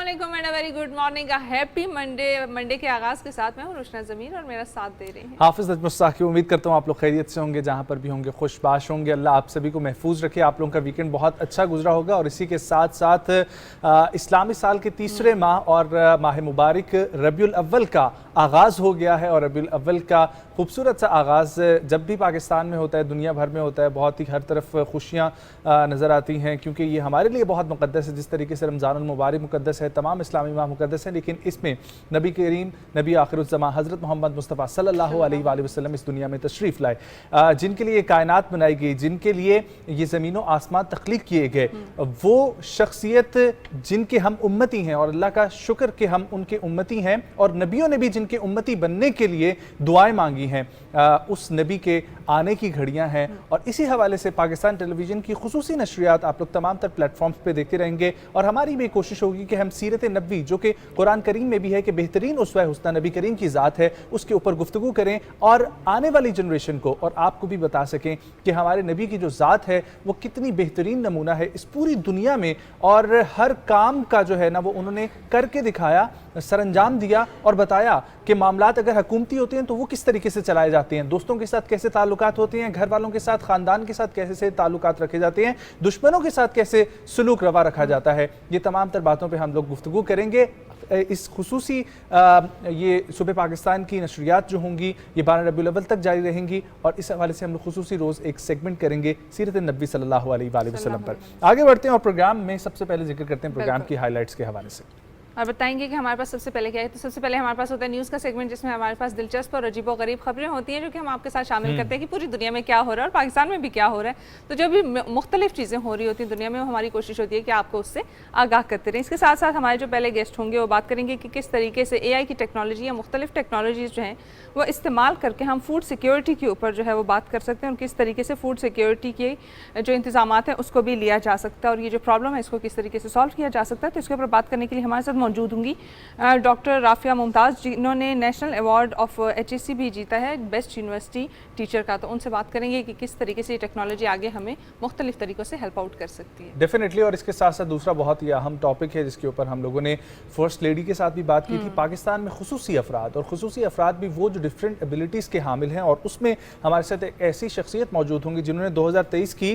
अस्सलामुअलैकुम and very good morning, happy Monday के आगाज़ के साथ मैं हूँ रुशना ज़मीर और मेरा साथ दे रहे हैं हाफिज़ मुस्ताक़ी। उम्मीद करता हूँ आप लोग खैरियत से होंगे, जहाँ पर भी होंगे खुशबाश होंगे। अल्लाह आप सभी को महफूज रखे। आप लोगों का वीकेंड बहुत अच्छा गुजरा होगा और इसी के साथ साथ इस्लामी साल के तीसरे माह और माह मुबारक रबीउल अव्वल का आगाज़ हो गया है। और रबीउल अव्वल का खूबसूरत सा आगाज़ जब भी पाकिस्तान में होता है, दुनिया भर में होता है, बहुत ही हर तरफ खुशियाँ नज़र आती हैं, क्योंकि ये हमारे लिए बहुत मुक़द्दस है। जिस तरीके से रमज़ानुल मुबारक मुक़द्दस है, तमाम इस्लामी माह मुक़द्दस है, लेकिन इसमें नबी करीम नबी आखिरुज़्ज़मा हज़रत मोहम्मद मुस्तफ़ा सल्लल्लाहु अलैहि वसल्लम इस दुनिया में तशरीफ़ लाए, जिनके लिए कायनात बनाई गई, जिनके लिए ये ज़मीन व आसमान तख्लीक किए गए, वो शख्सियत जिनके हम उम्मती हैं और अल्लाह का शुक्र कि हम उनके उम्मती हैं और नबियों ने भी जिनके उम्मती बनने के लिए दुआएं मांगी हैं, उस नबी के आने की घड़ियां हैं। और इसी हवाले से पाकिस्तान टेलीविज़न की खुसूसी नशरियात आप लोग तमाम तर प्लेटफॉर्म्स पे देखते रहेंगे और हमारी भी कोशिश होगी कि हम सीरत नबी, जो कि कुरान करीम में भी है कि बेहतरीन उसवा हुस्ना नबी करीम की ज़ात है, उसके ऊपर गुफ्तगू करें और आने वाली जनरेशन को और आपको भी बता सकें कि हमारे नबी की जो ज़ात है वो कितनी बेहतरीन नमूना है इस पूरी दुनिया में। और हर काम का जो है ना वो उन्होंने करके दिखाया, सरंजाम दिया और बताया कि मामलात अगर हुकूमती होते हैं तो वो किस तरीके से चलाए जाते हैं, दोस्तों के साथ कैसे ताल्लुकात होते हैं, घर वालों के साथ, ख़ानदान के साथ कैसे ताल्लुकात रखे जाते हैं, दुश्मनों के साथ कैसे सलूक रवा रखा जाता है। ये तमाम तर बातों पे हम लोग गुफ्तगू करेंगे। इस खुसूसी ये सुबह पाकिस्तान की नशरियात जो होंगी ये 12 रबीउल अव्वल तक जारी रहेंगी और इस हवाले से हम लोग खुसूसी रोज़ एक सेगमेंट करेंगे सीरत नबी सल्लल्लाहु अलैहि वसल्लम पर। आगे बढ़ते हैं और प्रोग्राम में सबसे पहले जिक्र करते हैं प्रोग्राम की हाईलाइट्स के हवाले से और बताएंगे कि हमारे पास सबसे पहले क्या है। तो सबसे पहले हमारे पास होता है न्यूज़ का सेगमेंट, जिसमें हमारे पास दिलचस्प और अजीबोगरीब खबरें होती हैं जो कि हम आपके साथ शामिल करते हैं कि पूरी दुनिया में क्या हो रहा है और पाकिस्तान में भी क्या हो रहा है। तो जो भी मुख्तलिफ चीज़ें हो रही होती हैं दुनिया में, वो हमारी कोशिश होती है कि आपको उससे आगाह करते रहें। इसके साथ साथ हमारे जो पहले गेस्ट होंगे वो बात करेंगे कि किस तरीके से AI की टेक्नोलॉजी या मुख्तलिफ टेक्नोलॉजीज़ जो हैं वो इस्तेमाल करके हम फूड सिक्योरिटी के ऊपर जो है वो बात कर सकते हैं और किस तरीके से फूड सिक्योरिटी के जो इंतजामात हैं उसको भी लिया जा सकता है और ये जो प्रॉब्लम है इसको किस तरीके से सॉल्व किया जा सकता है। तो इसके ऊपर बात करने के लिए हमारे साथ मौजूद होंगी डॉक्टर राफिया मुमताज़, जिन्होंने नेशनल अवार्ड ऑफ HEC भी जीता है बेस्ट यूनिवर्सिटी टीचर का। तो उनसे बात करेंगे कि किस तरीके से ये टेक्नोलॉजी आगे हमें मुख्तलिफ तरीक़ों से हेल्प आउट कर सकती है। डेफिनेटली। और इसके साथ साथ दूसरा बहुत ही अहम टॉपिक है जिसके ऊपर हम लोगों ने फर्स्ट लेडी के साथ भी बात की थी। पाकिस्तान में खुसूसी अफराद, और खुसूसी अफराद भी वो जो डिफरेंट एबिलिटीज़ के हामिल हैं, और उसमें हमारे साथ एक ऐसी शख्सियत मौजूद होंगी जिन्होंने 2023 की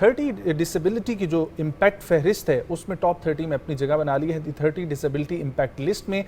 30 डिसेबिलिटी की जो इम्पैक्ट फहरिस्त है उसमें टॉप 30 में अपनी जगह बना ली है। 30 डिसेबिलिटी इम्पैक्ट लिस्ट में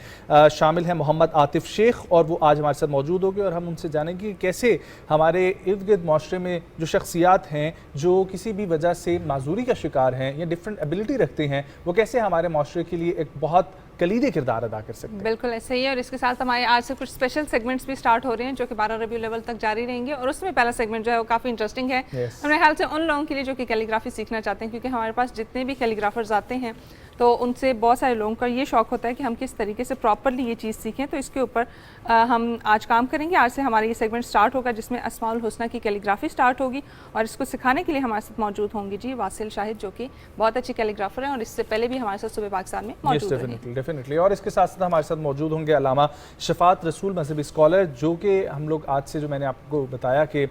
शामिल है मोहम्मद आतिफ शेख, और वो आज हमारे साथ मौजूद होंगे और हम उनसे जानेंगे कि कैसे हमारे इर्द गिर्द माशरे में जो शख्सियात हैं जो किसी भी वजह से माजूरी का शिकार हैं या डिफरेंट एबिलिटी रखते हैं, वो कैसे हमारे माशरे के लिए एक बहुत कलीदी किरदार अदा कर सकते हैं। बिल्कुल ऐसे ही है। और इसके साथ हमारे आज से कुछ स्पेशल सेगमेंट्स भी स्टार्ट हो रहे हैं जो कि 12 रबीउल अव्वल तक जारी रहेंगे और उसमें पहला सेगमेंट जो है वो काफ़ी इंटरेस्टिंग है मेरे ख्याल से उन लोगों के लिए जो कि कैलीग्राफी सीखना चाहते हैं, क्योंकि हमारे पास जितने भी कैलीग्राफर्स आते हैं तो उनसे बहुत सारे लोगों का ये शौक़ होता है कि हम किस तरीके से प्रॉपरली ये चीज़ सीखें। तो इसके ऊपर हम आज काम करेंगे। आज से हमारा ये सेगमेंट स्टार्ट होगा जिसमें अस्माउल हुस्ना की कैलीग्राफी स्टार्ट होगी और इसको सिखाने के लिए हमारे साथ मौजूद होंगी जी वासिल शाहिद, जो कि बहुत अच्छी कैलीग्राफर हैं और इससे पहले भी हमारे साथ सुबह पाकिस्तान में मौजूद हैं। डेफिनेटली। और इसके साथ साथ हमारे साथ मौजूद होंगे अल्लामा शफात रसूल मजहबी स्कॉलर, जो कि हम लोग आज से, जो मैंने आपको बताया कि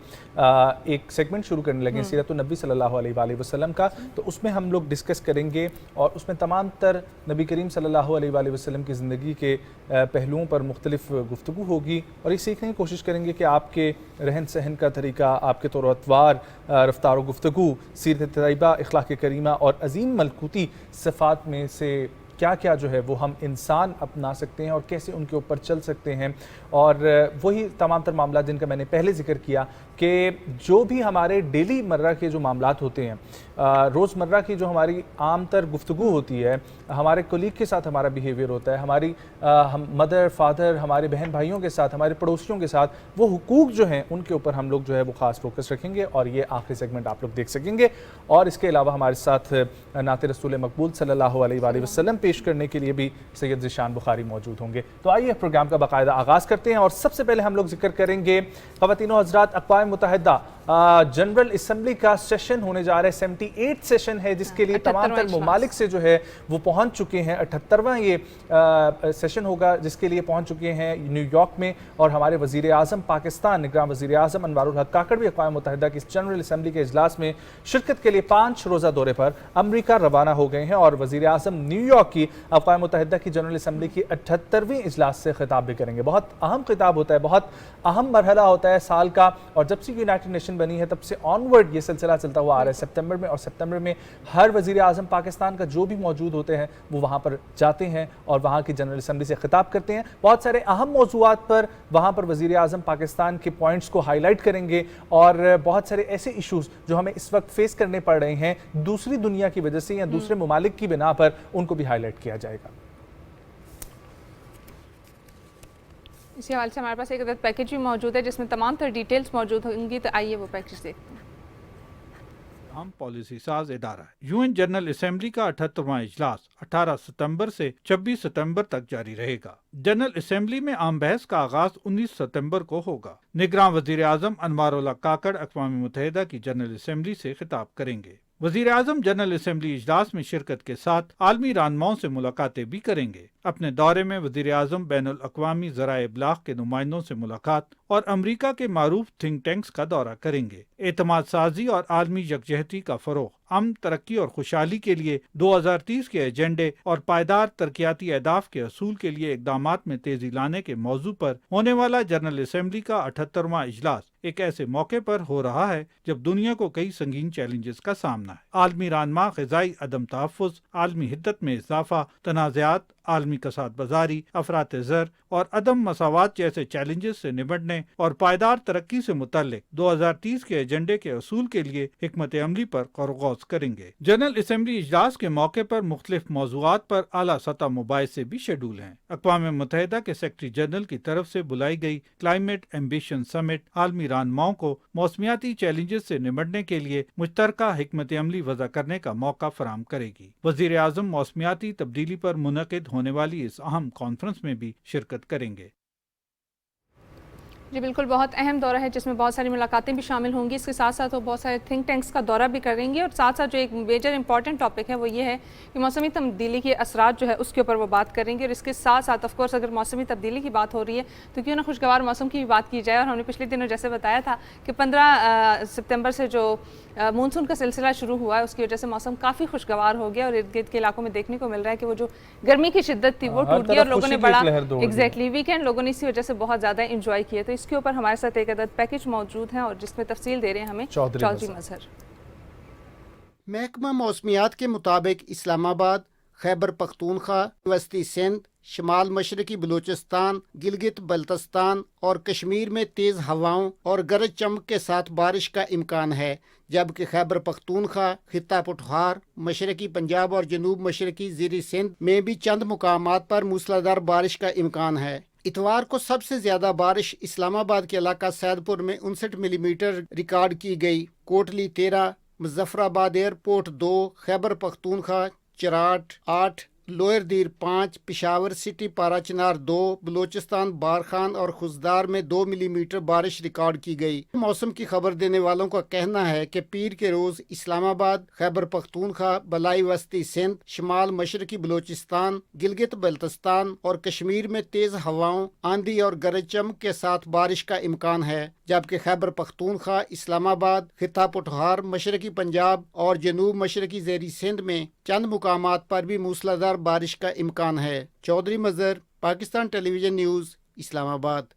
एक सेगमेंट शुरू करने लगे सीरत नबी सल्लल्लाहु अलैहि वसल्लम का, तो उसमें हम लोग डिस्कस करेंगे और उसमें तमाम तर नबी करीम सल्लल्लाहु अलैहि वसल्लम की ज़िंदगी के पहलुओं पर मुख्तलिफ गुफ्तगू होगी और ये सीखने की कोशिश करेंगे कि आपके रहन सहन का तरीका, आपके तौर अतवार, रफ्तार व गुफ्तगू, सीरत तैयबा, अखलाक करीमा और अज़ीम मलकूती सिफ़ात में से क्या क्या जो है वो हम इंसान अपना सकते हैं और कैसे उनके ऊपर चल सकते हैं। और वही तमाम तर मामला जिनका मैंने पहले जिक्र किया कि जो भी हमारे डेली मर्रा के जो मामलात होते हैं, रोज़मर्रा की जो हमारी आम तर गुफ्तगू होती है, हमारे कोलीग के साथ हमारा बिहेवियर होता है, हमारी हम मदर फादर, हमारे बहन भाइयों के साथ, हमारे पड़ोसियों के साथ, वो हुकूक जो हैं उनके ऊपर हम लोग जो है वो ख़ास फोकस रखेंगे और ये आखिरी सेगमेंट आप लोग देख सकेंगे। और इसके अलावा हमारे साथ नाते रसूल मकबूल सल्लल्लाहु अलैहि वसल्लम पेश करने के लिए भी सैयद ज़ीशान बुखारी मौजूद होंगे। तो आइए प्रोग्राम का बाकायदा आगाज़ करते हैं और सबसे पहले हम लोग जिक्र करेंगे ख़वातीन व हज़रात, अक़वाम मुत्तहिदा जनरल असम्बली का सेशन होने जा रहा है, 78 सेशन है जिसके लिए तमाम तर ममालिक से जो है वो पहुंच चुके हैं। 78वां ये सेशन होगा जिसके लिए पहुंच चुके हैं न्यूयॉर्क में, और हमारे वज़ीर आज़म पाकिस्तान निगरान वज़ीर आज़म अनवारुल हक काकड़ भी अक़वाम मुत्तहिदा की जनरल असम्बली के इजलास में शिरकत के लिए 5 रोज़ा दौरे पर अमरीका रवाना हो गए हैं, और वज़ीर आज़म न्यूयॉर्क की अक़वाम मुत्तहिदा की जनरल असम्बली की 78वीं इजलास से खिताब भी करेंगे। बहुत अहम खिताब होता है, बहुत अहम मरहला होता है साल का, और जब से यूनाइटेड नेशन बनी है तब से ऑनवर्ड ये सिलसिला चलता हुआ आ रहा है सितंबर में, और सितंबर में हर वज़ीर आज़म पाकिस्तान का जो भी मौजूद होते हैं वो वहाँ पर जाते हैं और वहाँ की जनरल असम्बली से खिताब करते हैं। बहुत सारे अहम मौज़ूआत पर वहाँ पर वज़ीर आज़म पाकिस्तान के पॉइंट्स को हाईलाइट करेंगे, और बहुत सारे ऐसे इशूज़ जो हमें इस वक्त फेस करने पड़ रहे हैं दूसरी दुनिया की वजह से या दूसरे ममालिक की बिना पर, उनको भी हाईलाइट किया जाएगा। इसी हवाले से हमारे पास एक अदद पैकेज भी मौजूद है जिसमें तमाम तर डिटेल्स मौजूद होंगी, तो आइए वो पैकेज देखते हैं। हम पॉलिसी साज इदारा है। यूएन जनरल असम्बली का 78वां इजलास 18 सितंबर से 26 सितंबर तक जारी रहेगा। जनरल असम्बली में आम बहस का आगाज 19 सितंबर को होगा। निगरान वजीर आजम अनवारुल हक काकड़ अक़वाम मुत्तहिदा की जनरल असम्बली से खिताब करेंगे। वजीर आजम जनरल असम्बली इजलास में शिरकत के साथ आलमी रहनुमाओं से मुलाकातें भी करेंगे। अपने दौरे में वजीर आजम बैनुल अक़वामी ज़राए इब्लाग़ के नुमाइंदों से मुलाकात और अमरीका के मारूफ थिंक टैंक्स का दौरा करेंगे। एतमाद साजी और आलमी यकजहती का फ़रोग़, अमन, तरक्की और खुशहाली के लिए 2030 के एजेंडे और पायदार तरक्याती अहदाफ के असूल के लिए इक़दामात में तेजी लाने के मौजू पर होने वाला जनरल असम्बली का 78वां इजलास एक ऐसे मौके पर हो रहा है जब दुनिया को कई संगीन चैलेंजेस का सामना है। आलमी रहनुमा ग़िज़ाई अदम तहफ़्फ़ुज़, आलमी हिद्दत में इज़ाफ़ा, तनाज़ात, आलमी कसाद बाज़ारी, अफ़रात ज़र और अदम मसावात जैसे चैलेंजेस से निपटने और पायदार तरक्की से मुतल्लिक़ 2030 के एजेंडे के असूल के लिए हिकमत अमली पर गौर करेंगे। जनरल असम्बली इजलास के मौके पर मुख्तलिफ मौज़ूआत पर आला सतह मुबाहिसे भी शेड्यूल हैं। अक़वाम मुत्तहिदा के सेक्रेटरी जनरल की तरफ से बुलाई गई क्लाइमेट एम्बिशन समिट आलमी रहनुमाओं को मौसमियाती चैलेंजेस से निपटने के लिए मुश्तरका हिकमत अमली वज़ा करने का मौका फराहम करेगी। वज़ीर आज़म मौसमियाती तब्दीली पर मुनक़िद होने वाली इस अहम कॉन्फ्रेंस में भी शिरकत करेंगे। जी बिल्कुल, बहुत अहम दौरा है जिसमें बहुत सारी मुलाकातें भी शामिल होंगी। इसके साथ साथ वो बहुत सारे थिंक टैंक्स का दौरा भी करेंगे, और साथ साथ जो एक मेजर इंपॉर्टेंट टॉपिक है वो ये है कि मौसमी तब्दीली के असरात जो है उसके ऊपर वो बात करेंगे। और इसके साथ साथ ऑफ कोर्स अगर मौसमी तब्दीली की बात हो रही है तो क्यों ना खुशगवार मौसम की भी बात की जाए। और हमने पिछले दिनों जैसे बताया था कि 15 सितंबर से जो मानसून का सिलसिला शुरू हुआ है उसकी वजह से मौसम काफ़ी खुशगवार हो गया, और इर्द गिर्द के इलाकों में देखने को मिल रहा है कि वो जो गर्मी की शिद्दत थी वो टूट गई और लोगों ने बड़ा एग्जैक्टली वीकेंड लोगों ने इसी वजह से बहुत ज़्यादा इंजॉय किया। तो इसके ऊपर हमारे साथ एक अदद पैकेज मौजूद है और जिसमें तफसील दे रहे हैं हमें चौधरी मजहर। महकमा मौसमियात के मुताबिक इस्लामाबाद, खैबर पख्तूनख्वा, वस्ती सिंध, शमाल मशरकी बलूचिस्तान, गिलगित बल्तिस्तान और कश्मीर में तेज़ हवाओं और गरज चमक के साथ बारिश का इम्कान है, जबकि खैबर पख्तूनख्वा, खित्ता पठवार, मशरकी पंजाब और जनूब मशरकी ज़ीरी सिंध में भी चंद मुकामात पर मूसलाधार बारिश का इम्कान है। इतवार को सबसे ज़्यादा बारिश इस्लामाबाद के इलाका सैदपुर में 59 मिलीमीटर रिकॉर्ड की गई। कोटली 13, मुजफ्फराबाद एयरपोर्ट 2, खैबर पख्तूनख्वा चराट 8, लोअर दीर 5, पिशावर सिटी पाराचनार 2, बलूचिस्तान बारखान और खुजदार में 2 मिलीमीटर बारिश रिकॉर्ड की गई। मौसम की खबर देने वालों का कहना है कि पीर के रोज इस्लामाबाद, खैबर पख्तूनख्वा, बलाई वस्ती सिंध, शमाल मशरकी बलूचिस्तान, गिलगित बल्तिस्तान और कश्मीर में तेज हवाओं, आंधी और गरज चमक के साथ बारिश का इम्कान है, जबकि खैबर पख्तूनख्वा, इस्लामाबाद, खित्ता पठवार, मशरकी पंजाब और जनूब मशरकी ज़ेरी सिंध में चंद मुकामात पर भी मूसलाधार बारिश का इम्कान है। चौधरी मजहर, पाकिस्तान टेलीविजन न्यूज़, इस्लामाबाद।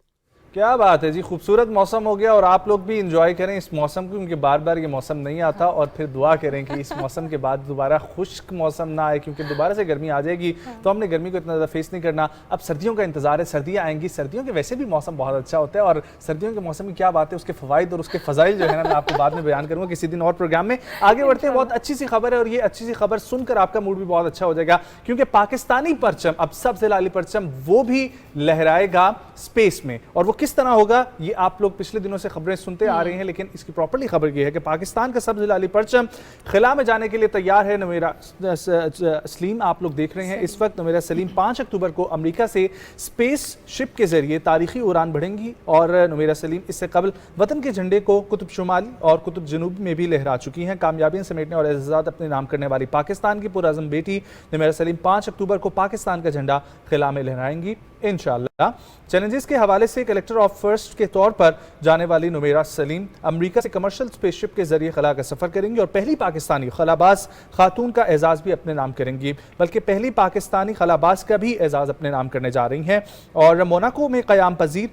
क्या बात है जी, खूबसूरत मौसम हो गया और आप लोग भी इंजॉय करें इस मौसम को, क्योंकि बार बार ये मौसम नहीं आता, और फिर दुआ करें कि इस मौसम के बाद दोबारा खुश्क मौसम ना आए, क्योंकि दोबारा से गर्मी आ जाएगी तो हमने गर्मी को इतना ज़्यादा फेस नहीं करना। अब सर्दियों का इंतजार है, सर्दियाँ आएंगी, सर्दियों के वैसे भी मौसम बहुत अच्छा होता है, और सर्दियों के मौसम की क्या बात है, उसके फ़वाइद और उसके फ़ज़ाइल जो है ना मैं आपको बाद में बयान करूँगा किसी दिन और प्रोग्राम में। आगे बढ़ते हैं, बहुत अच्छी सी खबर है और ये अच्छी सी खबर सुनकर आपका मूड भी बहुत अच्छा हो जाएगा, क्योंकि पाकिस्तानी परचम, अब सबसे लाली परचम वो भी लहराएगा स्पेस में। और वो किस तरह होगा ये आप लोग पिछले दिनों से खबरें सुनते आ रहे हैं, लेकिन इसकी प्रॉपर्ली खबर ये है कि पाकिस्तान का सब्ज़ हिलाली परचम खिला में जाने के लिए तैयार है। नमीरा सलीम आप लोग देख रहे हैं इस वक्त, नमीरा सलीम 5 अक्टूबर को अमेरिका से स्पेस शिप के जरिए तारीखी उड़ान बढ़ेंगी और नमीरा सलीम इससे कबल वतन के झंडे को कुतुब शुमाली और कुतुब जनूबी में भी लहरा चुकी हैं। कामयाबियां समेटने और एजाज़ात अपने नाम करने वाली पाकिस्तान की पुरअज़म बेटी नमीरा सलीम 5 अक्टूबर को पाकिस्तान का झंडा खिला में लहराएंगी इंशाअल्लाह। चैलेंजेस के हवाले से कलेक्टर ऑफ फर्स्ट के तौर पर जाने वाली नमीरा सलीम अमेरिका से कमर्शियल स्पेसशिप के जरिए खला का सफर करेंगी और पहली पाकिस्तानी खलाबाज खातून का एजाज भी अपने नाम करेंगी, बल्कि पहली पाकिस्तानी खलाबाज का भी एजाज अपने नाम करने जा रही हैं। और मोनाको में क़याम पजीर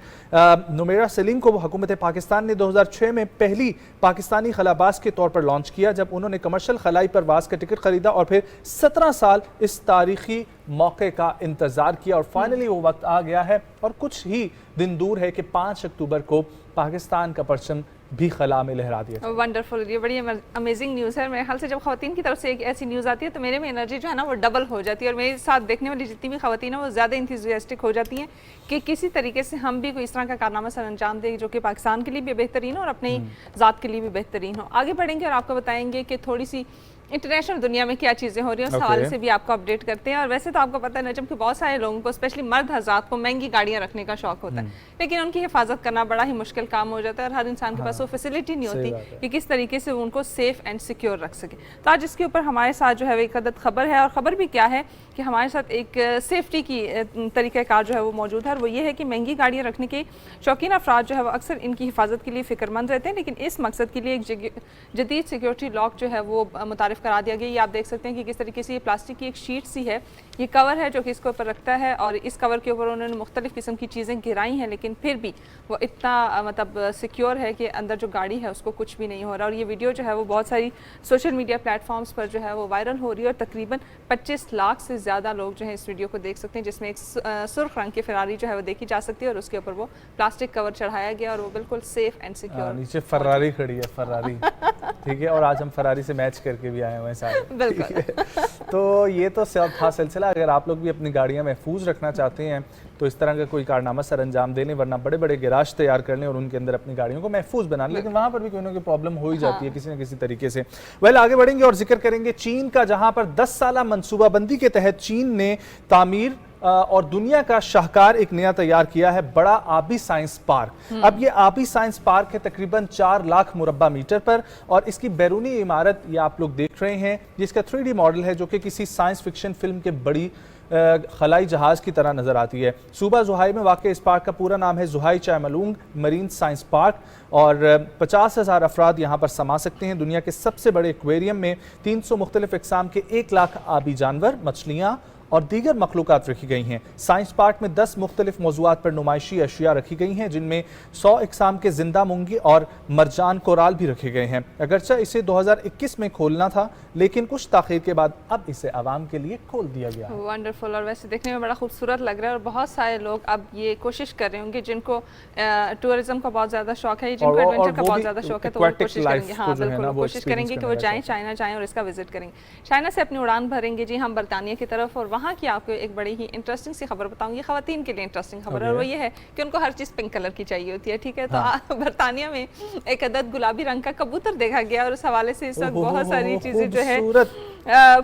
नमीरा सलीम को हुकूमत पाकिस्तान ने 2006 में पहली पाकिस्तानी खलाबाज के तौर पर लॉन्च किया, जब उन्होंने कमर्शियल खलाई परवाज का टिकट खरीदा और फिर 17 साल इस तारीखी मौके का इंतजार किया और फाइनली वो वक्त आ गया है और कुछ ही दिन दूर है कि 5 अक्टूबर को पाकिस्तान का परचम भी खला में लहरा दिया। वंडरफुल, ये बड़ी अमेजिंग न्यूज़ है। मेरे ख्याल से जब खवातीन की तरफ से एक ऐसी न्यूज़ आती है तो मेरे में एनर्जी जो है ना वो डबल हो जाती है और मेरे साथ देखने वाली जितनी भी खवातीन है वो ज़्यादा इंथुसियास्टिक हो जाती हैं कि किसी तरीके से हम भी कोई इस तरह का कारनामा सर अंजाम दें जो कि पाकिस्तान के लिए भी बेहतरीन हो और अपनी ज़ात के लिए भी बेहतरीन हो। आगे बढ़ेंगे और आपको बताएंगे कि थोड़ी सी इंटरनेशनल दुनिया में क्या चीज़ें हो रही हैं उस हवाले से भी आपको अपडेट करते हैं। और वैसे तो आपको पता है नजम कि बहुत सारे लोगों को स्पेशली मर्द हज़रात को महंगी गाड़ियाँ रखने का शौक होता है, लेकिन उनकी हिफाजत करना बड़ा ही मुश्किल काम हो जाता है और हर इंसान के पास वो फैसिलिटी नहीं होती कि किस तरीके से उनको सेफ एंड सिक्योर रख सके। तो आज इसके ऊपर हमारे साथ जो है वो एक अदद खबर है और ख़बर भी क्या है कि हमारे साथ एक सेफ्टी की तरीक़ाकार जो है वो मौजूद है और वो ये है कि महंगी गाड़ियाँ रखने के शौकीन अफराद जो है वो अक्सर इनकी हिफाजत के लिए फ़िक्रमंद रहते हैं, लेकिन इस मकसद के लिए एक जदीद सिक्योरिटी लॉक जो है वो मुतारिफ करा दिया गया। ये आप देख सकते हैं कि किस तरीके से ये प्लास्टिक की एक शीट सी है, ये कवर है जो कि इसके ऊपर रखता है और इस कवर के ऊपर उन्होंने मुख्तलिफ किस्म की चीज़ें गिराई हैं, लेकिन फिर भी वो इतना मतलब सिक्योर है कि अंदर जो गाड़ी है उसको कुछ भी नहीं हो रहा। और ये वीडियो जो है वो बहुत सारी सोशल मीडिया प्लेटफॉर्म्स पर जो है वो वायरल हो रही है और तकरीबन 25 लाख से ज़्यादा लोग जो है इस वीडियो को देख सकते हैं, जिसमें एक सुर्ख रंग की फरारी जो है वो देखी जा सकती है और उसके ऊपर वो प्लास्टिक कवर चढ़ाया गया और वो बिल्कुल सेफ एंड सिक्योर। नीचे फरारी खड़ी है, फरारी ठीक है, और आज हम फरारी से मैच करके भी आए हुए हैं सारे, बिल्कुल। तो ये तो था सिलसिला। अगर आप लोग भी अपनी गाड़ियां महफूज रखना चाहते हैं तो इस तरह का कोई कारनामा सर अंजाम दे लें, वरना बड़े बड़े गैराज तैयार कर लें और उनके अंदर अपनी गाड़ियों को महफूज बना लें, लेकिन वहाँ पर भी कोई ना कोई प्रॉब्लम हो ही जाती है किसी न किसी तरीके से। आगे बढ़ेंगे और जिक्र करेंगे चीन का, जहाँ पर 10 साला मनसूबाबंदी के तहत चीन ने तामीर और दुनिया का शाहकार एक नया तैयार किया है, बड़ा आबी साइंस पार्क। अब ये आबी साइंस पार्क है तकरीबन 4 लाख मुरब्बा मीटर पर और इसकी बैरूनी इमारत ये आप लोग देख रहे हैं जिसका 3D मॉडल है जो कि किसी साइंस फिक्शन फिल्म के बड़ी खलाई जहाज की तरह नजर आती है। सूबा जुहाई में वाक़ इस पार्क का पूरा नाम है जुहाई चायमलूंग मरीन साइंस पार्क और 50,000 अफराद यहाँ पर समा सकते हैं। दुनिया के सबसे बड़े एक्वेरियम में 300 मुख्तलिफ इकसाम के 1 लाख आबी जानवर, मछलियाँ और दीगर मखलूक़ात रखी गई हैं। साइंस पार्क में 10 मुख्तलिफ मौज़ूआत पर नुमाइशी अशिया रखी गई हैं, जिनमें 100 इकसाम के जिंदा मुंगी और मरजान कोराल भी रखे गए हैं। अगरचे इसे 2021 में खोलना था, लेकिन कुछ ताख़ीर के बाद अब इसे आवाम के लिए खोल दिया गया। वंडरफुल, और वैसे देखने में बड़ा खूबसूरत लग रहा है और बहुत सारे लोग अब ये कोशिश कर रहे होंगे जिनको टूरिज्म का बहुत ज़्यादा शौक है, जिनको एडवेंचर का बहुत ज़्यादा शौक है, तो वो कोशिश करेंगे, हाँ बिल्कुल कोशिश करेंगे कि वो जाएँ, चाइना जाएँ और इसका विजिट करेंगे। चाइना से अपनी उड़ान भरेंगे जी हम बरतानिया की तरफ और वहाँ की आपको एक बड़ी ही इंटरेस्टिंग सी खबर बताऊंगी, खवातीन के लिए इंटरेस्टिंग खबर है और वो ये है कि उनको हर चीज़ पिंक कलर की चाहिए होती है, ठीक है। तो बरतानिया में एक अदद गुलाबी रंग का कबूतर देखा गया और उस हवाले से इस वक्त बहुत सारी चीज़ें जो है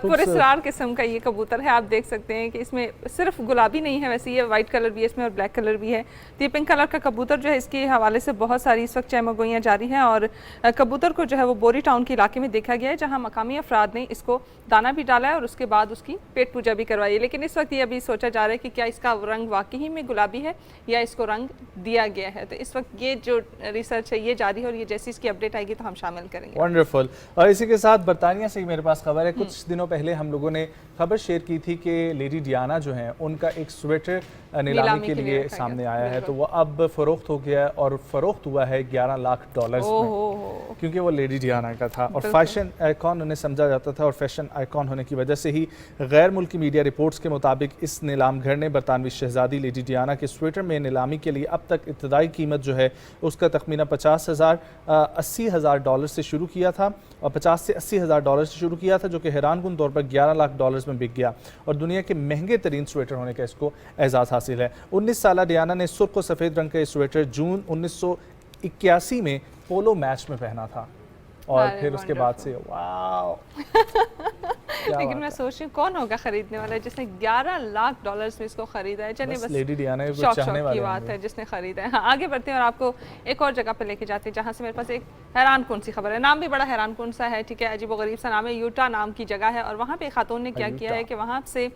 पुरस्कार किस्म का ये कबूतर है। आप देख सकते हैं कि इसमें सिर्फ गुलाबी नहीं है, वैसे ये वाइट कलर भी है इसमें और ब्लैक कलर भी है। तो ये पिंक कलर का कबूतर जो है इसके हवाले से बहुत सारी इस वक्त चहमगोइयाँ जारी हैं और कबूतर को जो है वो बोरी टाउन के इलाके में देखा गया है, जहाँ मकामी अफराद ने इसको दाना भी डाला है और उसके बाद उसकी पेट पूजा भी करवाई है। लेकिन इस वक्त ये अभी सोचा जा रहा है कि क्या इसका रंग वाकई में गुलाबी है या इसको रंग दिया गया है। तो इस वक्त ये जो रिसर्च है ये जारी है और ये जैसी इसकी अपडेट आएगी तो हम शामिल करेंगे। वंडरफुल। और इसी के साथ बरतानिया से ही मेरे पास खबर है, कुछ दिनों पहले हम लोगों ने खबर शेयर की थी कि लेडी डियाना जो है उनका एक स्वेटर नीलामी के लिए सामने आया है, तो वो अब फरोख्त हो गया और फरोख्त हुआ है $11 लाख में, क्योंकि वो लेडी डियाना का था और फैशन आइकॉन उन्हें समझा जाता था और फैशन आइकॉन होने की वजह से ही गैर मुल्की मीडिया रिपोर्ट्स के मुताबिक इस नीलाम घर ने बरतानवी शहजादी लेडी डियाना के स्वेटर में नीलामी के लिए अब तक इब्तदाई कीमत जो है उसका तखमीना $80,000 से शुरू किया था और $50,000 से $80,000 से शुरू किया था, जो कि हैरानकुन तौर पर $11 लाख में बिक गया और दुनिया के महंगे तरीन स्वेटर होने का इसको एजाज़ हासिल है। 19 साल डियाना ने सुर्ख और सफ़ेद रंग का स्वेटर जून 1981 में पोलो मैच में पहना था और फिर उसके बाद से वाओ लेकिन मैं सोच रही हूँ कौन होगा खरीदने वाला जिसने $11 लाख में इसको खरीदा है। चलिए बस लेडी डियाना को शौक चाहने की वाले बात है जिसने खरीदा है। हाँ, आगे बढ़ते हैं और आपको एक और जगह पे लेके जाते हैं जहाँ से मेरे पास एक हैरान कौन सी खबर है। नाम भी बड़ा हैरान कौन सा है, ठीक है, अजीब व गरीब सा नाम है। यूटा नाम की जगह है और वहाँ पे एक खातून ने क्या किया है कि वहाँ से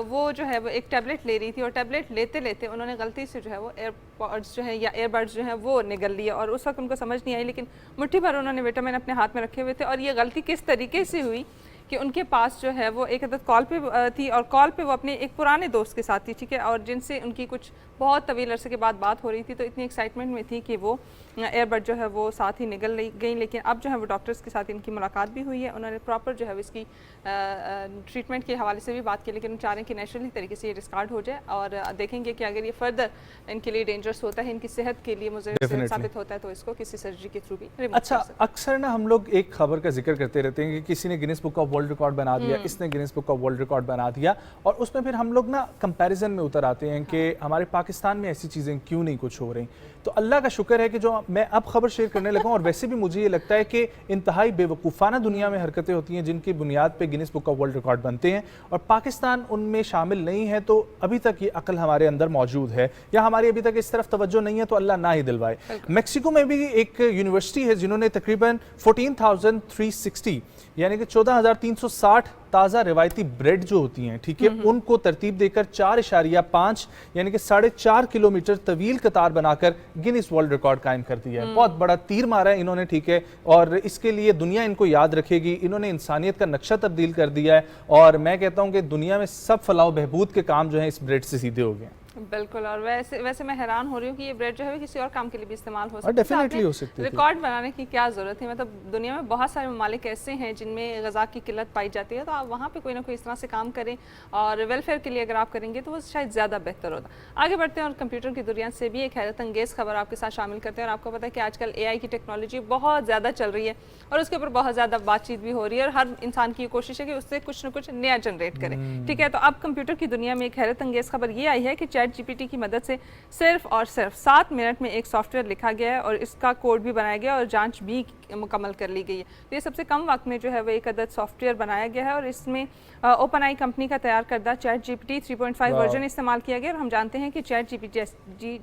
वो जो है वो एक टैबलेट ले रही थी और टैबलेट लेते लेते उन्होंने गलती से जो है वो एयरपॉड्स जो है या एयरबड्स जो है वो निगल लिए और उस वक्त उनको समझ नहीं आई, लेकिन मुट्ठी भर उन्होंने विटामिन अपने हाथ में रखे हुए थे। और ये गलती किस तरीके से हुई कि उनके पास जो है वो एक अदद कॉल पे थी और कॉल पे वो अपने एक पुराने दोस्त के साथ थी, ठीक है, और जिनसे उनकी कुछ बहुत तवील अरसे के बाद बात हो रही थी। तो इतनी एक्साइटमेंट में थी कि वो एयरबड जो है वो साथ ही निगल गई। लेकिन अब जो है वो डॉक्टर्स के साथ इनकी मुलाकात भी हुई है, उन्होंने प्रॉपर जो है इसकी ट्रीटमेंट के हवाले से भी बात की, लेकिन चाह रहे हैं कि नेचुरली तरीके से ये डिस्कार्ड हो जाए और देखेंगे कि अगर ये फर्दर इनके लिए डेंजरस होता है, इनकी सेहत के लिए मुझे साबित होता है तो इसको किसी सर्जरी के थ्रू भी रिमूव अच्छा, अक्सर ना हम लोग एक खबर का जिक्र करते रहते हैं कि किसी ने Guinness book of world record बना दिया, इसने Guinness book of world record बना दिया, और उसमें फिर हम लोग ना कंपैरिजन में उतर आते हैं कि हमारे पाकिस्तान में ऐसी चीज़ें क्यों नहीं कुछ हो रही। तो अल्लाह का शुक्र है कि जो मैं अब खबर शेयर करने लगा हूं, और वैसे भी मुझे ये लगता है कि इंतहाई बेवकूफ़ाना दुनिया में हरकतें होती हैं जिनकी बुनियाद पे Guinness book of world record बनते हैं और पाकिस्तान उनमें शामिल नहीं है। तो अभी तक ये अक्ल हमारे अंदर मौजूद है या हमारी अभी तक इस तरफ तवज्जो नहीं है, तो अल्लाह ना ही दिलवाए। मैक्सिको में भी एक यूनिवर्सिटी है जिन्होंने तकरीबन 14,360 यानी कि 14,360 ताज़ा रिवायती ब्रेड जो होती हैं, ठीक है, उनको तरतीब देकर 4.5 यानी कि 4.5 किलोमीटर तवील कतार बनाकर गिनीज वर्ल्ड रिकॉर्ड कायम कर दिया है। बहुत बड़ा तीर मारा है इन्होंने, ठीक है, और इसके लिए दुनिया इनको याद रखेगी। इन्होंने इंसानियत का नक्शा तब्दील कर दिया है और मैं कहता हूँ कि दुनिया में सब फलाह बहबूद के काम जो है इस ब्रेड से सीधे हो गए हैं। बिल्कुल, और वैसे मैं हैरान हो रही हूँ कि ये ब्रेड जो है किसी और काम के लिए भी इस्तेमाल हो सकता है। डेफिनेटली हो सकती है। रिकॉर्ड बनाने की क्या ज़रूरत है, मतलब दुनिया में बहुत सारे ममालिक ऐसे हैं जिनमें ग़िज़ा की किल्लत पाई जाती है, तो आप वहाँ पे कोई ना कोई इस तरह से काम करें और वेलफेयर के लिए अगर आप करेंगे तो वो शायद ज़्यादा बेहतर होता। आगे बढ़ते हैं और कंप्यूटर की दुनिया से भी एक हैरत अंगेज़ खबर आपके साथ शामिल करते हैं। और आपको पता है कि आजकल AI की टेक्नोलॉजी बहुत ज़्यादा चल रही है और उसके ऊपर बहुत ज़्यादा बातचीत भी हो रही है और हर इंसान की कोशिश है कि उससे कुछ ना कुछ नया जनरेट करें, ठीक है। तो अब कंप्यूटर की दुनिया में एक हैरत अंगेज़ खबर ये आई है कि ChatGPT की मदद से सिर्फ और सिर्फ 7 मिनट में एक सॉफ्टवेयर लिखा गया है और इसका कोड भी बनाया गया और जांच भी मुकम्मल कर ली गई है। तो ये सबसे कम वक्त में जो है वो एक अदद सॉफ्टवेयर बनाया गया है और इसमें OpenAI कंपनी का तैयार करदा ChatGPT 3.5 वर्जन इस्तेमाल किया गया। और हम जानते हैं कि ChatGPT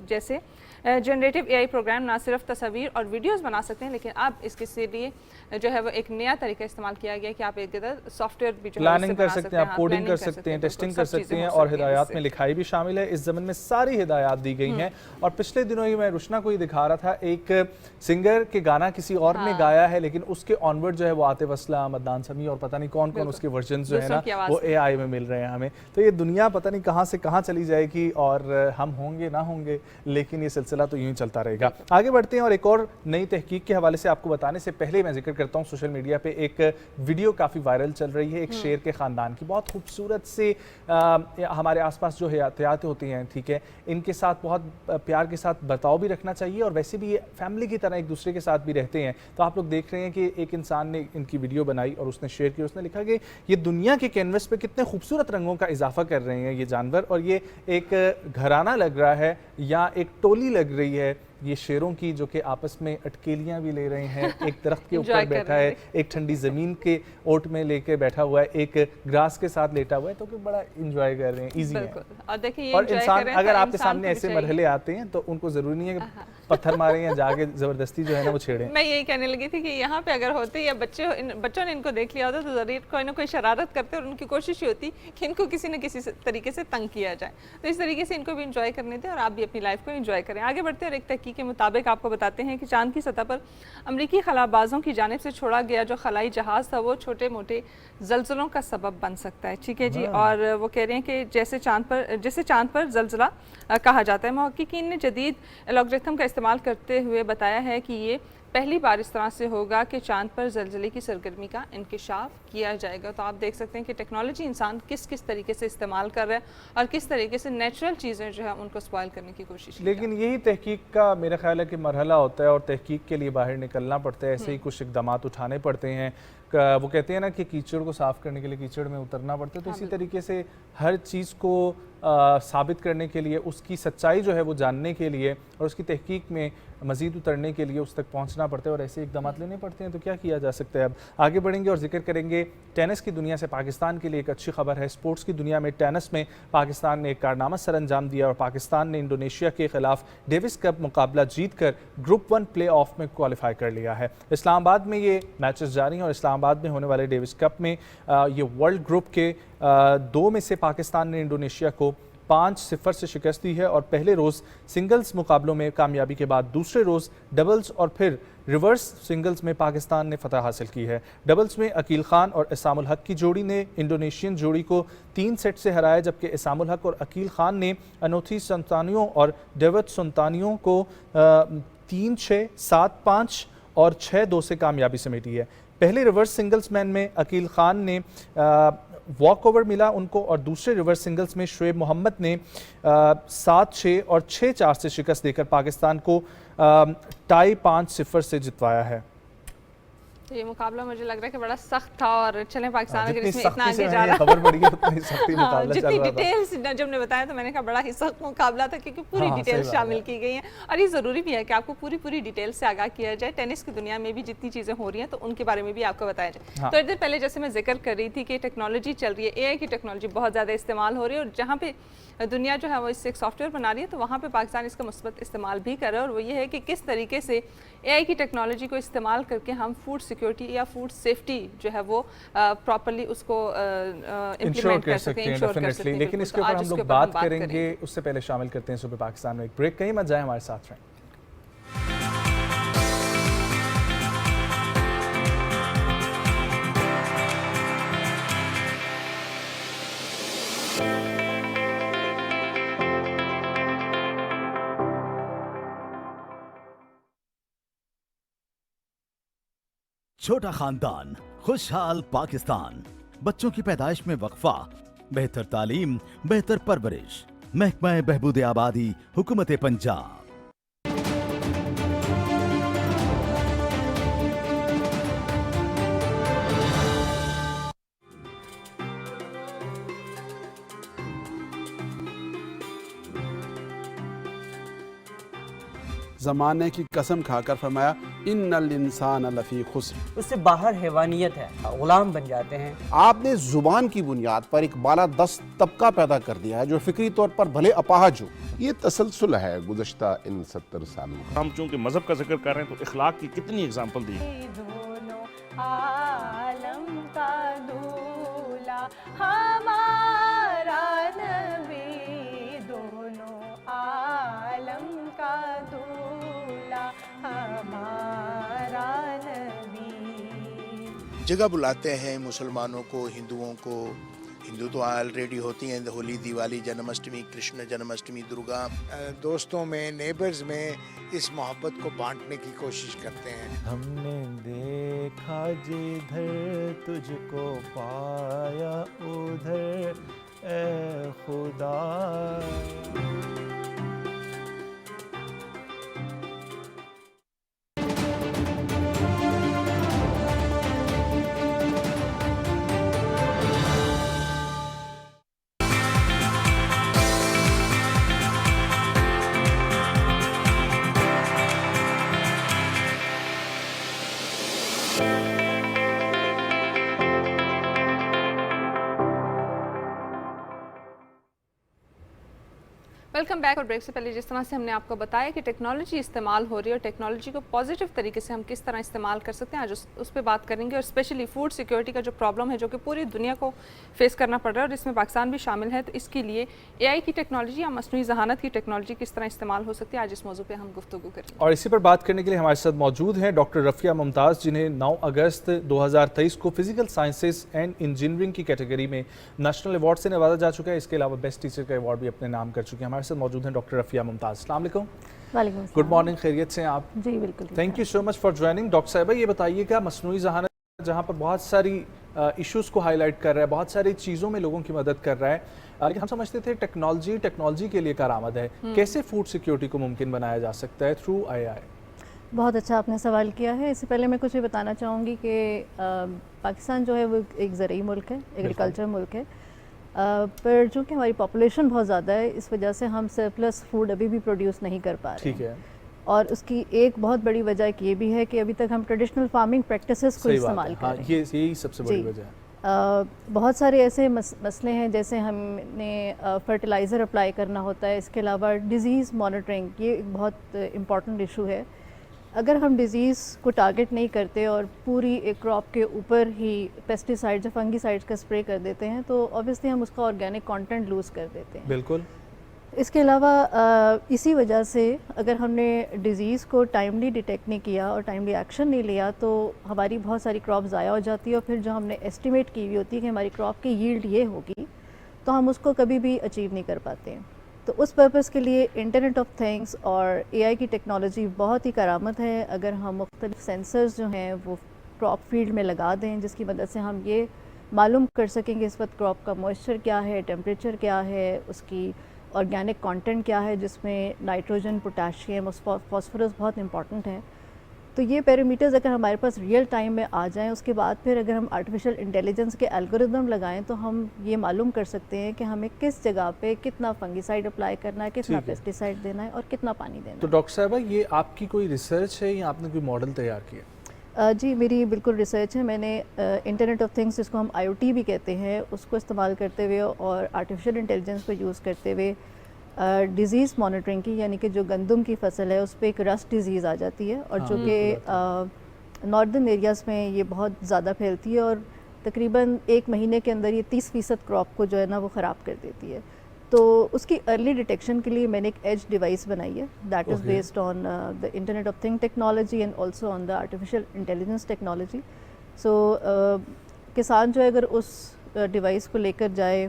जैसे जनरेटिव AI प्रोग्राम ना सिर्फ तस्वीर और वीडियोस बना सकते हैं, लेकिन अब इसके लिए जो है वो एक नया तरीका इस्तेमाल किया गया कि आप एक सॉफ्टवेयर भी जो प्लानिंग कर सकते हैं, आप कोडिंग कर सकते हैं, टेस्टिंग कर सकते हैं और हिदायत में लिखाई भी शामिल है। इस ज़मन में सारी हिदायत दी गई हैं। और पिछले दिनों ही मैं रुशना को ही दिखा रहा था, एक सिंगर के गाना किसी और ने गाया है, लेकिन उसके ऑनवर्ड जो है वो आतिफ असलम, अदनान समी और पता नहीं कौन कौन उसके वर्जन जो है ना वो AI में मिल रहे हैं हमें। तो ये दुनिया पता नहीं कहाँ से कहाँ चली जाएगी और हम होंगे ना होंगे, लेकिन ये सिलसिला तो यूं ही चलता रहेगा। आगे बढ़ते हैं और एक और नई तहकीक के हवाले से आपको बताने से पहले मैं जिक्र करता हूँ, सोशल मीडिया पे एक वीडियो काफ़ी वायरल चल रही है एक शेर के ख़ानदान की। बहुत खूबसूरत से हमारे आसपास जो हयातियात होती हैं, ठीक है, इनके साथ बहुत प्यार के साथ बर्ताव भी रखना चाहिए और वैसे भी ये फैमिली की तरह एक दूसरे के साथ भी रहते हैं। तो आप लोग देख रहे हैं कि एक इंसान ने इनकी वीडियो बनाई और उसने शेयर की, उसने लिखा कि ये दुनिया के कैनवस पे कितने खूबसूरत रंगों का इजाफा कर रहे हैं ये जानवर, और ये एक घराना लग रहा है या एक टोली लग रही है ये शेरों की, जो कि आपस में अटकेलियां भी ले रहे हैं। एक दरख्त के ऊपर बैठा है, एक ठंडी ज़मीन के ओट में लेके बैठा हुआ है, एक ग्रास के साथ लेटा हुआ है, तो बड़ा इंजॉय कर रहे हैं, इजी है। और देखिए और इंसान अगर आपके सामने ऐसे मरहले आते हैं तो उनको ज़रूरी नहीं है कि पत्थर मारें या जाके ज़बरदस्ती जो है ना वो छेड़ें। मैं यही कहने लगी थी कि यहाँ पे अगर होते या बच्चों ने इनको देख लिया होता तो ज़रूर कोई ना कोई शरारत करते और उनकी कोशिश ही होती कि इनको किसी न किसी तरीके से तंग किया जाए। तो इस तरीके से इनको भी इंजॉय करने दें और आप भी अपनी लाइफ को इंजॉय करें। आगे बढ़ते हैं और एक तहकीक के मुताबिक आपको बताते हैं कि चांद की सतह पर अमरीकी खलाबाजों की जानिब से छोड़ा गया जो खलाई जहाज़ था वो छोटे मोटे जल्जलों का सबब बन सकता है, ठीक है जी। और वो कह रहे हैं कि जैसे चांद पर जल्जला कहा जाता है, मुहक्किकीन ने जदीद एल्गोरिथम का इस्तेमाल करते हुए बताया है कि ये پہلی بار اس طرح سے ہوگا کہ چاند پر زلزلے کی سرگرمی کا انکشاف کیا جائے گا۔ تو آپ دیکھ سکتے ہیں کہ ٹیکنالوجی انسان کس طریقے سے استعمال کر رہا ہے اور کس طریقے سے نیچرل چیزیں جو ہے ان کو سپوائل کرنے کی کوشش کی۔ لیکن یہی تحقیق کا میرا خیال ہے کہ مرحلہ ہوتا ہے اور تحقیق کے لیے باہر نکلنا پڑتا ہے، ایسے ہی کچھ اقدامات اٹھانے پڑتے ہیں۔ وہ کہتے ہیں نا کہ کیچڑ کو صاف کرنے کے لیے کیچڑ میں اترنا پڑتا ہے، تو اسی طریقے سے ہر چیز کو ثابت کرنے کے لیے، اس کی سچائی جو ہے وہ جاننے کے لیے اور اس کی تحقیق میں مزید اترنے کے لیے اس تک پہنچنا پڑتا ہے اور ایسے اقدامات لینے پڑتے ہیں۔ تو کیا کیا جا سکتا ہے؟ اب آگے بڑھیں گے اور ذکر کریں گے ٹینس کی دنیا سے۔ پاکستان کے لیے ایک اچھی خبر ہے، سپورٹس کی دنیا میں ٹینس میں پاکستان نے ایک کارنامہ سر انجام دیا اور پاکستان نے انڈونیشیا کے خلاف ڈیوس کپ مقابلہ جیت کر گروپ 1 پلے آف میں کوالیفائی کر لیا ہے۔ اسلام آباد میں یہ میچز جاری ہیں اور اسلام آباد میں ہونے والے ڈیوس کپ میں یہ ورلڈ گروپ کے 2 میں سے پاکستان نے انڈونیشیا کو 5-0 سے شکست دی ہے اور پہلے روز سنگلز مقابلوں میں کامیابی کے بعد دوسرے روز ڈبلز اور پھر ریورس سنگلز میں پاکستان نے فتح حاصل کی ہے۔ ڈبلز میں عقیل خان اور اسام الحق کی جوڑی نے انڈونیشین جوڑی کو 3 سیٹ سے ہرایا، جبکہ اسام الحق اور عقیل خان نے انوتھی سنتانیوں اور ڈیوڈ سنتانیوں کو 3-6، 7-5 اور 6-2 سے کامیابی سمیٹی ہے۔ پہلے ریورس سنگلز مین میں عقیل خان نے واک اوور ملا ان کو اور دوسرے ریورس سنگلز میں شعیب محمد نے 7-6 اور 6-4 سے شکست دے کر پاکستان کو ٹائی 5-0 سے جتوایا ہے۔ یہ مقابلہ مجھے لگ رہا ہے کہ بڑا سخت تھا اور چلیں پاکستان اگر جتنی اس میں اتنا سختی سے آگے جا رہا خبر بڑھی ہے اتنی سختی مقابلہ چل جتنی رہا تھا۔ ڈیٹیلز جب نے بتایا تو میں نے کہا بڑا ہی سخت مقابلہ تھا، کیونکہ پوری ہاں، ڈیٹیلز صحیح بات شامل ہے۔ کی گئی ہیں اور یہ ضروری بھی ہے کہ آپ کو پوری ڈیٹیل سے آگاہ کیا جائے۔ ٹینس کی دنیا میں بھی جتنی چیزیں ہو رہی ہیں تو ان کے بارے میں بھی آپ کو بتایا جائے۔ ہاں۔ تو دیر پہلے جیسے میں ذکر کر رہی تھی کہ ٹیکنالوجی چل رہی ہے، اے آئی کی ٹیکنالوجی بہت زیادہ استعمال ہو رہی ہے اور جہاں پہ دنیا جو ہے وہ اس سے ایک سافٹ ویئر بنا رہی ہے تو وہاں پہ پاکستان اس کا مثبت استعمال بھی کر رہا ہے، اور وہ یہ ہے کہ کس طریقے سے اے آئی کی ٹیکنالوجی کو استعمال کر کے ہم فوڈ سیکیورٹی یا فوڈ سیفٹی جو ہے وہ پراپرلی اس کو امپلیمنٹ کر سکیں، انشور کر سکیں۔ لیکن اس کے اوپر ہم لوگ بات کریں گے، اس سے پہلے شامل کرتے ہیں صبح پاکستان میں ایک بریک۔ کہیں مت جائیں، ہمارے ساتھ رہیں۔ چھوٹا خاندان، خوشحال پاکستان، بچوں کی پیدائش میں وقفہ، بہتر تعلیم، بہتر پرورش، محکمہ بہبود آبادی، حکومت پنجاب۔ زمانے کی قسم کھا کر فرمایا ان الانسان لفی خسر، اس سے باہر حیوانیت ہے، غلام بن جاتے ہیں۔ آپ نے زبان کی بنیاد پر ایک بالادست طبقہ پیدا کر دیا ہے جو فکری طور پر بھلے اپاہج ہو۔ یہ تسلسل ہے گزشتہ ان 70 سالوں کا۔ ہم چونکہ مذہب کا ذکر کر رہے ہیں تو اخلاق کی کتنی اگزامپل دی۔ دونوں عالم کا دولا ہمارا نبی، دونوں عالم کا دولا ہمارا نبی۔ جگہ بلاتے ہیں مسلمانوں کو، ہندوؤں کو۔ ہندو تو آلریڈی ہوتی ہیں، ہولی، دیوالی، جنم اشٹمی، کرشن جنم اشٹمی، درگا۔ دوستوں میں، نیبرز میں اس محبت کو بانٹنے کی کوشش کرتے ہیں۔ ہم نے دیکھا جدھر تجھ کو پایا ادھر اے خدا۔ Welcome back. اور بریک سے پہلے جس طرح سے ہم نے آپ کو بتایا کہ ٹیکنالوجی استعمال ہو رہی ہے اور ٹیکنالوجی کو پازیٹیو طریقے سے ہم کس طرح استعمال کر سکتے ہیں، آج اس پہ بات کریں گے، اور اسپیشلی فوڈ سیکیورٹی کا جو پرابلم ہے جو کہ پوری دنیا کو فیس کرنا پڑ رہا ہے اور اس میں پاکستان بھی شامل ہے، تو اس کے لیے اے آئی کی ٹیکنالوجی یا مصنوعی ذہانت کی ٹیکنالوجی کس طرح استعمال ہو سکتی ہے، آج اس موضوع پہ ہم گفتگو کریں گے۔ اور اسی پر بات کرنے کے لیے ہمارے ساتھ موجود ہیں ڈاکٹر رفیہ ممتاز، جنہیں 9 اگست 2023 کو فزیکل سائنسز اینڈ انجینئرنگ کی کیٹیگری میں نیشنل ایوارڈ سے نوازا جا چکا ہے۔ اس کے علاوہ بیسٹ ٹیچر کا ایوارڈ بھی اپنے نام کر چکے ہیں۔ ہمارے ساتھ موجود ہیں ڈاکٹر رفیہ ممتاز۔ السلام علیکم۔ वालेकुम गुड अस्सलाम। मॉर्निंग, खैरियत से हैं आप? जी बिल्कुल ठीक थैंक है। You so much for joining. Doctor साहिबा, ये बताइएगा, मसनूई ज़हानत जहाँ पर बहुत सारी इश्यूज़ को हाईलाइट कर रहा है, बहुत सारी चीज़ों में लोगों की मदद कर रहा है, लेकिन हम समझते थे टेक्नोलॉजी के लिए कारआमद है। कैसे फूड सिक्योरिटी को मुमकिन बनाया जा सकता है थ्रू AI? बहुत अच्छा आपने सवाल किया है। इससे पहले मैं कुछ ये बताना चाहूँगी कि पाकिस्तान जो है वो एक ज़रूरी मुल्क है, एग्रीकल्चर मुल्क है, पर चूँकि हमारी पॉपुलेशन बहुत ज़्यादा है, इस वजह से हम सरप्लस फूड अभी भी प्रोड्यूस नहीं कर पा रहे ठीक हैं। है, और उसकी एक बहुत बड़ी वजह एक ये भी है कि अभी तक हम ट्रेडिशनल फार्मिंग प्रैक्टिसेस को सही बात इस्तेमाल है। कर हाँ, रहे हैं। यही सबसे बड़ी जी। वजह है। बहुत सारे ऐसे मसले हैं, जैसे हमने फर्टिलाइज़र अप्लाई करना होता है, इसके अलावा डिज़ीज़ मॉनिटरिंग, ये एक बहुत इम्पॉर्टेंट इशू है। अगर हम डिज़ीज़ को टारगेट नहीं करते और पूरी एक क्रॉप के ऊपर ही पेस्टिसाइड्स या फंगीसाइड्स का स्प्रे कर देते हैं, तो ऑब्वियसली हम उसका ऑर्गेनिक कंटेंट लूज़ कर देते हैं। बिल्कुल। इसके अलावा इसी वजह से अगर हमने डिज़ीज़ को टाइमली डिटेक्ट नहीं किया और टाइमली एक्शन नहीं लिया, तो हमारी बहुत सारी क्रॉप ज़ाया हो जाती है, और फिर जो हमने एस्टिमेट की हुई होती है कि हमारी क्रॉप की यील्ड ये होगी, तो हम उसको कभी भी अचीव नहीं कर पाते हैं। तो उस पर्पज़ के लिए इंटरनेट ऑफ थिंग्स और AI की टेक्नोलॉजी बहुत ही करामत है। अगर हम मुख्तलिफ सेंसर्स जो हैं वो क्रॉप फील्ड में लगा दें, जिसकी मदद से हम ये मालूम कर सकेंगे इस वक्त क्रॉप का मॉइस्चर क्या है, टेम्परेचर क्या है, उसकी ऑर्गेनिक कंटेंट क्या है, जिसमें नाइट्रोजन, पोटाशियम और फास्फोरस बहुत इंपॉर्टेंट है। तो ये पैरामीटर्स अगर हमारे पास रियल टाइम में आ जाएं, उसके बाद फिर अगर हम आर्टिफिशियल इंटेलिजेंस के एल्गोरिदम लगाएं, तो हम ये मालूम कर सकते हैं कि हमें किस जगह पे कितना फंगीसाइड अप्लाई करना है, कितना ठीक है। पेस्टिसाइड देना है और कितना पानी देना तो है। डॉक्टर साहिबा, ये आपकी कोई रिसर्च है या आपने कोई मॉडल तैयार किया? जी मेरी बिल्कुल रिसर्च है। मैंने इंटरनेट ऑफ थिंग्स, जिसको हम IoT भी कहते हैं, उसको इस्तेमाल करते हुए और आर्टिफिशियल इंटेलिजेंस को यूज़ करते हुए डिज़ीज़ मॉनिटरिंग की, यानी कि जो गंदम की फसल है उस पर एक रस्ट डिज़ीज़ आ जाती है, और जो कि नॉर्दर्न एरियाज़ में ये बहुत ज़्यादा फैलती है, और तकरीबन 1 महीने के अंदर ये 30% क्रॉप को जो है ना वो ख़राब कर देती है। तो उसकी अर्ली डिटेक्शन के लिए मैंने एक एज डिवाइस बनाई है, that is based on the internet of thing technology and also on the artificial intelligence technology. So किसान जो है अगर उस डिवाइस को लेकर जाए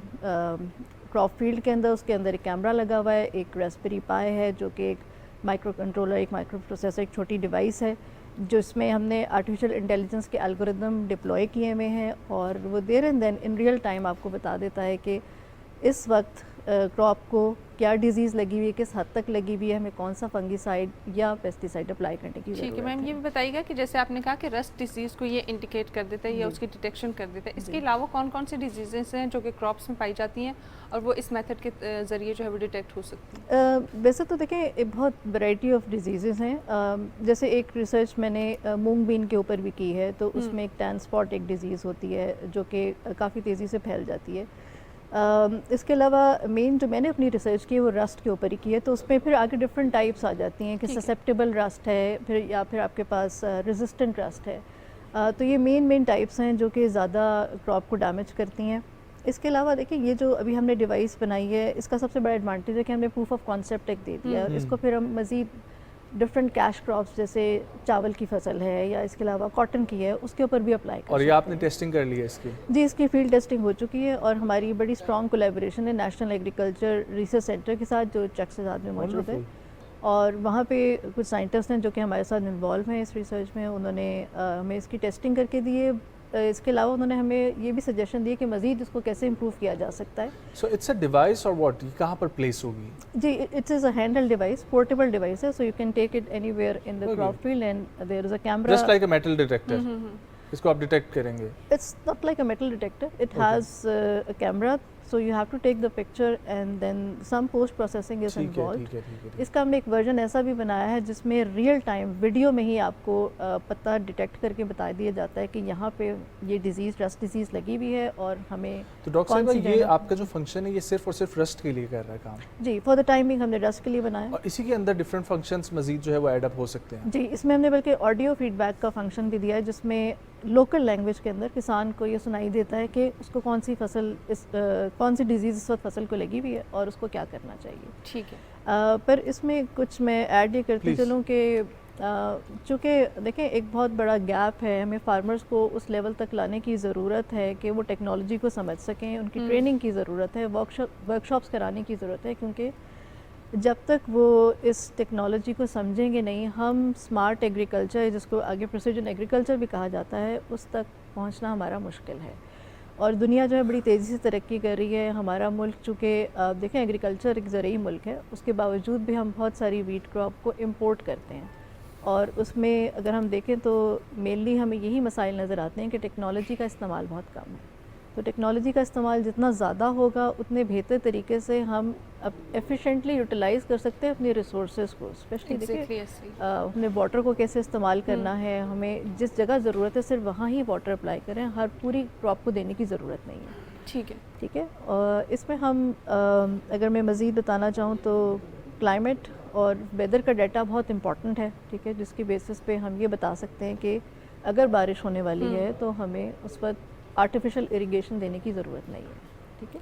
क्रॉप फील्ड के अंदर, उसके अंदर एक कैमरा लगा हुआ है, एक रास्पबेरी पाई है जो कि एक माइक्रो कंट्रोलर, एक माइक्रो प्रोसेसर, एक छोटी डिवाइस है जिसमें हमने आर्टिफिशियल इंटेलिजेंस के एल्गोरिदम डिप्लॉय किए हुए हैं, और वो there and then in real time आपको बता देता है कि इस वक्त क्रॉप को क्या डिजीज़ लगी हुई है, किस हद तक लगी हुई है, हमें कौन सा फंगीसाइड या पेस्टिसाइड अप्लाई करने की ठीक है ज़रूरत मैम, ये भी बताइएगा कि जैसे आपने कहा कि रस्ट डिजीज़ को ये इंडिकेट कर देता है या उसकी डिटेक्शन कर देता है, इसके अलावा कौन कौन सी डिजीज़ेस हैं जो कि क्रॉप्स में पाई जाती हैं और वो इस मेथड के ज़रिए जो है वो डिटेक्ट हो सकती हैं? वैसे तो देखें एक बहुत वैरायटी ऑफ डिजीज़ेज़ हैं। जैसे एक रिसर्च मैंने मूंग बीन के ऊपर भी की है, तो उसमें एक टैन स्पॉट एक डिज़ीज़ होती है जो कि काफ़ी तेज़ी से फैल जाती है। इसके अलावा मेन जो मैंने अपनी रिसर्च की है वो रस्ट के ऊपर ही की है, तो उसमें फिर आगे डिफरेंट टाइप्स आ जाती हैं कि ससेप्टेबल रस्ट है, फिर या फिर आपके पास रेजिस्टेंट रस्ट है। तो ये मेन टाइप्स हैं जो कि ज़्यादा क्रॉप को डैमेज करती हैं। इसके अलावा देखिए ये जो अभी हमने डिवाइस बनाई है, इसका सबसे बड़ा एडवांटेज है कि हमने प्रूफ ऑफ कॉन्सेप्ट एक दे दिया है। इसको फिर हम मज़ीद डिफरेंट कैश क्रॉप्स जैसे चावल की फसल है या इसके अलावा कॉटन की है, उसके ऊपर भी अप्लाई कर और ये सकते आपने हैं। टेस्टिंग कर ली है इसकी? जी, इसकी फील्ड टेस्टिंग हो चुकी है और हमारी बड़ी स्ट्रॉन्ग कोलैबोरेशन है नेशनल एग्रीकल्चर रिसर्च सेंटर के साथ, जो चक्सजाद में मौजूद है। और वहाँ पे कुछ साइंटिस्ट हैं जो कि हमारे साथ इन्वॉल्व हैं इस रिसर्च में। उन्होंने हमें इसकी टेस्टिंग करके दी है। इसके अलावा उन्होंने हमें ये भी सजेशन दिए कि मज़ीद इसको कैसे इम्प्रूव किया जा सकता है। सो इट्स अ डिवाइस और व्हाट, ये कहाँ पर प्लेस होगी? जी, it's is a handle device, portable device है, so you can take it anywhere in the crop field and there is a camera. Just like a metal detector, इसको आप detect करेंगे? It's not like a metal detector. It has a camera, so you have to take the picture and then some post processing is involved. ठीक है। इसका हमने एक version ऐसा भी बनाया है जिसमें रियल टाइम वीडियो में ही आपको पता डिटेक्ट करके बता दिया जाता है कि यहाँ पे ये डिजीज़, रस्ट डिजीज़ लगी हुई है और हमें तो डॉक्टर कौन सी साहब, ये जगह- आपका जो फंक्शन है ये सिर्फ और सिर्फ रस्ट के लिए कर रहा है काम? जी, फॉर द टाइमिंग हमने रस्ट के लिए बनाया। और इसी के अंदर डिफरेंट फंक्शंस मजीद जो है वो ऐड अप हो सकते हैं? जी, इसमें हमने बल्कि ऑडियो फीडबैक का फंक्शन भी दिया है, जिसमें लोकल लैंग्वेज के अंदर किसान को ये सुनाई देता है कि उसको कौन सी फसल कौन सी डिजीज़ इस वक्त फसल को लगी हुई है और उसको क्या करना चाहिए। ठीक है। पर इसमें कुछ मैं ऐड ये करती चलूँ कि चूँकि देखें एक बहुत बड़ा गैप है, हमें फार्मर्स को उस लेवल तक लाने की ज़रूरत है कि वो टेक्नोलॉजी को समझ सकें, उनकी ट्रेनिंग की ज़रूरत है, वर्कशॉप्स कराने की ज़रूरत है, क्योंकि جب تک وہ اس ٹیکنالوجی کو سمجھیں گے نہیں، ہم اسمارٹ ایگریکلچر جس کو آگے پریسیجن ایگریکلچر بھی کہا جاتا ہے، اس تک پہنچنا ہمارا مشکل ہے. اور دنیا جو ہے بڑی تیزی سے ترقی کر رہی ہے. ہمارا ملک چونکہ دیکھیں ایگریکلچر ایک زرعی ملک ہے، اس کے باوجود بھی ہم بہت ساری ویٹ کراپ کو امپورٹ کرتے ہیں. اور اس میں اگر ہم دیکھیں تو مینلی ہمیں یہی مسائل نظر آتے ہیں کہ ٹیکنالوجی کا استعمال بہت کم ہے. تو ٹیکنالوجی کا استعمال جتنا زیادہ ہوگا اتنے بہتر طریقے سے ہم ایفیشینٹلی یوٹیلائز کر سکتے ہیں اپنی ریسورسز کو. اسپیشلی دیکھیں اپنے واٹر کو کیسے استعمال کرنا ہے. ہمیں جس جگہ ضرورت ہے صرف وہاں ہی واٹر اپلائی کریں، ہر پوری کراپ کو دینے کی ضرورت نہیں ہے. ٹھیک ہے. اور اس میں ہم اگر میں مزید بتانا چاہوں تو کلائمیٹ اور ویدر کا ڈیٹا بہت امپورٹنٹ ہے. ٹھیک ہے، جس کی بیسس پہ ہم یہ بتا سکتے ہیں کہ اگر بارش ہونے والی ہے تو ہمیں اس وقت آرٹیفیشل اریگیشن دینے کی ضرورت نہیں ہے.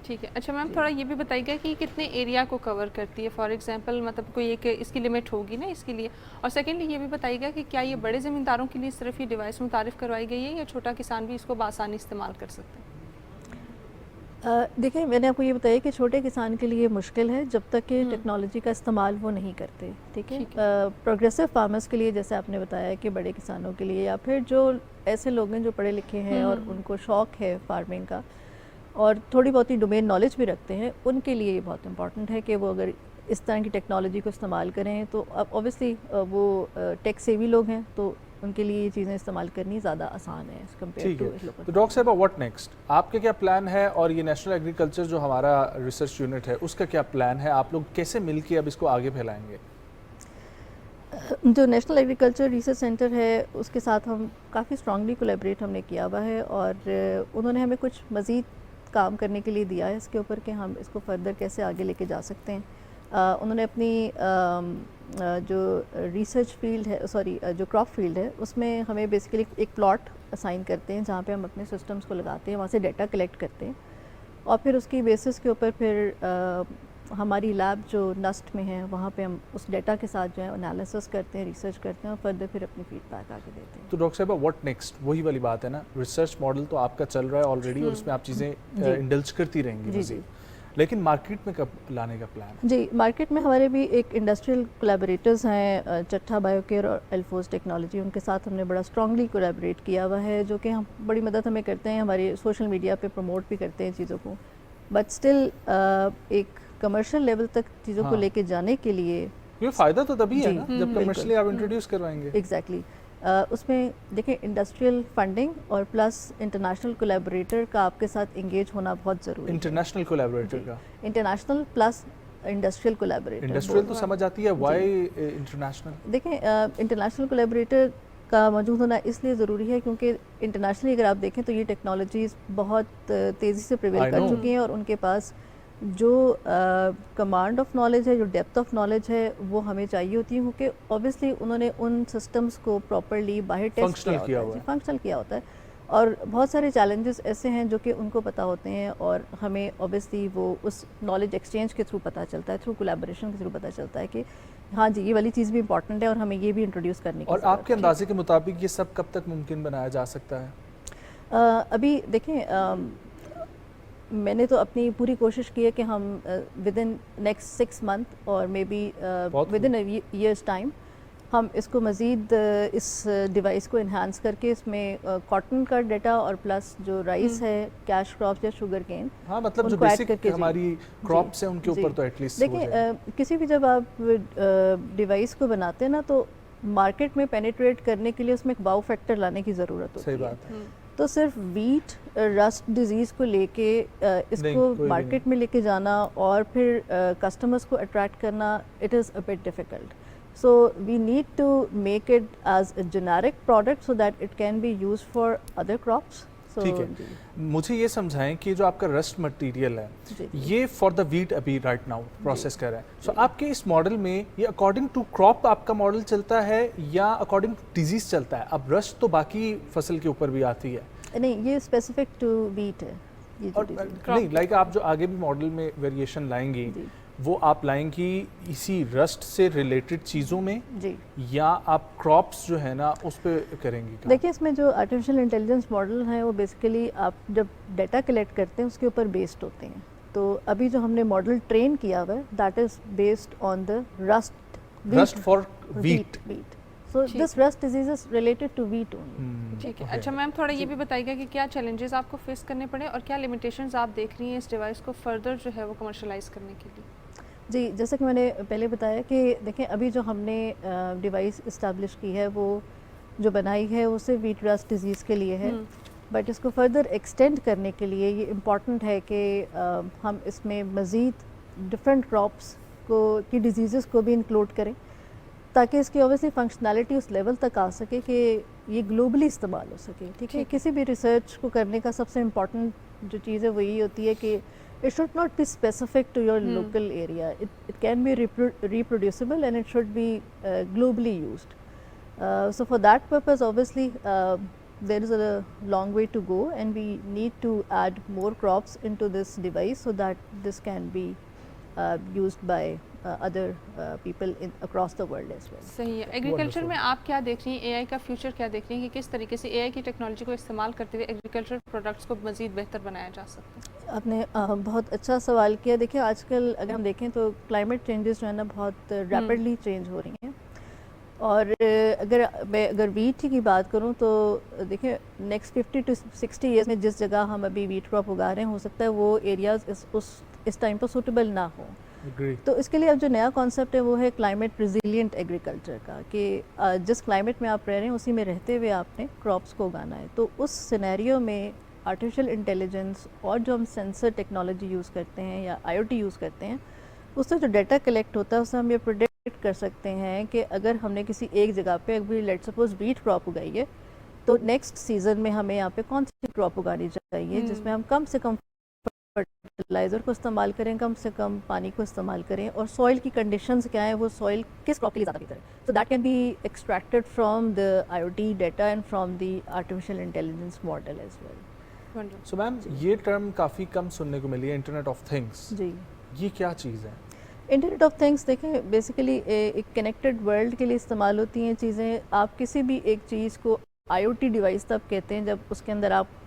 ٹھیک ہے. اچھا میم تھوڑا یہ بھی بتائیے گا کہ کتنے ایریا کو کور کرتی ہے؟ فار ایگزامپل مطلب کوئی ایک اس کی لمٹ ہوگی نا اس کے لیے. اور سیکنڈلی یہ بھی بتائیے گا کہ کیا یہ بڑے زمینداروں کے لیے صرف یہ ڈیوائس متعارف کروائی گئی ہے یا چھوٹا کسان بھی اس کو بآسانی استعمال کر سکتے ہیں؟ دیکھیں میں نے آپ کو یہ بتایا کہ چھوٹے کسان کے لیے مشکل ہے جب تک کہ ٹیکنالوجی کا استعمال وہ نہیں کرتے. ٹھیک ہے. پروگریسو فارمرز کے لیے جیسے آپ نے بتایا کہ بڑے کسانوں کے لیے یا پھر جو ایسے لوگ ہیں جو پڑھے لکھے ہیں اور ان کو شوق ہے فارمنگ کا اور تھوڑی بہت ہی ڈومین نالج بھی رکھتے ہیں، ان کے لیے یہ بہت امپورٹنٹ ہے کہ وہ اگر اس طرح کی ٹیکنالوجی کو استعمال کریں تو اوبیسلی وہ ٹیک سیوی لوگ ہیں تو ان کے لیے یہ چیزیں استعمال کرنی زیادہ آسان ہے کمپیئر ٹو. تو ڈاکٹر صاحبہ واٹ نیکسٹ؟ آپ کے کیا پلان ہے اور یہ نیشنل ایگریکلچر جو ہمارا ریسرچ یونٹ ہے اس کا کیا پلان ہے؟ آپ لوگ کیسے مل کے اب اس کو آگے پھیلائیں گے؟ جو نیشنل ایگریکلچر ریسرچ سینٹر ہے اس کے ساتھ ہم کافی اسٹرانگلی کولیبریٹ ہم نے کیا ہوا ہے اور انہوں نے ہمیں کچھ مزید کام کرنے کے لیے دیا ہے اس کے اوپر کہ ہم اس کو فردر کیسے آگے لے کے جا سکتے ہیں. انہوں نے اپنی جو ریسرچ فیلڈ ہے جو کراپ فیلڈ ہے اس میں ہمیں بیسیکلی ایک پلاٹ اسائن کرتے ہیں جہاں پہ ہم اپنے سسٹمز کو لگاتے ہیں، وہاں سے ڈیٹا کلیکٹ کرتے ہیں اور پھر اس کی بیسس کے اوپر پھر ہماری لیب جو نسٹ میں ہے وہاں پہ ہم اس ڈیٹا کے ساتھ جو ہے انالیسس کرتے ہیں، ریسرچ کرتے ہیں اور فردر پھر اپنی فیڈ بیک آگے دیتے ہیں. تو ڈاکٹر صاحبہ واٹ نیکسٹ وہی والی بات ہے نا، ریسرچ ماڈل تو آپ کا چل رہا ہے آلریڈی اور اس میں آپ چیزیں انڈلج کرتی رہیں گی مزید، لیکن مارکیٹ میں کب لانے کا پلان ہے؟ جی مارکیٹ میں ہمارے بھی ایک انڈسٹریل کولیبریٹرز ہیں چٹھا بایو کیئر اور الفوز ٹیکنالوجی، ان کے ساتھ ہم نے بڑا اسٹرانگلی کولیبریٹ کیا ہوا ہے جو کہ ہم بڑی مدد ہمیں کرتے ہیں، ہماری سوشل میڈیا پہ پروموٹ بھی کرتے ہیں چیزوں کو. بٹ اسٹل ایک کمرشل لیول تک چیزوں کو لے کے جانے کے لیے یہ فائدہ تو تبھی ہے نا جب کمرشلی آپ انٹروڈیوس کروائیں گے. ایگزیکٹلی. اس میں دیکھیں انڈسٹریل فنڈنگ اور پلس انٹرنیشنل کولیبریٹر کا آپ کے ساتھ انگیج ہونا بہت ضروری ہے. انٹرنیشنل کولیبریٹر کا انٹرنیشنل پلس انڈسٹریل کولیبریٹر. انڈسٹریل تو سمجھ آتی ہے، وائی انٹرنیشنل؟ دیکھیں انٹرنیشنل کولیبریٹر کا موجود ہونا اس لیے ضروری ہے کیونکہ انٹرنیشنلی اگر آپ دیکھیں تو یہ ٹیکنالوجیز بہت تیزی سے پریویل کر چکی ہیں اور ان کے پاس جو کمانڈ آف نالج ہے، جو ڈیپتھ آف نالج ہے وہ ہمیں چاہیے ہوتی ہے کیونکہ اوبیسلی انہوں نے ان سسٹمز کو پراپرلی باہر ٹیسٹ فنکشنل کیا ہوتا ہے اور بہت سارے چیلنجز ایسے ہیں جو کہ ان کو پتہ ہوتے ہیں اور ہمیں اوبیسلی وہ اس نالج ایکسچینج کے تھرو پتہ چلتا ہے، تھرو کولیبریشن کے تھرو پتہ چلتا ہے کہ ہاں جی یہ والی چیز بھی امپورٹنٹ ہے اور ہمیں یہ بھی انٹروڈیوس کرنے کی. اور آپ کے اندازے کے مطابق یہ سب کب تک ممکن بنایا جا سکتا ہے؟ ابھی دیکھیں میں نے تو اپنی پوری کوشش کی ہے کہ ہم ود ان نیکسٹ 6 months اور maybe with in years time ہم اس کو مزید اس ڈیوائس کو انہانس کر کے اس میں کاٹن کا ڈیٹا اور پلس جو رائس ہے، کیش کراپس یا شوگر کین، ہاں مطلب جو بیسک ہماری کراپس ہیں ان کے اوپر تو ایٹ لیسٹ دیکھیں کسی بھی جب آپ ڈیوائس کو بناتے ہیں نا تو مارکیٹ میں پینیٹریٹ کرنے کے لیے اس میں ایک واؤ فیکٹر لانے کی ضرورت ہوتی ہے. صحیح بات ہے. تو صرف ویٹ رسٹ ڈیزیز کو لے کے اس کو مارکیٹ میں لے کے جانا اور پھر کسٹمرز کو اٹریکٹ کرنا it is a bit difficult. So we need to make it as a generic product so that it can be used for other crops. ٹھیک ہے. مجھے یہ سمجھائیں کہ جو آپ کا رسٹ مٹیریل ہے یہ فار دا ویٹ ابھی رائٹ ناؤ پروسیس کر رہا ہے، سو آپ کے اس ماڈل میں یہ اکارڈنگ ٹو کراپ آپ کا ماڈل چلتا ہے یا اکارڈنگ ٹو ڈیزیز چلتا ہے؟ اب رسٹ تو باقی فصل کے اوپر بھی آتی ہے. نہیں یہ اسپیسیفک ٹو ویٹ ہے. نہیں لائک آپ جو آگے بھی ماڈل میں ویریشن لائیں گی وہ آپ لائیں گی اسی رسٹ سے ریلیٹڈ چیزوں میں یا آپ کراپس جو ہے نا اس پہ کریں گی؟ دیکھیں اس میں جو آرٹیفیشیل انٹیلیجنس ماڈل ہیں وہ بیسیکلی آپ جب ڈیٹا کلیکٹ کرتے ہیں اس کے اوپر بیسڈ ہوتے ہیں. تو ابھی جو ہم نے ماڈل ٹرین کیا ہوا ہے that is based on the rust for wheat. So this rust disease is related to wheat only. ٹھیک ہے. اچھا میم تھوڑا یہ بھی بتائیے گا کہ کیا چیلنجز آپ کو فیس کرنے پڑے اور کیا لمیٹیشنز آپ دیکھ رہی ہیں اس ڈیوائس کو فردر جو ہے وہ کمرشلائز کرنے کے لیے؟ جی جیسا کہ میں نے پہلے بتایا کہ دیکھیں ابھی جو ہم نے ڈیوائس اسٹیبلش کی ہے وہ جو بنائی ہے وہ صرف ویٹ رسٹ ڈیزیز کے لیے ہے, بٹ اس کو فردر ایکسٹینڈ کرنے کے لیے یہ امپورٹنٹ ہے کہ ہم اس میں مزید ڈفرینٹ کراپس کی ڈیزیزز کو بھی انکلوڈ کریں تاکہ اس کی اوبیسلی فنکشنالٹی اس لیول تک آ سکے کہ یہ گلوبلی استعمال ہو سکے. ٹھیک ہے, کسی بھی ریسرچ کو کرنے کا سب سے امپورٹنٹ جو چیز ہے وہ یہی ہوتی ہے کہ it should not be specific to your local area. It can be reproducible and it should be globally used. So for that purpose, obviously, there is a long way to go, and we need to add more crops into this device so that this can be used by other people across the world as well. صحیح ہے. Agriculture میں آپ کیا دیکھ رہی ہیں, اے آئی کا future کیا دیکھ رہی ہیں کہ کس طریقے سے اے آئی کی ٹیکنالوجی کو استعمال کرتے ہوئے ایگریکلچر پروڈکٹس کو مزید بہتر بنایا جا سکتا ہے؟ آپ نے بہت اچھا سوال کیا. دیکھیں آج کل اگر ہم دیکھیں تو کلائمیٹ چینجز جو ہے نا بہت ریپڈلی چینج ہو رہی ہیں, اور اگر ویٹ کی بات کروں تو دیکھیں نیکسٹ 50 to 60 ایئرس میں جس جگہ ہم ابھی ویٹ کراپ اگا رہے ہیں ہو سکتا ہے وہ ایریاز اس ٹائم پر سوٹیبل نہ ہوں. تو اس کے لیے اب جو نیا کانسیپٹ ہے وہ ہے کلائمیٹ ریزیلینٹ ایگریکلچر کا, کہ جس کلائمیٹ میں آپ رہ رہے ہیں اسی میں رہتے ہوئے آپ نے کراپس کو اگانا ہے. تو اس سینیریو میں آرٹیفیشیل انٹیلیجنس اور جو ہم سینسر ٹیکنالوجی یوز کرتے ہیں یا آئی او ٹی یوز کرتے ہیں, اس سے جو ڈیٹا کلیکٹ ہوتا ہے اس سے ہم یہ پروڈکٹ کر سکتے ہیں کہ اگر ہم نے کسی ایک جگہ پہ ابھی لیٹ سپوز ویٹ کراپ اگائی ہے تو نیکسٹ سیزن میں ہمیں یہاں پہ کون سی کراپ اگانی چاہیے جس میں ہم کم سے کم فرٹیلائزر کو استعمال کریں, کم سے کم پانی کو استعمال کریں, اور سوئل کی کنڈیشنز کیا ہیں, وہ سوئل کس کراپ کے لیے زیادہ بہتر ہے. So that can be extracted from the I O T data and from the artificial intelligence model as well. So ma'am یہ ٹرم کافی کم سننے کو ملی ہے, انٹرنیٹ آف تھنگس. جی یہ کیا چیز ہے؟ انٹرنیٹ آف تھنگس دیکھیں بیسیکلی ایک کنیکٹڈ ورلڈ کے لیے استعمال ہوتی ہیں چیزیں. آپ کسی بھی ایک چیز کو آئی او ٹی ڈیوائس تب کہتے ہیں جب اس کے اندر آپ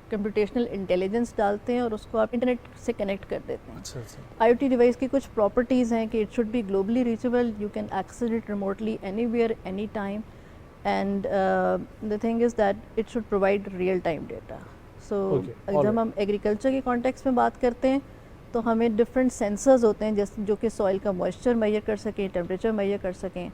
کمپیوٹیشنل انٹیلیجنس ڈالتے ہیں اور اس کو آپ انٹرنیٹ سے کنیکٹ کر دیتے ہیں. آئی او ٹی ڈیوائس کی کچھ پراپرٹیز ہیں کہ it should be globally reachable, you can access it remotely any where any time, and the thing is that it should provide real time data. So جب ہم agriculture کے context میں بات کرتے ہیں تو ہمیں ڈفرینٹ سینسرز ہوتے ہیں جو کہ سوئل کا موئسچر میئر کر سکیں, ٹیمپریچر میئر کر سکیں,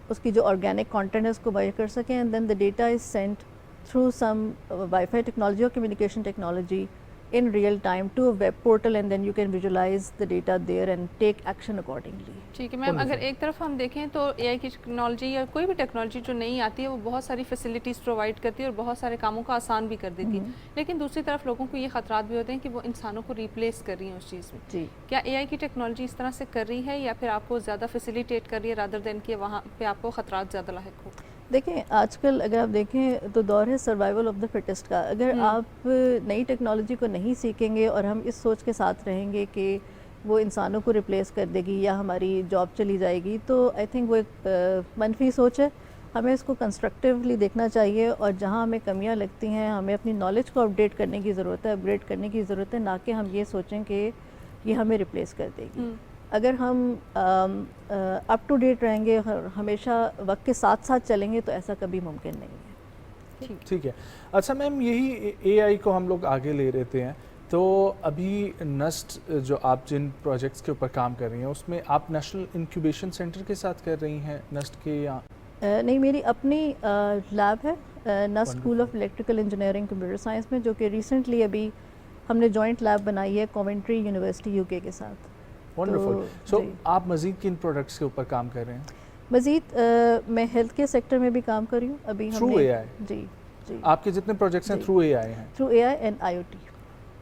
اس کی جو آرگینک کانٹینٹ ہے اس کو میئر کر سکیں, and then the data is sent through some Wi-Fi technology or communication technology in real time to a web portal, and then you can visualize the data there and take action accordingly. ٹھیک ہے میم. اگر ایک طرف ہم دیکھیں تو اے آئی کی technology یا کوئی بھی ٹیکنالوجی جو نہیں آتی ہے وہ بہت ساری فیسلٹیز پرووائڈ کرتی ہے اور بہت سارے کاموں کو آسان بھی کر دیتی ہے, لیکن دوسری طرف لوگوں کو یہ خطرات بھی ہوتے ہیں کہ وہ انسانوں کو ریپلیس کر رہی ہیں اس چیز میں. جی کیا اے آئی کی ٹیکنالوجی اس طرح سے کر رہی ہے یا پھر آپ کو زیادہ فیسیلیٹیٹ کر رہی ہے رادر دین کہ وہاں پہ آپ کو خطرات زیادہ لاحق ہو؟ دیکھیں آج کل اگر آپ دیکھیں تو دور ہے سروائیول آف دا فٹسٹ کا. اگر آپ نئی ٹیکنالوجی کو نہیں سیکھیں گے اور ہم اس سوچ کے ساتھ رہیں گے کہ وہ انسانوں کو ریپلیس کر دے گی یا ہماری جاب چلی جائے گی, تو آئی تھنک وہ ایک منفی سوچ ہے. ہمیں اس کو کنسٹرکٹیولی دیکھنا چاہیے, اور جہاں ہمیں کمیاں لگتی ہیں ہمیں اپنی نالج کو اپڈیٹ کرنے کی ضرورت ہے, اپگریڈ کرنے کی ضرورت ہے, نہ کہ ہم یہ سوچیں کہ یہ ہمیں ریپلیس کر دے گی. اگر ہم اپ ٹو ڈیٹ رہیں گے, ہمیشہ وقت کے ساتھ ساتھ چلیں گے, تو ایسا کبھی ممکن نہیں ہے. ٹھیک ہے. اچھا میم یہی اے آئی کو ہم لوگ آگے لے رہتے ہیں, تو ابھی نسٹ جو آپ جن پروجیکٹس کے اوپر کام کر رہی ہیں اس میں آپ نیشنل انکیوبیشن سینٹر کے ساتھ کر رہی ہیں نسٹ کے, یا نہیں میری اپنی لیب ہے NUST school of electrical engineering computer science میں, جو کہ ریسنٹلی ابھی ہم نے جوائنٹ لیب بنائی ہے کوونٹری یونیورسٹی یو کے ساتھ. ونڈرفل. سو آپ مزید کن پروڈکٹس کے اوپر کام کر رہے ہیں؟ مزید میں ہیلتھ کیئر سیکٹر میں بھی کام کر رہی ہوں ابھی. تھرو اے آئی؟ جی جی. آپ کے جتنے پروجیکٹس ہیں تھرو اے آئی ہیں؟ Through a I and I O T.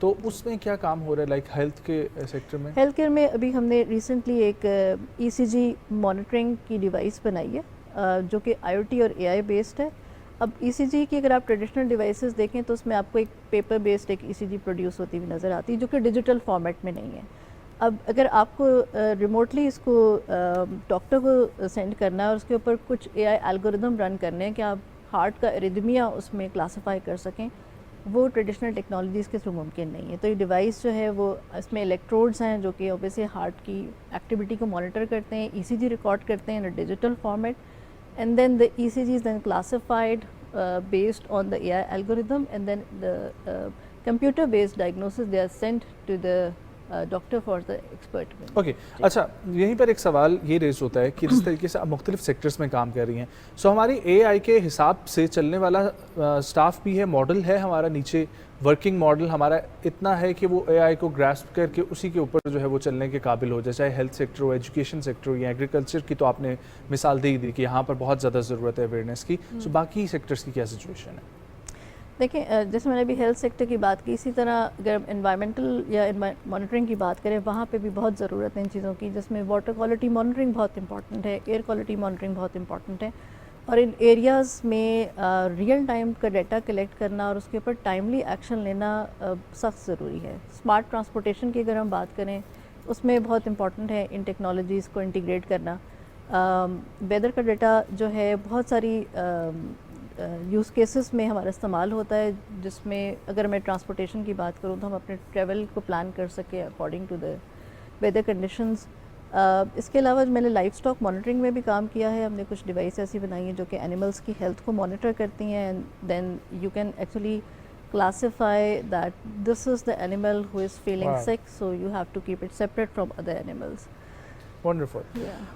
تو اس میں کیا کام ہو رہا ہے لائک ہیلتھ کے سیکٹر میں؟ ہیلتھ کیئر میں ابھی ہم نے ریسنٹلی ایک ای سی جی مانیٹرنگ کی ڈیوائس بنائی ہے جو کہ آئی او ٹی اور اے آئی بیسڈ ہے. اب ای سی جی کی اگر آپ ٹریڈیشنل ڈیوائسز دیکھیں تو اس میں آپ کو ایک پیپر بیسڈ ایک ای سی جی پروڈیوس ہوتی ہوئی نظر آتی ہے جو کہ ڈیجیٹل فارمیٹ میں نہیں ہے. اب اگر آپ کو ریموٹلی اس کو ڈاکٹر کو سینڈ کرنا ہے اور اس کے اوپر کچھ اے آئی الگوریدم رن کرنے ہیں کہ آپ ہارٹ کا اریدمیا اس میں کلاسیفائی کر سکیں, وہ ٹریڈیشنل ٹیکنالوجیز کے تھرو ممکن نہیں ہے. تو یہ ڈیوائس جو ہے وہ اس میں الیکٹروڈز ہیں جو کہ اوبیسلی ہارٹ کی ایکٹیویٹی کو مانیٹر کرتے ہیں, ECG ریکارڈ کرتے ہیں in digital format, and then the ECG is then classified based on the AI algorithm, and then the computer based diagnosis they are sent to the doctor for the expert. Okay, اچھا یہیں پر ایک سوال یہ raise ہوتا ہے کہ جس طریقے سے آپ مختلف سیکٹرز میں کام کر رہی ہیں, سو ہماری اے آئی کے حساب سے چلنے والا اسٹاف بھی ہے, ماڈل ہے ہمارا نیچے, ورکنگ ماڈل ہمارا اتنا ہے کہ وہ اے آئی کو گراسپ کر کے اسی کے اوپر جو ہے وہ چلنے کے قابل ہو جائے, چاہے ہیلتھ سیکٹر ہو, ایجوکیشن سیکٹر ہو یا ایگریکلچر کی, تو آپ نے مثال دی کہ یہاں پر بہت زیادہ ضرورت ہے اویئرنیس کی, سو باقی سیکٹرز کی کیا سچویشن ہے؟ دیکھیں جیسے میں نے ابھی ہیلتھ سیکٹر کی بات کی, اسی طرح اگر انوائرمنٹل یا مانیٹرنگ کی بات کریں وہاں پہ بھی بہت ضرورت ہے ان چیزوں کی, جس میں واٹر کوالٹی مانیٹرنگ بہت امپورٹنٹ ہے, ایئر کوالٹی مانیٹرنگ بہت امپورٹنٹ ہے, اور ان ایریاز میں ریئل ٹائم کا ڈیٹا کلیکٹ کرنا اور اس کے اوپر ٹائملی ایکشن لینا سخت ضروری ہے. اسمارٹ ٹرانسپورٹیشن کی اگر ہم بات کریں اس میں بہت امپورٹنٹ ہے ان ٹیکنالوجیز کو انٹیگریٹ کرنا. ویدر کا ڈیٹا جو ہے بہت ساری یوز کیسز میں ہمارا استعمال ہوتا ہے, جس میں اگر میں ٹرانسپورٹیشن کی بات کروں تو ہم اپنے ٹریول کو پلان کر سکیں according to the weather conditions. اس کے علاوہ میں نے لائف اسٹاک مانیٹرنگ میں بھی کام کیا ہے. ہم نے کچھ ڈیوائس ایسی بنائی ہیں جو کہ اینیملس کی ہیلتھ کو مانیٹر کرتی ہیں, and then you can actually classify that this is the animal who is feeling sick, so you have to keep it separate from other animals. Wonderful.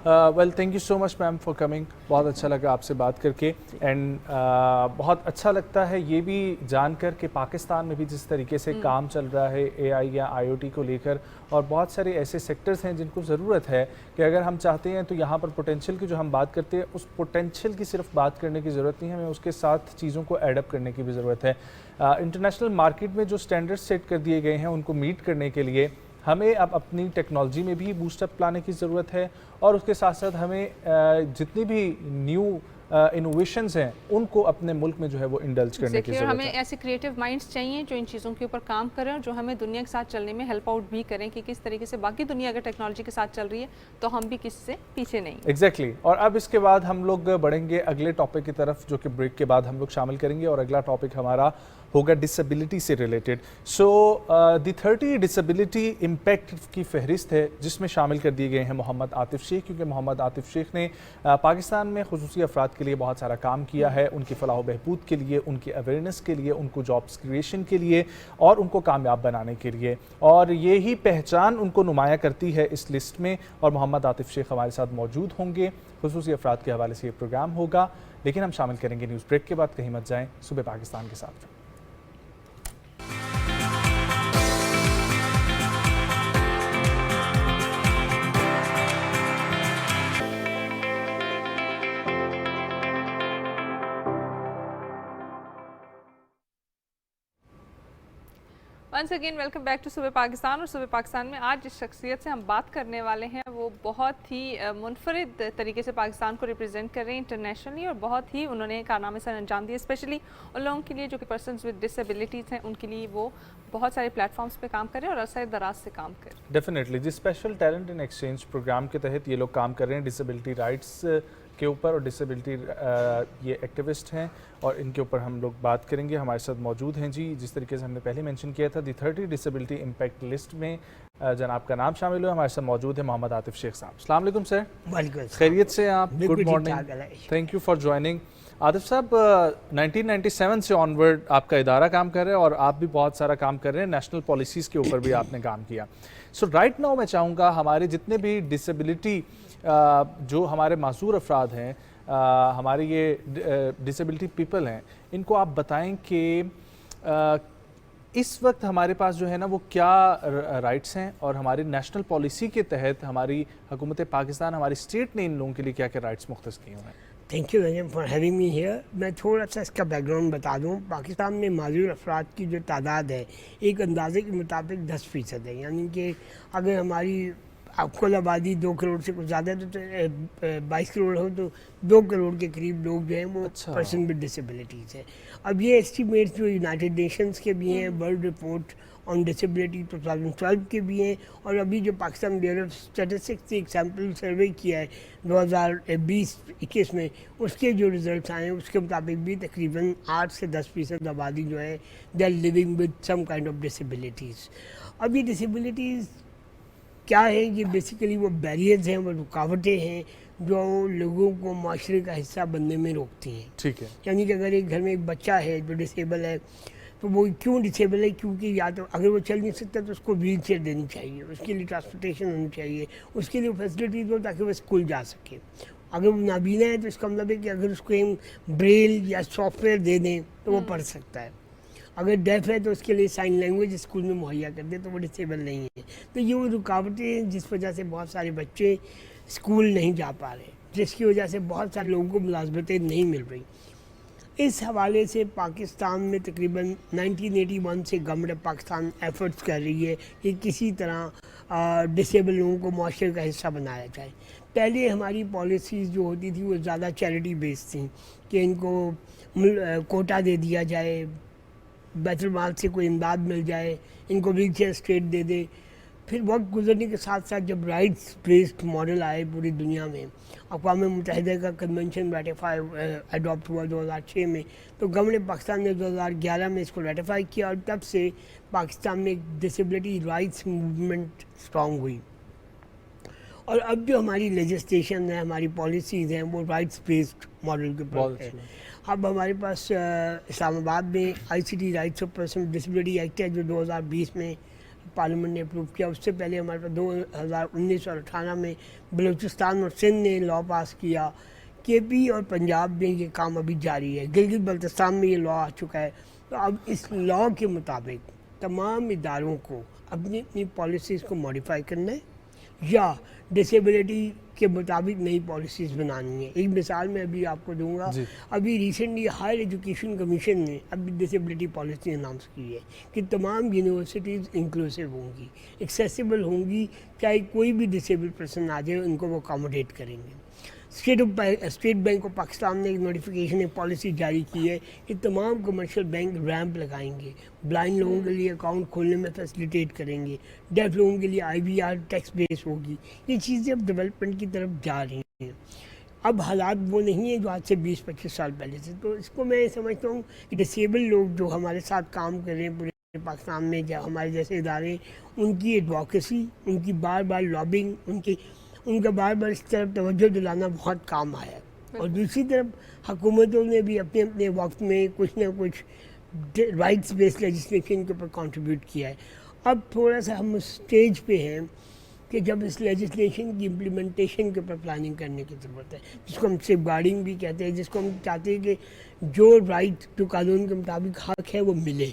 Well, thank you so much ma'am for coming. بہت اچھا لگا آپ سے بات کر کے, and بہت اچھا لگتا ہے یہ بھی جان کر کہ پاکستان میں بھی جس طریقے سے کام چل رہا ہے اے آئی یا آئی او ٹی کو لے کر, اور بہت سارے ایسے سیکٹرز ہیں جن کو ضرورت ہے کہ اگر ہم چاہتے ہیں تو یہاں پر پوٹینشیل کی جو ہم بات کرتے ہیں اس پوٹینشیل کی صرف بات کرنے کی ضرورت نہیں ہے, ہمیں اس کے ساتھ چیزوں کو ایڈ اپ کرنے کی بھی ضرورت ہے. انٹرنیشنل مارکیٹ میں جو اسٹینڈرڈ سیٹ کر دیے گئے ہیں ان کو میٹ کرنے کے لیے ہمیں اب اپنی ٹیکنالوجی میں بھی بوسٹ اپ لانے کی ضرورت ہے, اور اس کے ساتھ ساتھ ہمیں جتنی بھی نیو انوویشنز ہیں ان کو اپنے ملک میں جو ہے وہ انڈلج کرنے کی ضرورت ہے. ہمیں ایسے کریٹو مائنڈس چاہیے جو ان چیزوں کے اوپر کام کریں اور جو ہمیں دنیا کے ساتھ چلنے میں ہیلپ آؤٹ بھی کریں کہ کس طریقے سے باقی دنیا اگر ٹیکنالوجی کے ساتھ چل رہی ہے تو ہم بھی کسی سے پیچھے نہیں. ایگزیکٹلی. اور اب اس کے بعد ہم لوگ بڑھیں گے اگلے ٹاپک کی طرف جو کہ بریک کے بعد ہم لوگ شامل کریں گے, اور اگلا ٹاپک ہمارا ہوگا ڈسیبلٹی سے ریلیٹڈ. سو دی 30 ڈسیبلٹی امپیکٹ کی فہرست ہے جس میں شامل کر دیے گئے ہیں محمد عاطف شیخ, کیونکہ محمد عاطف شیخ نے پاکستان میں خصوصی افراد کے لیے بہت سارا کام کیا ہے, ان کی فلاح و بہبود کے لیے, ان کی اویئرنیس کے لیے, ان کو جابس کریشن کے لیے اور ان کو کامیاب بنانے کے لیے, اور یہی پہچان ان کو نمایاں کرتی ہے اس لسٹ میں. اور محمد عاطف شیخ ہمارے ساتھ موجود ہوں گے, خصوصی افراد کے حوالے سے یہ پروگرام ہوگا, لیکن ہم شامل کریں گے نیوز بریک کے بعد. کہیں مت جائیں, صبح پاکستان کے ساتھ. Once again welcome back to Subah Pakistan. اور صبح پاکستان میں آج جس شخصیت سے ہم بات کرنے والے ہیں وہ بہت ہی منفرد طریقے سے پاکستان کو ریپرزینٹ کر رہے ہیں انٹرنیشنلی, اور بہت ہی انہوں نے کارنامے سر انجام دیے, اسپیشلی ان لوگوں کے لیے جو کہ پرسنز ود ڈسیبلٹیز ہیں, ان کے لیے وہ بہت سارے پلیٹ فارمز پہ کام کر رہے ہیں اور عرصہ دراز سے کام کر رہے ہیں. ڈیفینیٹلی جی special talent in exchange programme کے تحت یہ لوگ کام کر رہے ہیں ڈسیبلٹی رائٹس کے اوپر, اور ڈسیبلٹی یہ ایکٹیوسٹ ہیں اور ان کے اوپر ہم لوگ بات کریں گے. ہمارے ساتھ موجود ہیں جی, جس طریقے سے ہم نے پہلے مینشن کیا تھا, دی 30 ڈسیبلٹی امپیکٹ لسٹ میں جناب کا نام شامل ہوا. ہمارے ساتھ موجود ہیں محمد عاطف شیخ صاحب. السلام علیکم سر. وعلیکم السلام. خیریت سے آپ؟ Good morning, thank you for joining. Atif صاحب 1997 سے آنورڈ آپ کا ادارہ کام کر رہے ہیں, اور آپ بھی بہت سارا کام کر رہے ہیں, نیشنل پالیسیز کے اوپر بھی آپ نے کام کیا. سو رائٹ ناؤ میں چاہوں گا ہمارے جتنے بھی ڈسیبلٹی جو ہمارے معذور افراد ہیں, ہمارے یہ ڈسیبلٹی پیپل ہیں, ان کو آپ بتائیں کہ اس وقت ہمارے پاس جو ہے نا وہ کیا رائٹس ہیں, اور ہماری نیشنل پالیسی کے تحت ہماری حکومت پاکستان, ہماری اسٹیٹ نے ان لوگوں کے لیے کیا کیا رائٹس مختص کیے ہوئے ہیں. Thank you very for having me here. میں تھوڑا سا اس کا بیک گراؤنڈ بتا دوں. پاکستان میں معذور افراد کی جو تعداد ہے ایک اندازے کے مطابق 10% ہے, یعنی کہ اگر ہماری کل آبادی 2 کروڑ سے کچھ زیادہ تو 22 کروڑ ہو تو 2 کروڑ کے قریب لوگ جو ہیں وہ پرسن ود ڈسیبلٹیز ہیں. اب یہ ایسٹیمیٹس جو یونائٹڈ نیشنز کے بھی ہیں, ورلڈ رپورٹ آن ڈسیبلٹی 2012 کے بھی ہیں، اور ابھی جو پاکستان بیورو آف اسٹیٹسٹکس نے ایک سیمپل سروے کیا ہے 2020-21 میں، اس کے جو ریزلٹس آئے ہیں اس کے مطابق بھی تقریباً 8 سے 10% آبادی جو ہے they are living with some kind of disabilities. اب یہ ڈسیبلٹیز کیا ہے؟ یہ بیسیکلی وہ بیریئرز ہیں، وہ رکاوٹیں ہیں جو لوگوں کو معاشرے کا حصہ بننے میں روکتی ہیں. ٹھیک ہے. یعنی کہ اگر ایک گھر میں ایک بچہ ہے جو ڈسیبل ہے، تو وہ کیوں ڈسیبل ہے؟ کیونکہ یا تو اگر وہ چل نہیں سکتا تو اس کو ویل چیئر دینی چاہیے، اس کے لیے ٹرانسپورٹیشن ہونی چاہیے، اس کے لیے فیسلٹیز ہو تاکہ وہ اسکول جا سکے. اگر وہ نابینا ہے تو اس کا مطلب ہے کہ اگر اس کو بریل یا سافٹ ویئر دے دیں تو وہ پڑھ سکتا ہے. اگر ڈیف ہے تو اس کے لیے سائن لینگویج اسکول میں مہیا کر دیں تو وہ ڈسیبل نہیں ہے. تو یہ وہ رکاوٹیں ہیں جس وجہ سے بہت سارے بچے اسکول نہیں جا پا رہے، جس کی وجہ سے بہت سارے لوگوں کو ملازمتیں نہیں مل رہی. اس حوالے سے پاکستان میں تقریباً 1981 سے گورنمنٹ پاکستان ایفرٹس کر رہی ہے کہ کسی طرح ڈسیبل لوگوں کو معاشرے کا حصہ بنایا جائے. پہلے ہماری پالیسیز جو ہوتی تھی وہ زیادہ چیریٹی بیس تھیں کہ ان کو کوٹا دے دیا جائے، بیت المال سے کوئی امداد مل جائے، ان کو ویل چیئر اسٹیٹ دے دے. پھر وقت گزرنے کے ساتھ ساتھ جب رائٹس بیسڈ ماڈل آئے پوری دنیا میں، اقوام متحدہ کا کنونشن ریٹیفائی اڈاپٹ ہوا 2006 میں، تو گورنمنٹ پاکستان نے 2011 میں اس کو ریٹیفائی کیا، اور تب سے پاکستان میں ڈسیبلٹی رائٹس موومنٹ اسٹرانگ ہوئی. اور اب جو ہماری لیجسلیشن ہے، ہماری پالیسیز ہیں، وہ رائٹس بیسڈ ماڈل کے اوپر ہے. اب ہمارے پاس اسلام آباد میں I C T rights of person disability act ہے جو 2020 میں پارلیمنٹ نے اپروو کیا. اس سے پہلے ہمارے پاس 2019 اور 2018 میں بلوچستان اور سندھ نے لا پاس کیا. کے پی اور پنجاب میں یہ کام ابھی جاری ہے. گلگت بلتستان میں یہ لا آ چکا ہے. تو اب اس لا کے مطابق تمام اداروں کو اپنی اپنی پالیسیز کو ماڈیفائی کرنا ہے یا ڈسیبلٹی کے مطابق نئی پالیسیز بنانی ہے. ایک مثال میں ابھی آپ کو دوں گا. ابھی ریسنٹلی ہائر ایجوکیشن کمیشن نے ابھی ڈسیبلٹی پالیسی اناؤنس کی ہے کہ تمام یونیورسٹیز انکلوسیو ہوں گی، ایکسیسیبل ہوں گی، چاہے کوئی بھی ڈسیبل پرسن آ جائے ان کو وہ اکاموڈیٹ کریں گے. اسٹیٹ بینک آف پاکستان نے ایک نوٹیفیکیشن ایک پالیسی جاری کی ہے کہ تمام کمرشل بینک ریمپ لگائیں گے، بلائنڈ لوگوں کے لیے اکاؤنٹ کھولنے میں فیسیلیٹیٹ کریں گے، ڈیف لوگوں کے لیے آئی بی آر ٹیکس بیس ہوگی. یہ چیزیں اب ڈیولپمنٹ کی طرف جا رہی ہیں. اب حالات وہ نہیں ہیں جو آج سے 20-25 سال پہلے سے. تو اس کو میں سمجھتا ہوں کہ ڈسیبل لوگ جو ہمارے ساتھ کام کر رہے ہیں پورے پاکستان میں، ہمارے جیسے ادارے، ان کی ایڈوکیسی، ان کی بار بار لابنگ، ان کا بار بار اس طرف توجہ دلانا بہت کام آیا. اور دوسری طرف حکومتوں نے بھی اپنے اپنے وقت میں کچھ نہ کچھ رائٹس بیسڈ لیجسلیشن کے اوپر کنٹریبیوٹ کیا ہے. اب تھوڑا سا ہم اسٹیج پہ ہیں کہ جب اس لیجسلیشن کی امپلیمنٹیشن کے اوپر پلاننگ کرنے کی ضرورت ہے، جس کو ہم سیف گارڈنگ بھی کہتے ہیں، جس کو ہم چاہتے ہیں کہ جو رائٹ جو قانون کے مطابق حق ہے وہ ملے.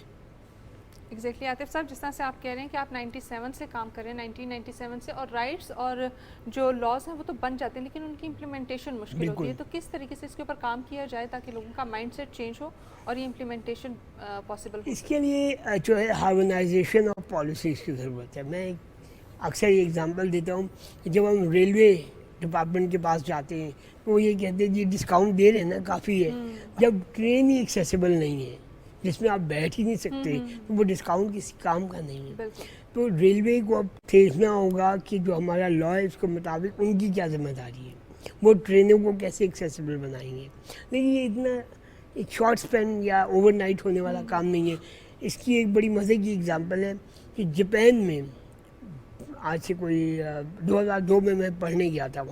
ایگزیکٹلی عاطف صاحب، جس طرح سے آپ کہہ رہے ہیں کہ آپ 97 سے کام کر رہے ہیں، 1997 سے، اور رائٹس اور جو لاز ہیں وہ تو بن جاتے ہیں لیکن ان کی امپلیمنٹیشن مشکل ہوتی ہے. تو کس طریقے سے اس کے اوپر کام کیا جائے تاکہ لوگوں کا مائنڈ سیٹ چینج ہو اور یہ امپلیمنٹیشن پاسبل ہو؟ اس کے لیے جو ہے ہارمونائزیشن آف پالیسیز کی ضرورت ہے. میں اکثر یہ اگزامپل دیتا ہوں کہ جب ہم ریلوے ڈپارٹمنٹ کے پاس جاتے ہیں تو وہ یہ کہتے ہیں جی ڈسکاؤنٹ دے رہے ہیں نا، کافی ہے. جب ٹرین ہی ایکسیسیبل نہیں ہے، جس میں آپ بیٹھ ہی نہیں سکتے، تو وہ ڈسکاؤنٹ کسی کام کا نہیں ہے. تو ریلوے کو اب دیکھنا ہوگا کہ جو ہمارا لا ہے اس کے مطابق ان کی کیا ذمہ داری ہے، وہ ٹرینوں کو کیسے ایکسیسیبل بنائیں گے. لیکن یہ اتنا ایک شارٹ اسپین یا اوور نائٹ ہونے والا کام نہیں ہے. اس کی ایک بڑی مزے کی اگزامپل ہے کہ جاپان میں آج سے کوئی 2002 میں پڑھنے گیا تھا.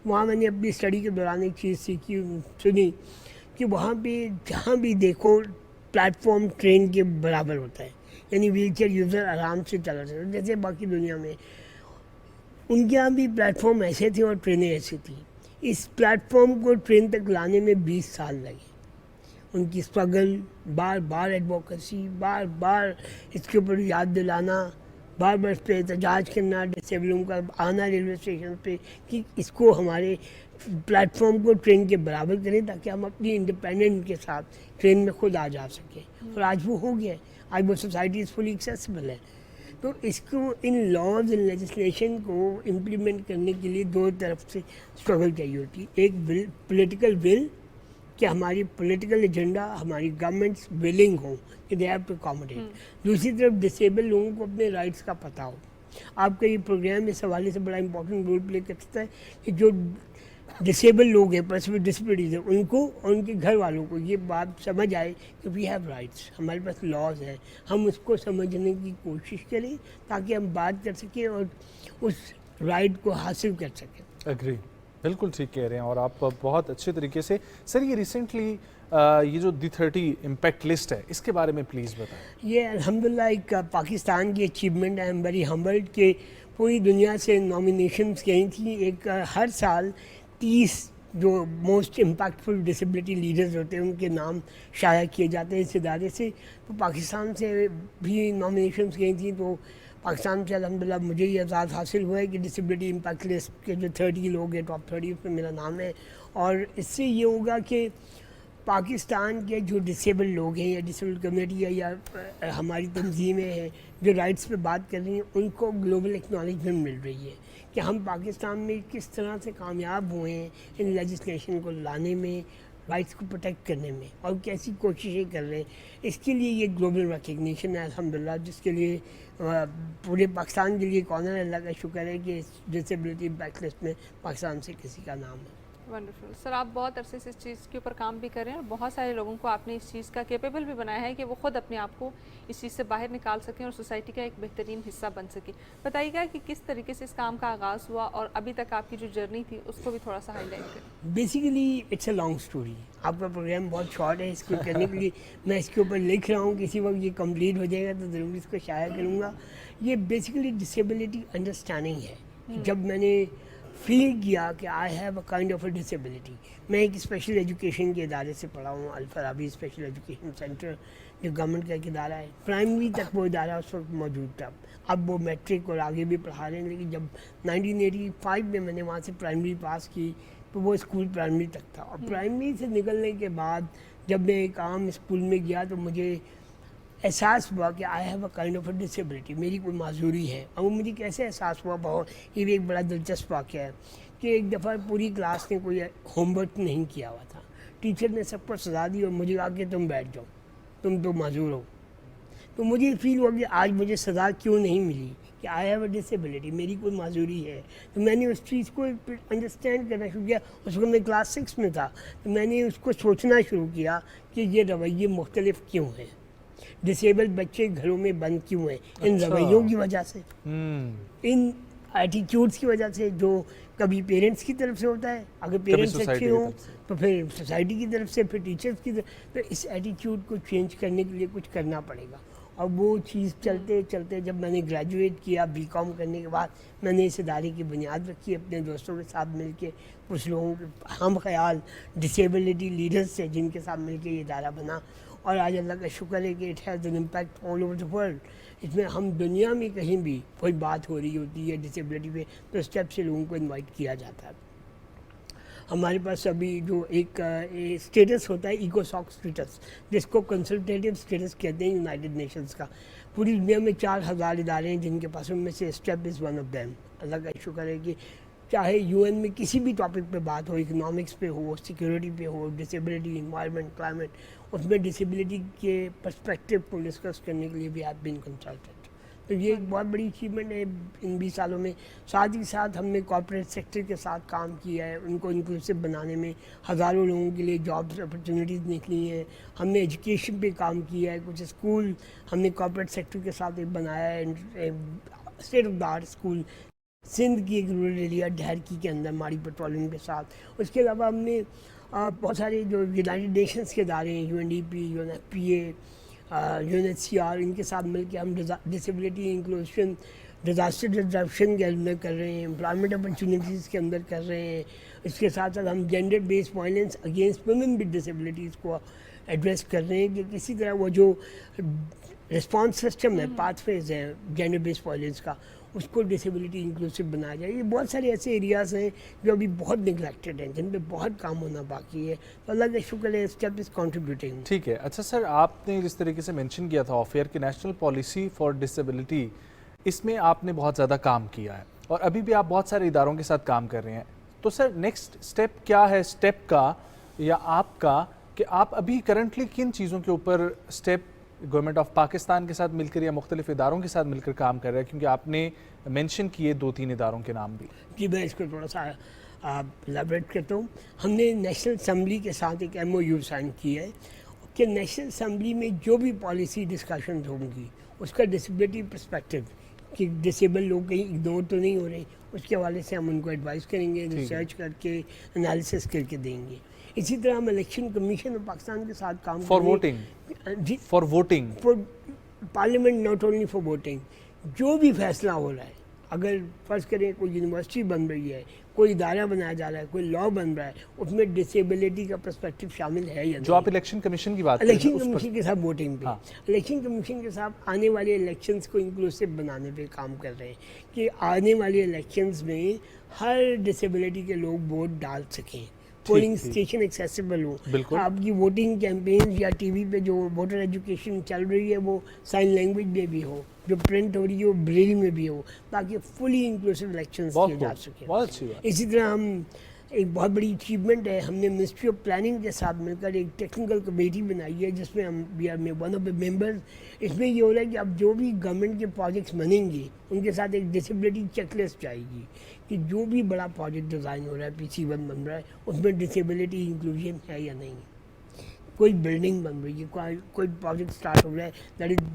وہاں میں نے اپنی اسٹڈی کے دوران ایک چیز سنی کہ وہاں پہ جہاں بھی دیکھو پلیٹ فارم ٹرین کے برابر ہوتا ہے، یعنی ویل چیئر یوزر آرام سے چلا سکتا ہے جیسے باقی دنیا میں. ان کے یہاں بھی پلیٹ فارم ایسے تھے اور ٹرینیں ایسی تھیں. اس پلیٹ فارم کو ٹرین تک لانے میں 20 سال لگے. ان کی اسٹرگل، بار بار ایڈوکیسی، بار بار اس کے اوپر یاد دلانا، بار بار اس پہ احتجاج کرنا، ڈسیبلوں کا آنا ریلوے اسٹیشن پہ کہ اس کو ہمارے پلیٹ فارم کو ٹرین کے برابر کریں تاکہ ہم اپنی انڈیپینڈنٹ کے ساتھ ٹرین میں خود آ جا سکیں. اور آج وہ ہو گیا ہے، آج وہ سوسائٹیز فلی ایکسیسیبل ہے. تو اس کو ان لاز ان لیجسلیشن کو امپلیمنٹ کرنے کے لیے دو طرف سے اسٹرگل چاہیے ہوتی ہے. ایک پولیٹیکل ول کہ ہماری پولیٹیکل ایجنڈا ہماری گورنمنٹس ویلنگ ہوں کہ دے ہیو ٹو اکاموڈیٹ. دوسری طرف ڈسیبل لوگوں کو اپنے رائٹس کا پتہ ہو. آپ کا یہ پروگرام اس حوالے سے بڑا امپورٹنٹ رول پلے کرتا ہے کہ جو ڈسیبل لوگ ہیں, پرسنل ڈسبلٹیز ہیں, ان کو اور ان کے گھر والوں کو یہ بات سمجھ آئے کہ وی ہیو رائٹس, ہمارے پاس لاز ہیں, ہم اس کو سمجھنے کی کوشش کریں تاکہ ہم بات کر سکیں اور اس رائٹ کو حاصل کر سکیں. اگری, بالکل ٹھیک کہہ رہے ہیں اور آپ بہت اچھے طریقے سے. سر یہ ریسنٹلی یہ جو D30 امپیکٹ لسٹ ہے اس کے بارے میں پلیز بتائیں. یہ الحمدللہ ایک پاکستان کی اچیومنٹ ہے. ایم ویری ہمبلڈ کہ پوری دنیا سے نامینیشنز گئی تھیں. ایک ہر سال 30 جو موسٹ امپیکٹفل ڈسیبلٹی لیڈرز ہوتے ہیں ان کے نام شائع کیے جاتے ہیں اس ادارے سے. تو پاکستان سے بھی نامینیشنز گئی تھیں. تو پاکستان سے الحمدللہ مجھے یہ اعزاز حاصل ہوا ہے کہ ڈسیبلٹی امپیکٹ لسٹ کے جو 30 لوگ ہیں ٹاپ 30 اس میں میرا نام ہے. اور اس سے یہ ہوگا کہ پاکستان کے جو ڈسیبل لوگ ہیں یا ڈسیبل کمیونٹی ہے یا ہماری تنظیمیں ہیں جو رائٹس پہ بات کر رہی ہیں ان کو گلوبل ایکنالجمنٹ مل رہی ہے کہ ہم پاکستان میں کس طرح سے کامیاب ہوئے ہیں ان لیجسلیشن کو لانے میں, رائٹس کو پروٹیکٹ کرنے میں, اور کیسی کوششیں کر رہے ہیں. اس کے لیے یہ گلوبل ریکگنیشن ہے الحمدللہ, جس کے لیے پورے پاکستان کے لیے ایک آنر ہے. اللہ کا شکر ہے کہ اس ڈسیبلٹی بیک لسٹ میں پاکستان سے کسی کا نام ہے. ونڈرفل سر, آپ بہت عرصے سے اس چیز کے اوپر کام بھی کر رہے ہیں اور بہت سارے لوگوں کو آپ نے اس چیز کا کیپیبل بھی بنایا ہے کہ وہ خود اپنے آپ کو اس چیز سے باہر نکال سکیں اور سوسائٹی کا ایک بہترین حصہ بن سکیں. بتائیے گا کہ کس طریقے سے اس کام کا آغاز ہوا اور ابھی تک آپ کی جو جرنی تھی اس کو بھی تھوڑا سا ہائی لائٹ کریں. Basically it's a long story. آپ کا پروگرام بہت شارٹ ہے, اس کو کرنے کے لیے میں اس کے اوپر لکھ رہا ہوں. کسی وقت یہ کمپلیٹ ہو جائے گا تو ضرور اس کو شائع کروں گا. یہ بیسیکلی ڈسیبلٹی انڈرسٹینڈنگ ہے. جب میں نے فیل کیا کہ I have a kind of a disability. میں ایک اسپیشل ایجوکیشن کے ادارے سے پڑھا ہوں, الفرابی اسپیشل ایجوکیشن سینٹر, جو گورنمنٹ کا ایک ادارہ ہے. پرائمری تک وہ ادارہ اس وقت موجود تھا. اب وہ میٹرک اور آگے بھی پڑھا رہے ہیں. لیکن جب 1985 میں نے وہاں سے پرائمری پاس کی تو وہ اسکول پرائمری تک تھا. اور پرائمری سے نکلنے کے بعد جب میں ایک عام اسکول میں گیا تو مجھے احساس ہوا کہ I have a kind of a disability, میری کوئی معذوری ہے. اور وہ مجھے کیسے احساس ہوا, بہت یہ بھی ایک بڑا دلچسپ واقعہ ہے کہ ایک دفعہ پوری کلاس نے کوئی ہوم ورک نہیں کیا ہوا تھا. ٹیچر نے سب کو سزا دی اور مجھے کہا کہ تم بیٹھ جاؤ, تم تو معذور ہو. تو مجھے فیل ہوا کہ آج مجھے سزا کیوں نہیں ملی, کہ آئی ہیو اے ڈسیبلٹی, میری کوئی معذوری ہے. تو میں نے اس چیز کو انڈرسٹینڈ کرنا شروع کیا. اس وقت میں کلاس 6 میں تھا. تو میں نے اس کو سوچنا شروع کیا کہ یہ رویے مختلف کیوں ہیں, ڈسیبل بچے گھروں میں بند کیوں ہیں, ان رویوں کی وجہ سے, ان ایٹیٹیوڈس کی وجہ سے جو کبھی پیرنٹس کی طرف سے ہوتا ہے. اگر پیرنٹس اچھے ہوں تو پھر سوسائٹی کی طرف سے, پھر ٹیچرس کی طرف. تو اس ایٹیٹیوڈ کو چینج کرنے کے لیے کچھ کرنا پڑے گا. اور وہ چیز چلتے چلتے جب میں نے گریجویٹ کیا BCom کرنے کے بعد, میں نے اس ادارے کی بنیاد رکھی اپنے دوستوں کے ساتھ مل کے. کچھ لوگوں کے ہم خیال ڈسیبلٹی لیڈرز سے جن کے ساتھ مل کے یہ ادارہ بنا. اور آج اللہ کا شکر ہے کہ it has an impact all over the world. اس میں ہم دنیا میں کہیں بھی کوئی بات ہو رہی ہوتی ہے ڈسیبلٹی پہ تو اسٹیپ سے لوگوں کو انوائٹ کیا جاتا ہے. ہمارے پاس ابھی جو ایک اسٹیٹس ہوتا ہے ایکوساک اسٹیٹس, جس کو کنسلٹیٹیو اسٹیٹس کہتے ہیں یونائٹڈ نیشنز کا. پوری دنیا میں 4000 ادارے ہیں جن کے پاس, ان میں سے step is one of them. اللہ کا شکر ہے کہ چاہے UN میں کسی بھی ٹاپک پہ بات ہو, اکنامکس پہ ہو, سیکورٹی پہ ہو, ڈسیبلٹی, انوائرمنٹ, کلائمیٹ, اس میں ڈسیبلٹی کے پرسپیکٹیو کو ڈسکس کرنے کے لیے بھی ہیو بین کنسلٹیڈ. تو یہ ایک بہت بڑی اچیومنٹ ہے ان 20 سالوں میں. ساتھ ہی ساتھ ہم نے کارپوریٹ سیکٹر کے ساتھ کام کیا ہے, ان کو انکلوسیو بنانے میں. ہزاروں لوگوں کے لیے جابس اپرچونیٹیز نکلی ہیں. ہم نے ایجوکیشن پہ کام کیا ہے. کچھ اسکول ہم نے کارپوریٹ سیکٹر کے ساتھ ایک بنایا ہے, state of the art school Sindh کی ایک رورل ایریا ڈھیرکی کے اندر ماڑی پیٹرولنگ کے ساتھ. اس کے علاوہ ہم نے بہت سارے جو یونائٹڈ نیشنز کے ادارے ہیں, UNDP, UNFPA, UNHCR, ان کے ساتھ مل کے ہم ڈسیبلٹی انکلوژن, ڈیزاسٹر ڈسرپشن کے اندر کر رہے ہیں, امپلائمنٹ اپرچونیٹیز کے اندر کر رہے ہیں. اس کے ساتھ ساتھ ہم gender based violence against women with disabilities کو ایڈریس کر رہے ہیں کہ کسی طرح وہ جو رسپانس سسٹم ہے, پاتھ ویز ہے جینڈر بیسڈ وائلنس کا, اس کو ڈسیبلٹی انکلوسیو بنایا جائے. یہ بہت سارے ایسے ایریاز ہیں جو ابھی بہت نگلیکٹڈ ہیں, جن پہ بہت کام ہونا باقی ہے. تو اللہ کا شکر ہے اسٹیپ از کنٹریبیوٹنگ. ٹھیک ہے. اچھا سر, آپ نے جس طریقے سے مینشن کیا تھا آف ایئر کہ نیشنل پالیسی فار ڈسیبلٹی, اس میں آپ نے بہت زیادہ کام کیا ہے اور ابھی بھی آپ بہت سارے اداروں کے ساتھ کام کر رہے ہیں. تو سر نیکسٹ اسٹیپ کیا ہے اسٹیپ کا या आपका कि आप अभी करंटली किन चीज़ों के ऊपर स्टेप गवर्नमेंट ऑफ पाकिस्तान के साथ मिलकर या मुख्तलिफ इदारों के साथ मिलकर काम कर रहे हैं, क्योंकि आपने मेंशन किए 2-3 इदारों के नाम भी। जी मैं इसको थोड़ा सा एलाबरेट करता हूँ। हमने नेशनल असम्बली के साथ एक MOU साइन किया है कि नेशनल असम्बली में जो भी पॉलिसी डिस्कशन होंगी उसका डिसेबिलिटी पर्सपेक्टिव कि डिसेबल लोग कहीं इग्नोर तो नहीं हो रहे, उसके हवाले से हम उनको एडवाइस करेंगे, रिसर्च करके एनालिसिस करके देंगे। इसी तरह हम इलेक्शन कमीशन ऑफ पाकिस्तान के साथ काम for voting for parliament, not only for voting. जो भी फैसला हो रहा है, अगर फ़र्ज़ करें कोई यूनिवर्सिटी बन रही है, कोई इदारा बनाया जा रहा है, कोई लॉ बन रहा है, उसमें डिसेबिलिटी का पर्सपेक्टिव शामिल है या नहीं। जो आप इलेक्शन कमीशन की बात कर रहे हैं, इलेक्शन कमीशन के साथ वोटिंग पे, इलेक्शन कमीशन के साथ आने वाले इलेक्शंस को इंक्लूसिव बनाने पे काम कर रहे हैं कि आने वाले इलेक्शंस में हर डिसेबिलिटी के लोग वोट डाल सकें, पोलिंग स्टेशन एक्सेसिबल हो। आपकी वोटिंग कैंपेन या टीवी पे जो वोटर एजुकेशन चल रही है वो साइन लैंग्वेज में भी हो, जो प्रिंट हो रही है वो ब्रेल में भी हो, ताकि फुली इंक्लूसिव इलेक्शंस किए जा सके। बहुत अच्छी बात। इसी तरह हम एक बहुत बड़ी अचीवमेंट है, हमने मिनिस्ट्री ऑफ प्लानिंग के साथ मिलकर एक टेक्निकल कमेटी बनाई है जिसमें हम we are one of the members. इसमें ये हो रहा है कि अब जो भी गवर्नमेंट के प्रोजेक्ट्स बनेंगे उनके साथ एक डिसेबिलिटी चेकलिस्ट आएगी कि जो भी बड़ा प्रोजेक्ट डिज़ाइन हो रहा है, PC1 बन रहा है, उसमें डिसेबिलिटी इंक्लूजन है या नहीं। कोई बिल्डिंग बन रही है, कोई प्रोजेक्ट स्टार्ट हो रहा है,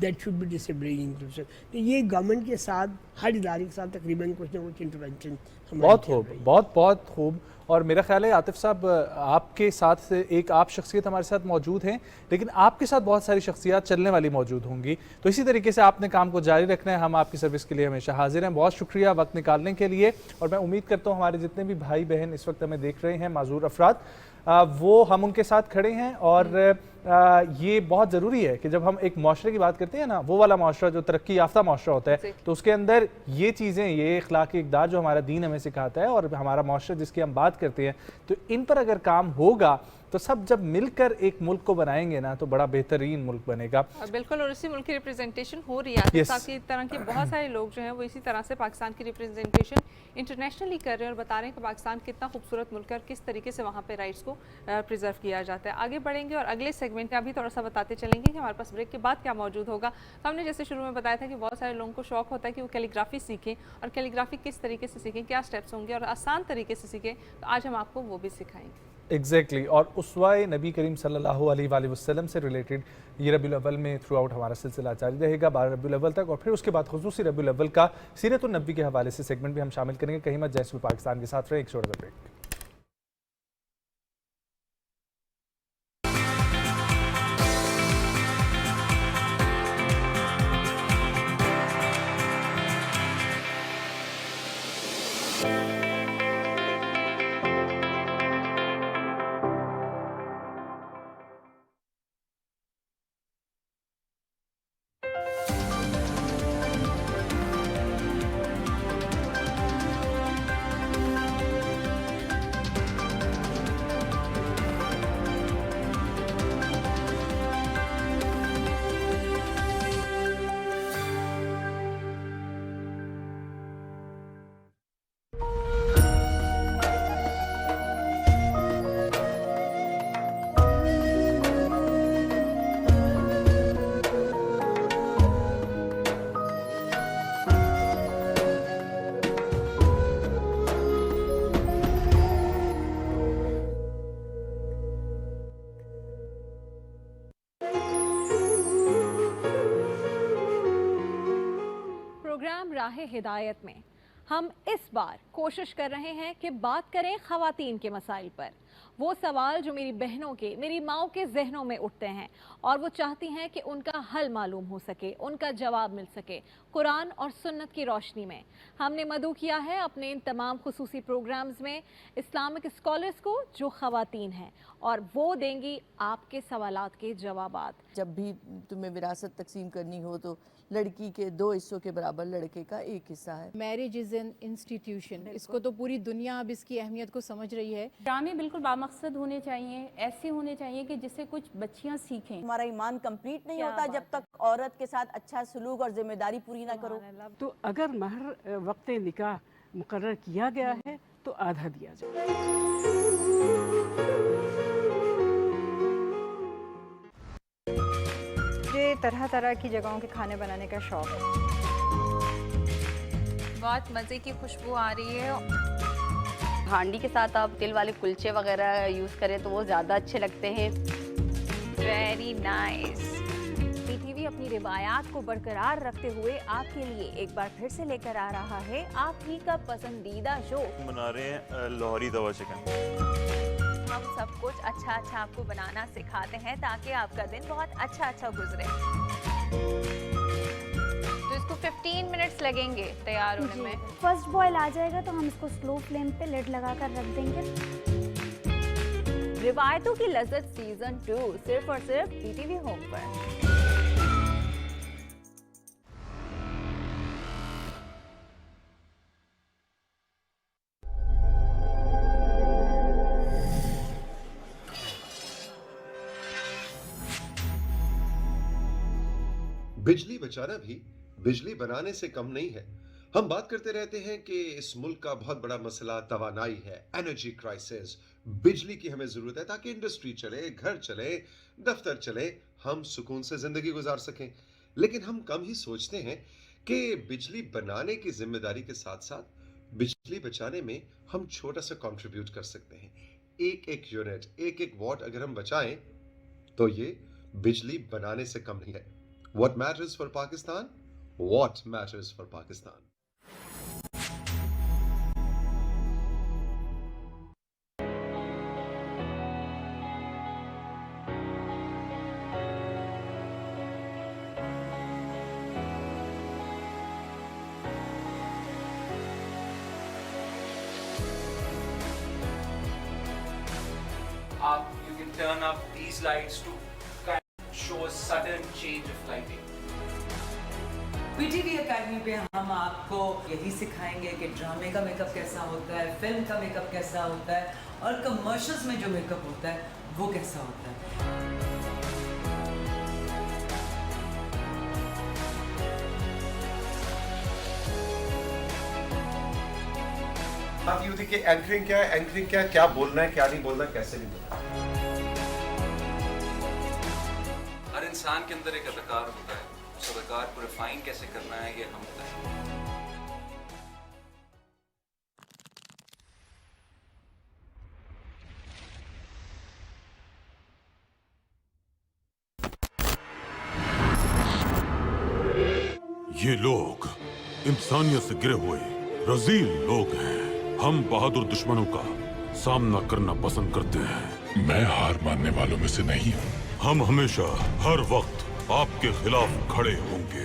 that should be disability inclusive. तो ये गवर्नमेंट के साथ हर इदारे के साथ तकरीबन कुछ ना कुछ इंटरवेंशन बहुत खूब, बहुत खूब। और मेरा ख्याल है आतिफ साहब आपके साथ एक आप शख्सियत हमारे साथ मौजूद हैं, लेकिन आपके साथ बहुत सारी शख्सियात चलने वाली मौजूद होंगी, तो इसी तरीके से आपने काम को जारी रखना है। हम आपकी सर्विस के लिए हमेशा हाजिर हैं। बहुत शुक्रिया वक्त निकालने के लिए। और मैं उम्मीद करता हूँ हमारे जितने भी भाई बहन इस वक्त हमें देख रहे हैं, माजूर अफराद, वो हम उनके साथ खड़े हैं। और ये बहुत ज़रूरी है कि जब हम एक माशरे की बात करते हैं ना, वो वाला माशरा जो तरक्की याफ्ता माशरा होता है, तो उसके अंदर ये चीज़ें, ये अखलाकी इक़दार जो हमारा दीन हमें सिखाता है और हमारा माशरा जिसकी हम बात करते हैं, तो इन पर अगर काम होगा तो सब जब मिलकर एक मुल्क को बनाएंगे ना, तो बड़ा बेहतरीन मुल्क बनेगा। बिल्कुल। और इसी मुल्क की रिप्रेजेंटेशन हो रही है। ताकि तरह के बहुत सारे लोग जो हैं वो इसी तरह से पाकिस्तान की रिप्रेजेंटेशन इंटरनेशनली कर रहे हैं और बता रहे हैं कि पाकिस्तान कितना खूबसूरत मुल्क है और किस तरीके से वहाँ पे राइट्स को प्रिजर्व किया जाता है। आगे बढ़ेंगे और अगले सेगमेंट में अभी थोड़ा सा बताते चलेंगे कि हमारे पास ब्रेक के बाद क्या मौजूद होगा। तो हमने जैसे शुरू में बताया था कि बहुत सारे लोगों को शौक होता है कि वो कैलीग्राफी सीखें, और कैलीग्राफी किस तरीके से सीखें, क्या स्टेप्स होंगे और आसान तरीके से सीखें, तो आज हम आपको वो भी सिखाएंगे। एग्जैक्टली। और उसवाए नबी करीम सल्लल्लाहु अलैहि वसल्लम से रिलेटेड ये रबीउल अव्वल में थ्रू आउट हमारा सिलसिला जारी रहेगा 12 रबीउल अव्वल तक, और फिर उसके बाद खुसूसी रबीउल अव्वल का सीरतुन नबी के हवाले से सेगमेंट भी हम शामिल करेंगे। कहीं मत जैसे पाकिस्तान के साथ रहे। एक छोटा सा ब्रेक। राह हिदायत में हम इस बार कोशिश कर रहे हैं कि बात करें ख़वातीन के मसाइल पर, वो सवाल जो मेरी बहनों के, मेरी माओं के जहनों में उठते हैं और वो चाहती हैं कि उनका हल मालूम हो सके, उनका जवाब मिल सके कुरान और सुन्नत की रोशनी में। हमने मदऊ किया है अपने इन तमाम खुसूसी प्रोग्राम्स में इस्लामिक स्कॉलर्स को जो ख़वातीन हैं, और वो देंगी आपके सवालात के जवाबात। जब भी तुम्हें विरासत तकसीम करनी हो तो लड़की के 2 हिस्सों के बराबर लड़के का 1 हिस्सा है। मैरिज इज़ एन इंस्टीट्यूशन, इसको तो पूरी दुनिया अब इसकी अहमियत को समझ रही है। ड्रामे बिल्कुल बामकसद होने चाहिए, ऐसे होने चाहिए कि जिससे कुछ बच्चियां सीखें। हमारा ईमान कंप्लीट नहीं होता जब तक औरत के साथ अच्छा सलूक और जिम्मेदारी पूरी ना करो। तो अगर महर वक्त निकाह मुकर्रर किया गया है तो आधा दिया जाए। तरह तरह की जगहों के खाने बनाने का शौक है। बहुत मज़े की खुशबू आ रही है। हांडी के साथ आप तिल वाले कुलचे वगैरह यूज़ करें तो वो ज़्यादा अच्छे लगते हैं। Very nice. पीटीवी अपनी रिवायात को बरकरार रखते हुए आपके लिए एक बार फिर से लेकर आ रहा है आप ही का पसंदीदा शो। बना रहे हैं लाहौरी तवा चिकन। हम सब कुछ अच्छा अच्छा आपको बनाना सिखाते हैं ताकि आपका दिन बहुत अच्छा गुजरे। तो इसको 15 मिनट्स लगेंगे तैयार होने में। फर्स्ट बॉयल आ जाएगा तो हम इसको स्लो फ्लेम पे लिड लगाकर रख देंगे। रिवायतों की लज्जत सीजन 2 सिर्फ और सिर्फ पीटीवी होम पर। बिजली बचाना भी बिजली बनाने से कम नहीं है। हम बात करते रहते हैं कि इस मुल्क का बहुत बड़ा मसला तवानाई है, एनर्जी क्राइसिस। बिजली की हमें जरूरत है ताकि इंडस्ट्री चले, घर चले, दफ्तर चले, हम सुकून से जिंदगी गुजार सकें। लेकिन हम कम ही सोचते हैं कि बिजली बनाने की जिम्मेदारी के साथ साथ बिजली बचाने में हम छोटा सा कंट्रीब्यूट कर सकते हैं। एक एक यूनिट, एक एक वॉट अगर हम बचाएं तो ये बिजली बनाने से कम नहीं है। What matters for Pakistan? What matters for Pakistan? You can turn up these lights to show a sudden change of lighting. PTV academy पे हम आपको यही सिखाएंगे कि ड्रामे का मेकअप कैसा होता है, फिल्म का मेकअप कैसा होता है और कमर्शियल्स में जो मेकअप होता है वो कैसा होता है। आप यूं देखिए एंकरिंग क्या है, क्या बोलना है, क्या नहीं बोलना, कैसे नहीं बोलना। हर इंसान के अंदर एक अदाकार होता है, उस अदाकार को रिफाइन कैसे करना है ये हम बताएं। ये लोग इंसानियत से गिरे हुए रजील लोग हैं। हम बहादुर दुश्मनों का सामना करना पसंद करते हैं। मैं हार मानने वालों में से नहीं हूँ। हम हमेशा हर वक्त आपके खिलाफ खड़े होंगे।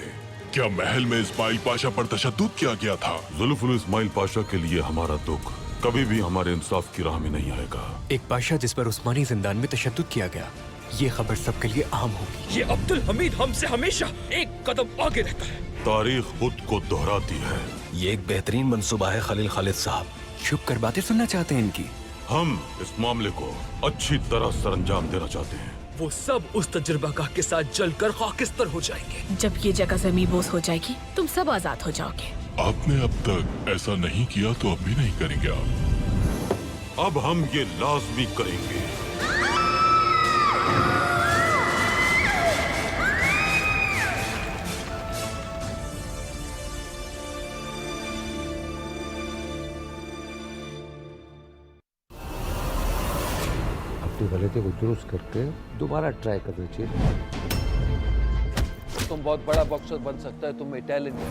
क्या महल में इस्माइल पाशा पर तशद्दुद किया गया था? जुल्फुल इस्माइल पाशा के लिए हमारा दुख कभी भी हमारे इंसाफ की राह में नहीं आएगा। एक पाशा जिस पर उस्मानी जिंदान में तशद्दुद किया गया, ये खबर सबके लिए आम होगी। ये अब्दुल हमीद हमसे हमेशा एक कदम आगे रहता है। तारीख खुद को दोहराती है। ये एक बेहतरीन मंसूबा है खलील खालिद साहब। छुप कर बातें सुनना चाहते हैं इनकी। हम इस मामले को अच्छी तरह सरंजाम देना चाहते हैं। वो सब उस तजुर्बागाह के साथ जलकर खाकिस्तर हो जाएंगे। जब ये जगह ज़मींबोस हो जाएगी, तुम सब आजाद हो जाओगे। आपने अब तक ऐसा नहीं किया तो अब भी नहीं करेंगे आप? अब हम ये लाजमी करेंगे। गलती को दुरुस्त करके दोबारा ट्राई करना चाहिए। तुम बहुत बड़ा बॉक्सर बन सकता है, तुम में टैलेंट है।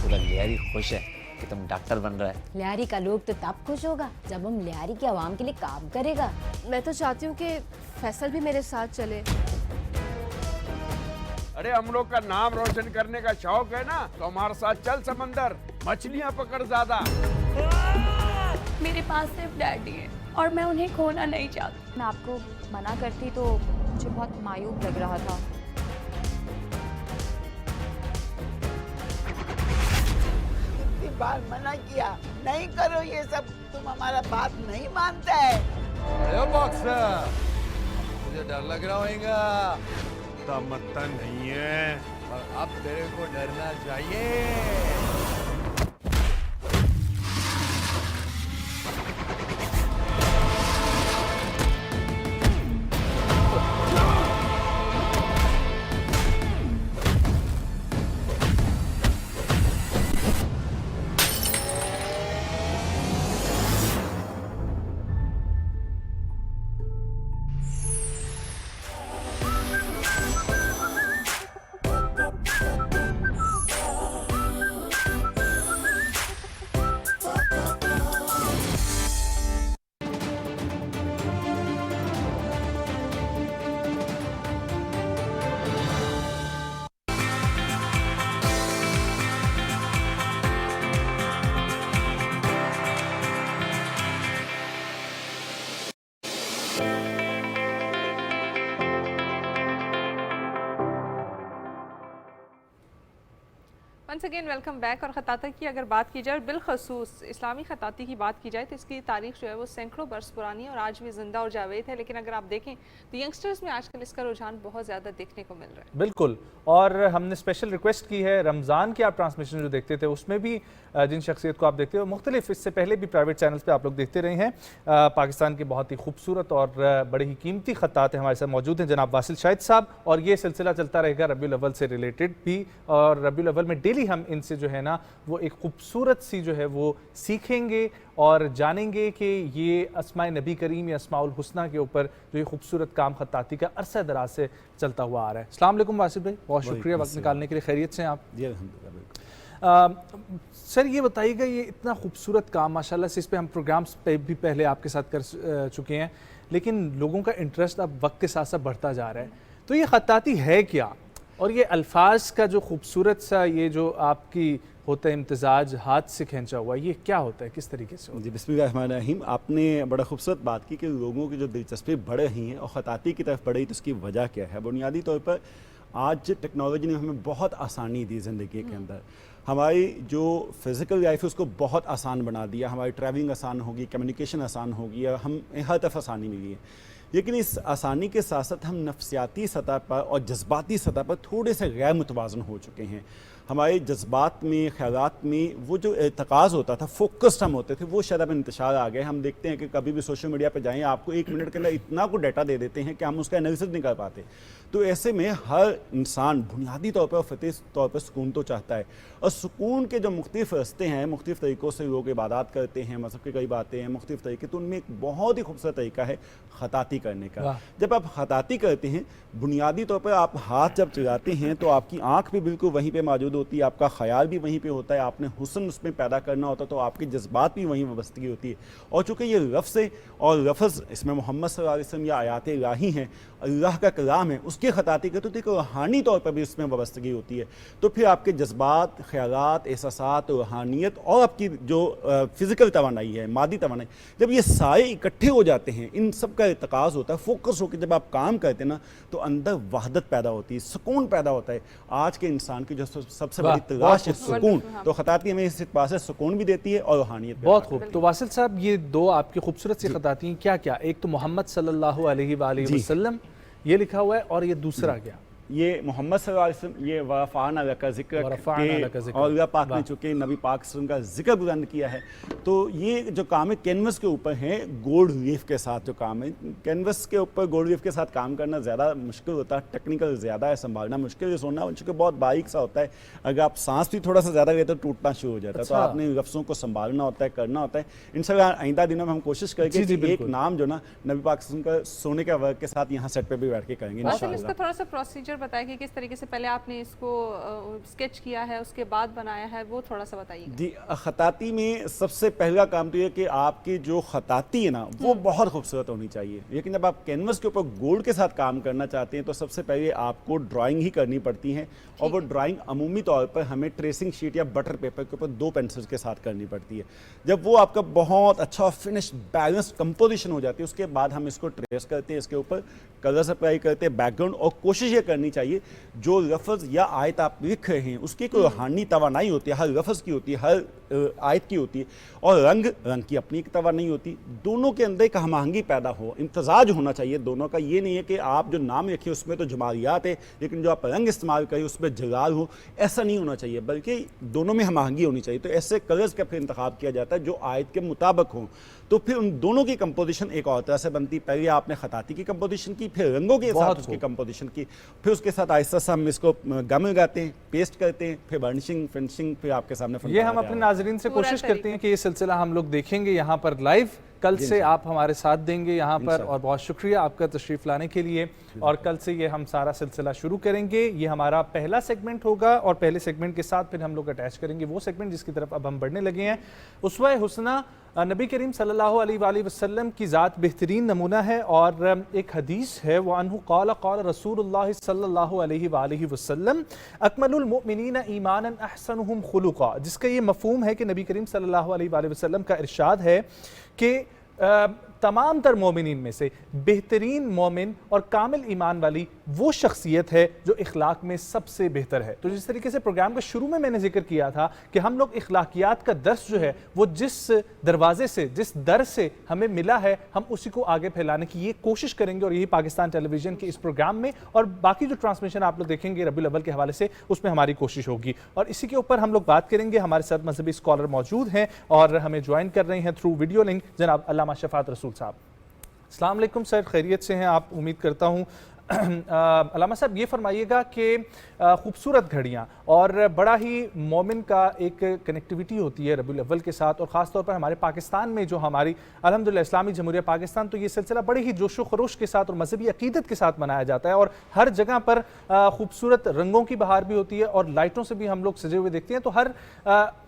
पूरा लियारी खुश है कि तुम डॉक्टर बन रहा है। लियारी का लोग तो तब खुश होगा जब हम लियारी के आवाम के लिए काम करेगा। मैं तो चाहती हूँ कि फैसल भी मेरे साथ चले। अरे हम लोग का नाम रोशन करने का शौक है ना, तो हमारे साथ चल समंदर, मछलियाँ पकड़ ज्यादा। मेरे पास सिर्फ डैडी है और मैं उन्हें खोना नहीं चाहती। मैं आपको मना करती तो मुझे बहुत मायूब लग रहा था। कितनी बार मना किया, नहीं करो ये सब, तुम हमारा बात नहीं मानते है। अरे बॉक्सर, मुझे डर लग रहा होगा। तमत्ता नहीं है, पर अब तेरे को डरना चाहिए। Once again welcome back. اور خطاطی کی اگر بات کی جائے اور بالخصوص اسلامی خطاطی کی بات کی جائے تو اس کی تاریخ جو ہے وہ سینکڑوں برس پرانی ہے اور آج بھی زندہ اور جاوید ہے. لیکن اگر آپ دیکھیں تو ینگسٹرز میں آج کل اس کا رجحان بہت زیادہ دیکھنے کو مل رہا ہے. بالکل. اور ہم نے اسپیشل ریکویسٹ کی ہے رمضان کی آپ ٹرانسمیشن جو دیکھتے تھے اس میں بھی جن شخصیت کو آپ دیکھتے ہو مختلف اس سے پہلے بھی پرائیویٹ چینلز پہ آپ لوگ دیکھتے رہے ہیں. پاکستان کے بہت ہی خوبصورت اور بڑے ہی قیمتی خطاط ہمارے ساتھ موجود ہیں جناب واصل شاہد صاحب, اور یہ سلسلہ چلتا رہے گا ربیع الاول سے ریلیٹڈ بھی. اور ربیع الاول میں ڈیلی ہم ان سے جو ہے نا وہ ایک خوبصورت سی جو ہے وہ سیکھیں گے اور جانیں گے کہ یہ اسماء نبی کریم یا اسماء الحسنہ کے اوپر جو یہ خوبصورت کام خطاطی کا عرصہ دراز سے چلتا ہوا آ رہا ہے. السلام علیکم واصل بھائی, بہت شکریہ وقت نکالنے کے لیے. خیریت سے ہیں آپ؟ جی الحمدللہ. بالکل سر یہ بتائیے گا یہ اتنا خوبصورت کام ماشاءاللہ سے اس پہ ہم پروگرامز پہ بھی پہلے آپ کے ساتھ کر چکے ہیں لیکن لوگوں کا انٹرسٹ اب وقت کے ساتھ ساتھ بڑھتا جا رہا ہے, تو یہ خطاطی ہے کیا اور یہ الفاظ کا جو خوبصورت سا یہ جو آپ کی ہوتا ہے امتزاج ہاتھ سے کھینچا ہوا یہ کیا ہوتا ہے, کس طریقے سے ہوتا ہے؟ جی بسم اللہ الرحمن الرحیم. آپ نے بڑا خوبصورت بات کی کہ لوگوں کی جو دلچسپی بڑھ رہی ہیں اور خطاطی کی طرف بڑھ رہی تو اس کی وجہ کیا ہے. بنیادی طور پر آج ٹیکنالوجی نے ہمیں بہت آسانی دی زندگی کے اندر. ہماری جو فزیکل لائف ہے اس کو بہت آسان بنا دیا. ہماری ٹریولنگ آسان ہوگی, کمیونیکیشن آسان ہوگی, ہم ہر طرف آسانی ملی ہے. لیکن اس آسانی کے ساتھ ساتھ ہم نفسیاتی سطح پر اور جذباتی سطح پر تھوڑے سے غیر متوازن ہو چکے ہیں. ہمارے جذبات میں, خیالات میں وہ جو ارتکاز ہوتا تھا, فوکسڈ ہم ہوتے تھے, وہ شاید اب انتشار آ گئے. ہم دیکھتے ہیں کہ کبھی بھی سوشل میڈیا پہ جائیں آپ کو 1 منٹ کے اندر اتنا کو ڈیٹا دے دیتے ہیں کہ ہم اس کا انالیسس نہیں کر پاتے. تو ایسے میں ہر انسان بنیادی طور پر اور فطری طور پر سکون تو چاہتا ہے, اور سکون کے جو مختلف راستے ہیں, مختلف طریقوں سے لوگ عبادات کرتے ہیں, مذہب کے کئی باتیں ہیں, مختلف طریقے, تو ان میں ایک بہت ہی خوبصورت طریقہ ہے خطاطی کرنے کا. جب آپ خطاطی کرتے ہیں بنیادی طور پر آپ ہاتھ جب چلاتے ہیں تو آپ کی آنکھ بھی بالکل وہیں پہ موجود ہوتی ہے, آپ کا خیال بھی وہیں پہ ہوتا ہے, آپ نے حسن اس میں پیدا کرنا ہوتا ہے تو آپ کے جذبات بھی وہیں وابستگی ہوتی ہے. اور چونکہ یہ لفظ اور لفظ اس میں محمد صلی اللہ علیہ وسلم یا آیات الہی ہیں, اللہ کا کلام ہے, اس کی خطاطی کرتے تو ایک روحانی طور پر بھی اس میں وابستگی ہوتی ہے. تو پھر آپ کے جذبات, خیالات, احساسات, روحانیت اور آپ کی جو فزیکل توانائی ہے, مادی توانائی, جب یہ سارے اکٹھے ہو جاتے ہیں, ان سب کا ارتکاز ہوتا ہے, فوکس ہو کے جب آپ کام کرتے ہیں نا تو اندر وحدت پیدا ہوتی ہے, سکون پیدا ہوتا ہے. آج کے انسان کی جو سب سے بڑی تلاش ہے سکون, تو خطاطی ہمیں اس اعتبار سے سکون بھی دیتی ہے اور روحانیت. بہت خوب. تو واصل صاحب یہ دو آپ کی خوبصورت سی خطاطی ہیں کیا کیا؟ ایک تو محمد صلی اللہ علیہ وآلہ وسلم یہ لکھا ہوا ہے, اور یہ دوسرا کیا؟ یہ محمد صلی اللہ علیہ وسلم, یہ ورفعنا لک ذکرک, اور اللہ پاک نے چونکہ نبی پاک صلی اللہ علیہ وسلم کا ذکر بلند کیا ہے. تو یہ جو کام ہے کینوس کے اوپر ہے, گولڈ ریلیف کے ساتھ جو کام ہے, کینوس کے اوپر گولڈ ریلیف کے ساتھ کام کرنا زیادہ مشکل ہوتا ہے, ٹیکنیکل زیادہ ہے, سنبھالنا مشکل ہے, سونا چونکہ بہت باریک سا ہوتا ہے, اگر آپ سانس بھی تھوڑا سا زیادہ لیتے تو ٹوٹنا شروع ہو جاتا ہے. تو آپ نے لفظوں کو سنبھالنا ہوتا ہے, کرنا ہوتا ہے. انشاءاللہ آئندہ دنوں میں ہم کوشش کریں گے کہ ایک نام جو نا نبی پاک صلی اللہ علیہ وسلم کا سونے کا ورک کے ساتھ یہاں سیٹ پہ بھی بیٹھ کے کریں گے انشاءاللہ. اس کا تھوڑا سا پروسیجر بتائیں کہ کس طریقے سے پہلے آپ نے اس کو اسکیچ کیا ہے, اس کے بعد بنایا ہے, وہ تھوڑا سا بتائیے. جی خطاطی میں سب سے پہلا کام تو یہ کہ آپ کی جو خطاطی ہے نا وہ بہت خوبصورت ہونی چاہیے. لیکن جب آپ کینوس کے اوپر گولڈ کے ساتھ کام کرنا چاہتے ہیں تو سب سے پہلے آپ کو ڈرائنگ ہی کرنی پڑتی ہے, اور وہ ڈرائنگ عمومی طور پر ہمیں ٹریسنگ شیٹ یا بٹر پیپر کے اوپر 2 پینسل کے ساتھ کرنی پڑتی ہے. جب وہ آپ کا بہت اچھا فنش بیلنس کمپوزیشن ہو جاتی ہے اس کے بعد ہم اس کو ٹریس کرتے ہیں, اس کے اوپر کلرز اپلائی کرتے ہیں, بیک گراؤنڈ, اور کوشش یہ کرنی چاہیے جو لفظ یا آیت آپ لکھ رہے ہیں اس کی کوئی روحانی توانائی ہوتی ہے, ہر لفظ کی ہوتی ہے, ہر آیت کی ہوتی ہے, اور رنگ کی اپنی ایک توانائی ہوتی ہے. دونوں کے اندر ایک ہم آہنگی پیدا ہو, امتزاج ہونا چاہیے دونوں کا. یہ نہیں ہے کہ آپ جو نام لکھیں اس میں تو جمالیات ہے لیکن جو آپ رنگ استعمال کریں اس میں جلال ہو, ایسا نہیں ہونا چاہیے, بلکہ دونوں میں ہم آہنگی ہونی چاہیے. تو ایسے کلرز کا پھر انتخاب کیا جاتا ہے جو آیت کے مطابق ہوں. تو پھر ان دونوں کی کمپوزیشن ایک اور طرح سے بنتی. پہلے آپ نے خطاطی کی کمپوزیشن کی, پھر رنگوں کے ساتھ اس کی کمپوزیشن کی, پھر اس کے ساتھ آہستہ سے ہم اس کو گم لگاتے ہیں, پیسٹ کرتے ہیں, پھر برنشنگ, فنشنگ, پھر آپ کے سامنے. یہ ہم اپنے ناظرین سے کوشش کرتے ہیں کہ یہ سلسلہ ہم لوگ دیکھیں گے یہاں پر لائیو, کل سے آپ ہمارے ساتھ دیں گے یہاں پر, اور بہت شکریہ آپ کا تشریف لانے کے لیے. اور کل سے یہ ہم سارا سلسلہ شروع کریں گے. یہ ہمارا پہلا سیگمنٹ ہوگا, اور پہلے سیگمنٹ کے ساتھ پھر ہم لوگ اٹیچ کریں گے وہ سیگمنٹ جس کی طرف اب ہم بڑھنے لگے ہیں. اسوہ حسنہ نبی کریم صلی اللہ علیہ وآلہ وسلم کی ذات بہترین نمونہ ہے, اور ایک حدیث ہے وعنہ قال قال رسول اللہ صلی اللہ علیہ وآلہ وسلم اکمل المؤمنین ایمانا احسنہم خلقا, جس کا یہ مفہوم ہے کہ نبی کریم صلی اللہ علیہ وآلہ وسلم کا ارشاد ہے کہ तमाम तर मोमिनीन में से बेहतरीन मोमिन और कामिल ईमान वाली वो शख्सियत है जो इखलाक में सबसे बेहतर है। तो जिस तरीके से प्रोग्राम के शुरू में मैंने जिक्र किया था कि हम लोग इखलाकियात का दर्स जो है वो जिस दरवाजे से, जिस दर से हमें मिला है, हम उसी को आगे फैलाने की ये कोशिश करेंगे। और यही पाकिस्तान टेलीविजन के इस प्रोग्राम में और बाकी जो ट्रांसमिशन आप लोग देखेंगे रबीउल अव्वल के हवाले से, उसमें हमारी कोशिश होगी। और इसी के ऊपर हम लोग बात करेंगे। हमारे साथ मजहबी स्कॉलर मौजूद हैं और हमें ज्वाइन कर रहे हैं थ्रू वीडियो लिंक जनाब अल्लामा शफात रसूल साहब। अस्सलाम वालेकुम सर, खैरियत से हैं आप? उम्मीद करता हूँ। अल्लामा साहब ये फरमाइएगा कि खूबसूरत घड़ियाँ और बड़ा ही मोमिन का एक कनेक्टिविटी होती है रबीउल अव्वल के साथ, और ख़ास तौर पर हमारे पाकिस्तान में जो हमारी अल्हम्दुलिल्लाह इस्लामी जमहूरिया पाकिस्तान, तो ये सिलसिला बड़े ही जोश व खरोश के साथ और मजहबी अकीदत के साथ मनाया जाता है। और हर जगह पर खूबसूरत रंगों की बहार भी होती है और लाइटों से भी हम लोग सजे हुए देखते हैं। तो हर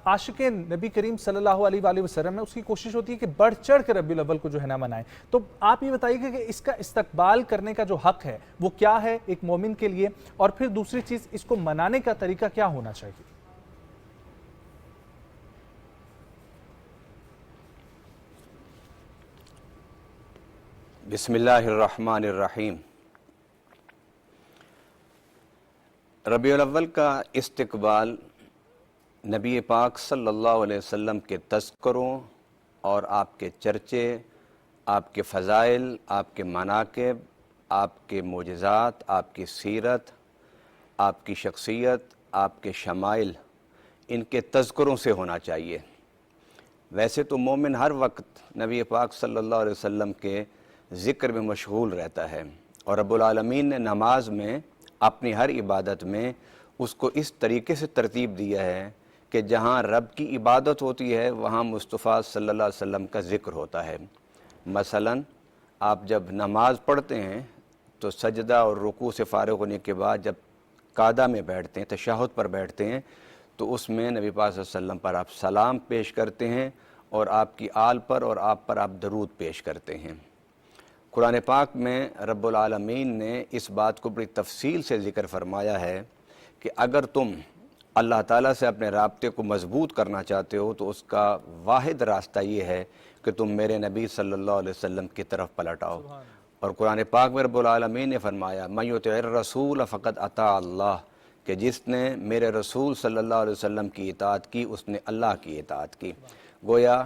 आशिक़े नबी करीम सल्लल्लाहु अलैहि वसल्लम में उसकी कोशिश होती है कि बढ़ चढ़ कर रबीउल अव्वल को जो है ना मनाएं। तो आप ये बताइएगा कि इसका इस्तकबाल करने का जो हक़ है वो क्या है एक मोमिन के लिए, और फिर दूसरी चीज़ इसको मनाने का तरीका क्या होना चाहिए? बिस्मिल्लाहिर्रहमानिर्रहीम। रबीउल अव्वल का इस्तकबाल नबी पाक सल्लल्लाहु अलैहि वसल्लम के तज़किरों और आपके चर्चे, आपके फ़ज़ाइल, आपके मनाक़िब, आपके मोजज़ात, आपकी सीरत, आपकी शख्सियत, आपके शमाइल, इनके तज़किरों से होना चाहिए। वैसे तो मोमिन हर वक्त नबी पाक सल्लल्लाहु अलैहि वसल्लम के ज़िक्र में मशगूल रहता है, और रब्बुल आलमीन ने नमाज में अपनी हर इबादत में उसको इस तरीके से तरतीब दिया है कि जहाँ रब की इबादत होती है वहाँ मुस्तफ़ा सल्लल्लाहु अलैहि वसल्लम का ज़िक्र होता है। मसलन आप जब नमाज पढ़ते हैं तो सजदा और रुकू से फ़ारिग़ होने के बाद जब कादा में बैठते हैं, तशहुद पर बैठते हैं, तो उसमें नबी पाक सल्लल्लाहु अलैहि वसल्लम पर आप सलाम पेश करते हैं और आपकी आल पर और आप पर आप दरूद पेश करते हैं। कुरान पाक में रब्बुल आलमीन ने इस बात को बड़ी तफसील से ज़िक्र फरमाया है कि अगर तुम अल्लाह ताला से अपने राब्ते को मज़बूत करना चाहते हो तो उसका वाहिद रास्ता ये है कि तुम मेरे नबी सल्लल्लाहु अलैहि वसल्लम की तरफ पलट आओ। और कुरान पाक में रब्बुल आलमीन ने फरमाया मन युतिइर रसूल फ़क़द अता अल्लाह, कि जिसने मेरे रसूल सल्लल्लाहु अलैहि वसल्लम की इताअत की उसने अल्लाह की इताअत की। गोया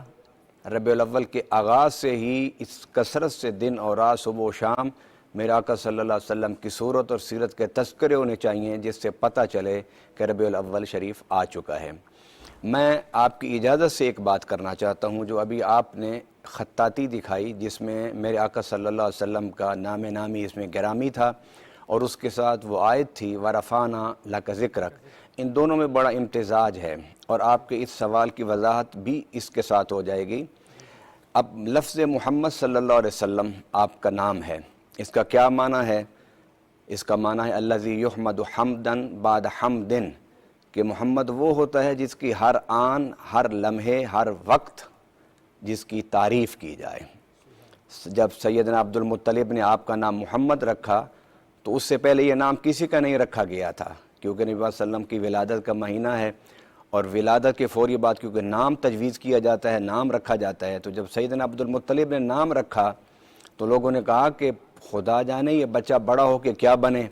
रबीउल अव्वल के आगाज़ से ही इस कसरत से दिन और रात, सुबह व शाम मेरे आका सल्लल्लाहु अलैहि वसल्लम की सूरत और सीरत के तज़किरे होने चाहिए, जिससे पता चले कि रबीउल अव्वल शरीफ आ चुका है। मैं आपकी इजाज़त से एक बात करना चाहता हूँ। जो अभी आपने ख़त्ताती दिखाई जिसमें मेरे आका सल्लल्लाहु अलैहि वसल्लम का नाम नामी इसमें गिरामी था और उसके साथ वो आयत थी वरफ़ाना लका ज़िक्रक, इन दोनों में बड़ा इम्तिज़ाज है और आपके इस सवाल की वजाहत भी इसके साथ हो जाएगी। अब लफ्ज़ मोहम्मद सल्लल्लाहु अलैहि वसल्लम आपका नाम है, इसका क्या माना है? इसका माना है अल्लज़ी युहमदु हम्दन बाद हम्दिन, कि मोहम्मद वो होता है जिसकी हर आन, हर लम्हे, हर वक्त जिसकी तारीफ़ की जाए। जब सैयदना अब्दुल मुत्तलिब ने आपका नाम मोहम्मद रखा तो उससे पहले ये नाम किसी का नहीं रखा गया था, क्योंकि नबी सल्लल्लाहु अलैहि वसल्लम की विलादत का महीना है और विलादत के फौरी बाद क्योंकि नाम तजवीज़ किया जाता है, नाम रखा जाता है। तो जब सैयदना अब्दुल मुत्तलिब ने नाम रखा तो लोगों ने कहा कि खुदा जाने ये बच्चा बड़ा हो के क्या बने,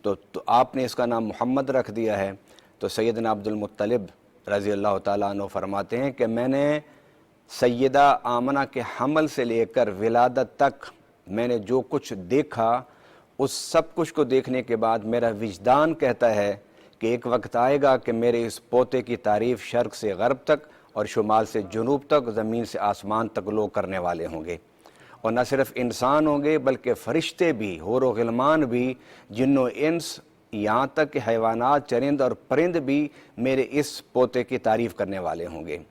तो आपने इसका नाम मोहम्मद रख दिया है। तो सैयदना अब्दुल मुत्तलिब रज़ी अल्लाह ताला अन्हु फरमाते हैं कि मैंने सैयदा आमना के हमल से लेकर विलादत तक मैंने जो कुछ देखा, उस सब कुछ को देखने के बाद मेरा विजदान कहता है कि एक वक्त आएगा कि मेरे इस पोते की तारीफ़ शर्क़ से गरब तक और शुमाल से जुनूब तक, ज़मीन से आसमान तक लोग करने वाले होंगे। और न सिर्फ इंसान होंगे बल्कि फ़रिश्ते भी, हूर व ग़िलमान भी, जिन्नो इंस, यहाँ तक कि हैवानात, चरिंद और परिंद भी मेरे इस पोते की तारीफ़ करने वाले होंगे।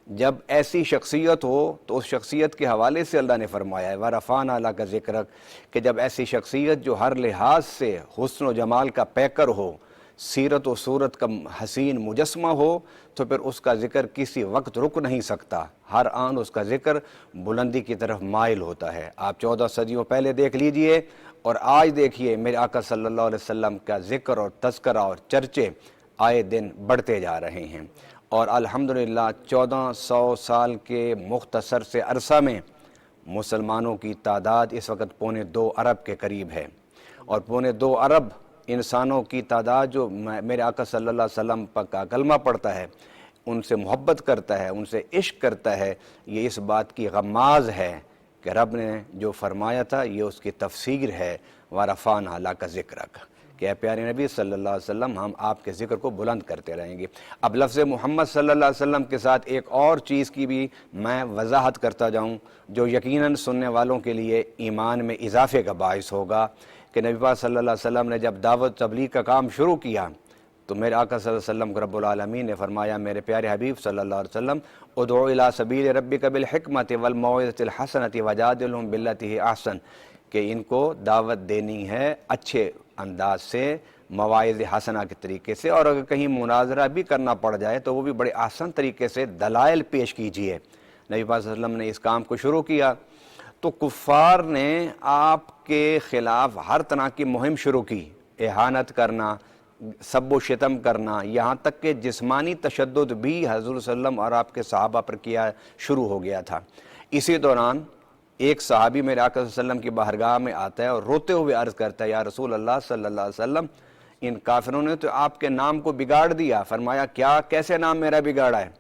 जब ऐसी शख्सियत हो तो उस शख्सियत के हवाले से अल्लाह ने फरमाया है वरफ़ाना लका ज़िक्रक, कि जब ऐसी शख्सियत जो हर लिहाज से हुस्न व जमाल का पैकर हो, सीरत व सूरत का हसीन मुजस्मा हो, तो फिर उसका ज़िक्र किसी वक्त रुक नहीं सकता। हर आन उसका ज़िक्र बुलंदी की तरफ माइल होता है। आप 14 सदियों पहले देख लीजिए और आज देखिए मेरे आका सल्लल्लाहु अलैहि वसल्लम का ज़िक्र और तज़करा और चर्चे आए दिन बढ़ते जा रहे हैं। और अल्हम्दुलिल्लाह 1400 साल के मुख्तसर से अरसा में मुसलमानों की तादाद इस वक्त 2.25 अरब के करीब है, और 2.25 अरब इंसानों की तादाद जो मेरे आका सल्लल्लाहु अलैहि वसल्लम का कलमा पढ़ता है, उनसे मोहब्बत करता है, उनसे इश्क करता है, ये इस बात की गमाज़ है कि रब ने जो फरमाया था ये उसकी तफसीर है, वरफ़ाना अला का ज़िक्रक, कि प्यारे नबी सल्लल्लाहु अलैहि वसल्लम हम आपके ज़िक्र को बुलंद करते रहेंगे। अब लफ्ज़ मोहम्मद सल्लल्लाहु अलैहि वसल्लम के साथ एक और चीज़ की भी मैं वजाहत करता जाऊँ जो यकीनन सुनने वालों के लिए ईमान में इजाफ़े का बाइस होगा, कि नबी पाक सल्लल्लाहु अलैहि वसल्लम ने जब दावत तबलीग का काम शुरू किया तो मेरे आका सल्लल्लाहु अलैहि वसल्लम को रब्बुल आलमीन ने फरमाया, मेरे प्यारे हबीब सल्लल्लाहु अलैहि वसल्लम, उदउ इला सबील रब्बिका बिल हिकमति वल मौइज़तिल हसनति वजादिलहुम बिल्लती ही अहसन, कि इनको दावत देनी है अच्छे अंदाज से, मवाइज़ हसना के तरीके से, और अगर कहीं मुनाजरा भी करना पड़ जाए तो वो भी बड़े आसान तरीके से दलाइल पेश कीजिए। नबी पाक सल्लल्लाहु अलैहि वसल्लम ने इस काम को शुरू किया तो कुफ़ार ने आपके ख़िलाफ़ हर तरह की मुहिम शुरू की, एहानत करना, सब शितम करना, यहाँ तक कि जिस्मानी तशद्दुद भी हज़रत सल्लम और आपके सहाबा पर किया शुरू हो गया था। इसी दौरान एक सहाबी मेरे आका सल्लम की बारगाह में आता है और रोते हुए अर्ज़ करता है, या रसूल अल्लाह सल्लल्लाहु अलैहि वसल्लम, इन काफिरों ने तो आपके नाम को बिगाड़ दिया। फरमाया, क्या, कैसे नाम मेरा बिगाड़ा है?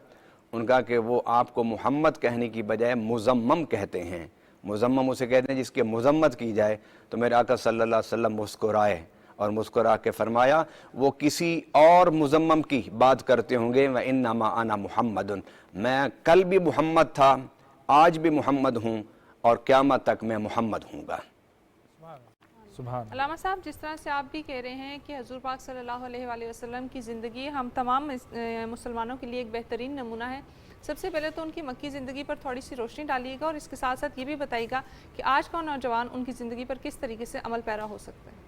उनका कि वो आपको मोहम्मद कहने की बजाय मुज़म्मम कहते हैं। मुज़म्मम उसे कहते हैं जिसकी मज़म्मत की जाए। तो मेरे आका सल्लल्लाहु अलैहि वसल्लम मुस्कुराए और मुस्कुरा के फरमाया, वो किसी और मुज़म्मम की बात करते होंगे, व इन्नमा अना मुहम्मदुन, मैं कल भी मोहम्मद था, आज भी मोहम्मद हूँ और क़यामत तक मैं मोहम्मद हूँगा। अल्लामा साहब, जिस तरह से आप भी कह रहे हैं कि हुज़ूर पाक सल्लल्लाहु अलैहि वसल्लम की ज़िंदगी हम तमाम मुसलमानों के लिए एक बेहतरीन नमूना है, सबसे पहले तो उनकी मक्की ज़िंदगी पर थोड़ी सी रोशनी डालिएगा और इसके साथ साथ ये भी बताइएगा कि आज का नौजवान उनकी ज़िंदगी पर किस तरीके से अमल पैरा हो सकता है।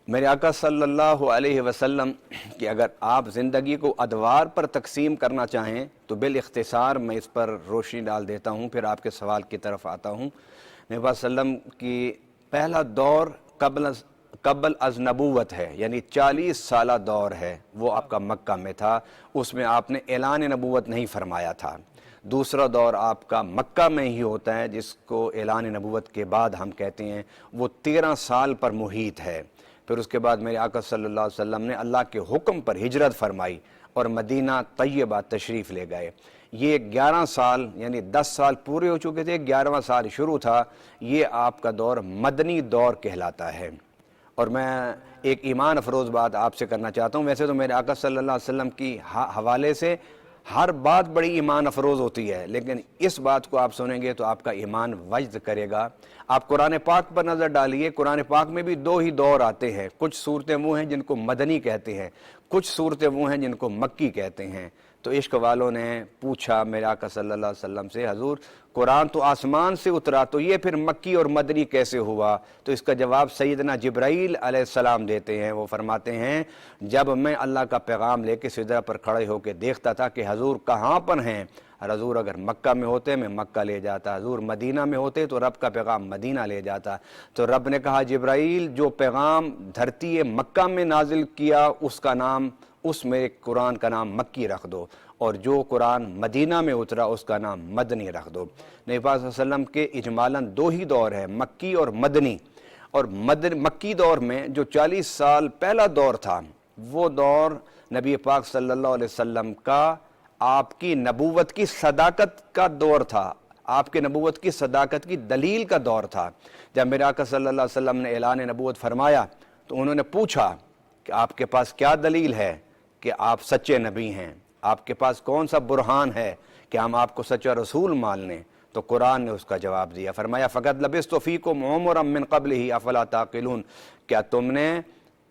मेरे आका सल्लल्लाहु अलैहि वसल्लम कि अगर आप ज़िंदगी को अदवार पर तकसीम करना चाहें तो बिल इख्तिसार मैं इस पर रोशनी डाल देता हूँ, फिर आपके सवाल की तरफ आता हूँ। नबी पाक सल्लम की पहला दौर कबल अज़ नबूवत है, यानी 40 साला दौर है, वो आपका मक्का में था, उसमें आपने ऐलान नबूवत नहीं फरमाया था। दूसरा दौर आपका मक्का में ही होता है, जिसको ऐलान नबूवत के बाद हम कहते हैं, वो 13 साल पर मुहीत है। फिर उसके बाद मेरे आका सल्लल्लाहु अलैहि वसल्लम ने अल्लाह के हुक्म पर हिजरत फरमाई और मदीना तैयबा तशरीफ़ ले गए। ये 11 साल यानी 10 साल पूरे हो चुके थे, 11वां साल शुरू था। ये आपका दौर मदनी दौर कहलाता है। और मैं एक ईमान अफरोज़ बात आपसे करना चाहता हूँ। वैसे तो मेरे आका सल्लल्लाहु अलैहि वसल्लम की हवाले से हर बात बड़ी ईमान अफरोज़ होती है, लेकिन इस बात को आप सुनेंगे तो आपका ईमान वज्द करेगा। आप कुरान पाक पर नज़र डालिए, कुरान पाक में भी 2 ही दौर आते हैं। कुछ सूरतें वो हैं जिनको मदनी कहते हैं, कुछ सूरतें वो हैं जिनको मक्की कहते हैं। तो इश्क वालों ने पूछा मेरे आका सल्लल्लाहु अलैहि वसल्लम से, हजूर कुरान तो आसमान से उतरा, तो ये फिर मक्की और मदनी कैसे हुआ? तो इसका जवाब सैयदना जिब्राईल अलैहिस्सलाम देते हैं। वो फरमाते हैं, जब मैं अल्लाह का पैगाम लेके सिदरा पर खड़े होकर देखता था कि हजूर कहाँ पर हैं, हजूर अगर मक्का में होते मैं मक्का ले जाता, हजूर मदीना में होते तो रब का पैगाम मदीना ले जाता। तो रब ने कहा, जिब्राईल जो पैगाम धरती मक्का में नाजिल किया उसका नाम, उस मेरे कुरान का नाम मक्की रख दो, और जो कुरान मदीना में उतरा उसका नाम मदनी रख दो। नबी पाक सल्लल्लाहु अलैहि वसल्लम के इजमालन 2 ही दौर है, मक्की और मदनी। और मक्की दौर में जो 40 साल पहला दौर था, वो दौर नबी पाक सल्लल्लाहु अलैहि वसल्लम का आपकी नबूवत की सदाकत का दौर था, आपके नबूवत की सदाकत की दलील का दौर था। जब मेरे आका सल्लल्लाहु अलैहि वसल्लम ने ऐलान नबूवत फरमाया तो उन्होंने पूछा कि आपके पास क्या दलील है कि आप सच्चे नबी हैं, आपके पास कौन सा बुरहान है कि हम आपको सच्चा रसूल मान लें? तो कुरान ने उसका जवाब दिया, फरमाया, फ़क़द लबिस्तु फ़ीकुम उमरम मिन क़ब्लिही अफ़ला ताक़िलून, क्या तुमने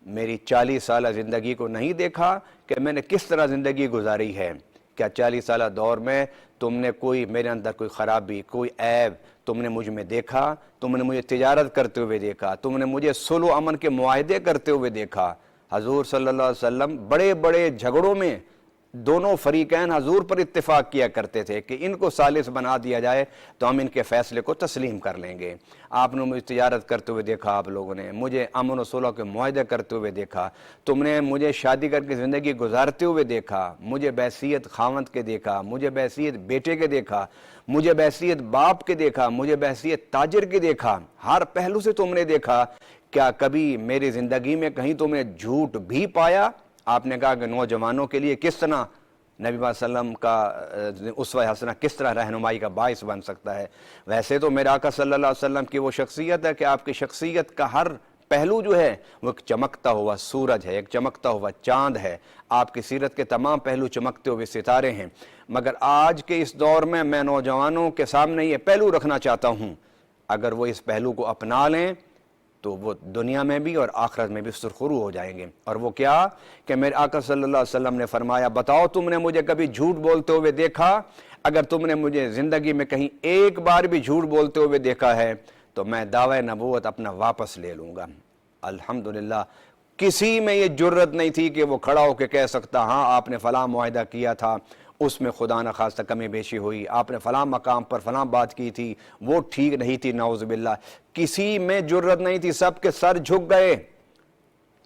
मेरी 40 साल ज़िंदगी को नहीं देखा कि मैंने किस तरह ज़िंदगी गुजारी है? क्या 40 साल दौर में तुमने कोई मेरे अंदर कोई ख़राबी, कोई ऐब तुमने मुझ में देखा? तुमने मुझे तिजारत करते हुए देखा? तुमने मुझे सुलह अमन के मुआहदे करते हुए देखा? हजूर सल्लल्लाहु अलैहि वसल्लम बड़े बड़े झगड़ों में दोनों फरीकैन हजूर पर इत्तेफाक किया करते थे कि इनको सालिस बना दिया जाए तो हम इनके फैसले को तस्लीम कर लेंगे। आपने मुझे तिजारत करते हुए देखा, आप लोगों ने मुझे अमन और सुलह के मुआहदे करते हुए देखा, तुमने मुझे शादी करके ज़िंदगी गुजारते हुए देखा, मुझे बैसियत खावंद के देखा, मुझे बैसियत बेटे के देखा, मुझे बैसियत बाप के देखा, मुझे बैसियत ताजिर के देखा, हर पहलू से तुमने देखा। क्या कभी मेरी ज़िंदगी में कहीं तुमने झूठ भी पाया? आपने कहा कि नौजवानों के लिए किस तरह नबी वसल्लम का उसवा हसना किस तरह रहनुमाई का बाइस बन सकता है। वैसे तो मेरे आका सल्लल्लाहु अलैहि वसल्लम की वो शख्सियत है कि आपकी शख्सियत का हर पहलू जो है वो एक चमकता हुआ सूरज है, एक चमकता हुआ चाँद है। आपकी सीरत के तमाम पहलू चमकते हुए सितारे हैं। मगर आज के इस दौर में मैं नौजवानों के सामने ये पहलू रखना चाहता हूँ, अगर वो इस पहलू को अपना लें तो वो दुनिया में भी और आखिरत में भी सुरखरू हो जाएंगे। और वो क्या कि मेरे आका सल्लल्लाहु अलैहि वसल्लम ने फरमाया, बताओ तुमने मुझे कभी झूठ बोलते हुए देखा? अगर तुमने मुझे ज़िंदगी में कहीं एक बार भी झूठ बोलते हुए देखा है तो मैं दावा नबूवत अपना वापस ले लूँगा। अल्हम्दुलिल्लाह किसी में ये जुर्रत नहीं थी कि वो खड़ा होकर कह सकता, हाँ आपने फ़लाँ मुआहदा किया था, उसमें खुदा न खास्ता कमी बेशी हुई, आपने फ़लाँ मकाम पर फ़लाँ बात की थी, वो ठीक नहीं थी, नाउज़ुबिल्लाह। किसी में जुर्रत नहीं थी, सब के सर झुक गए।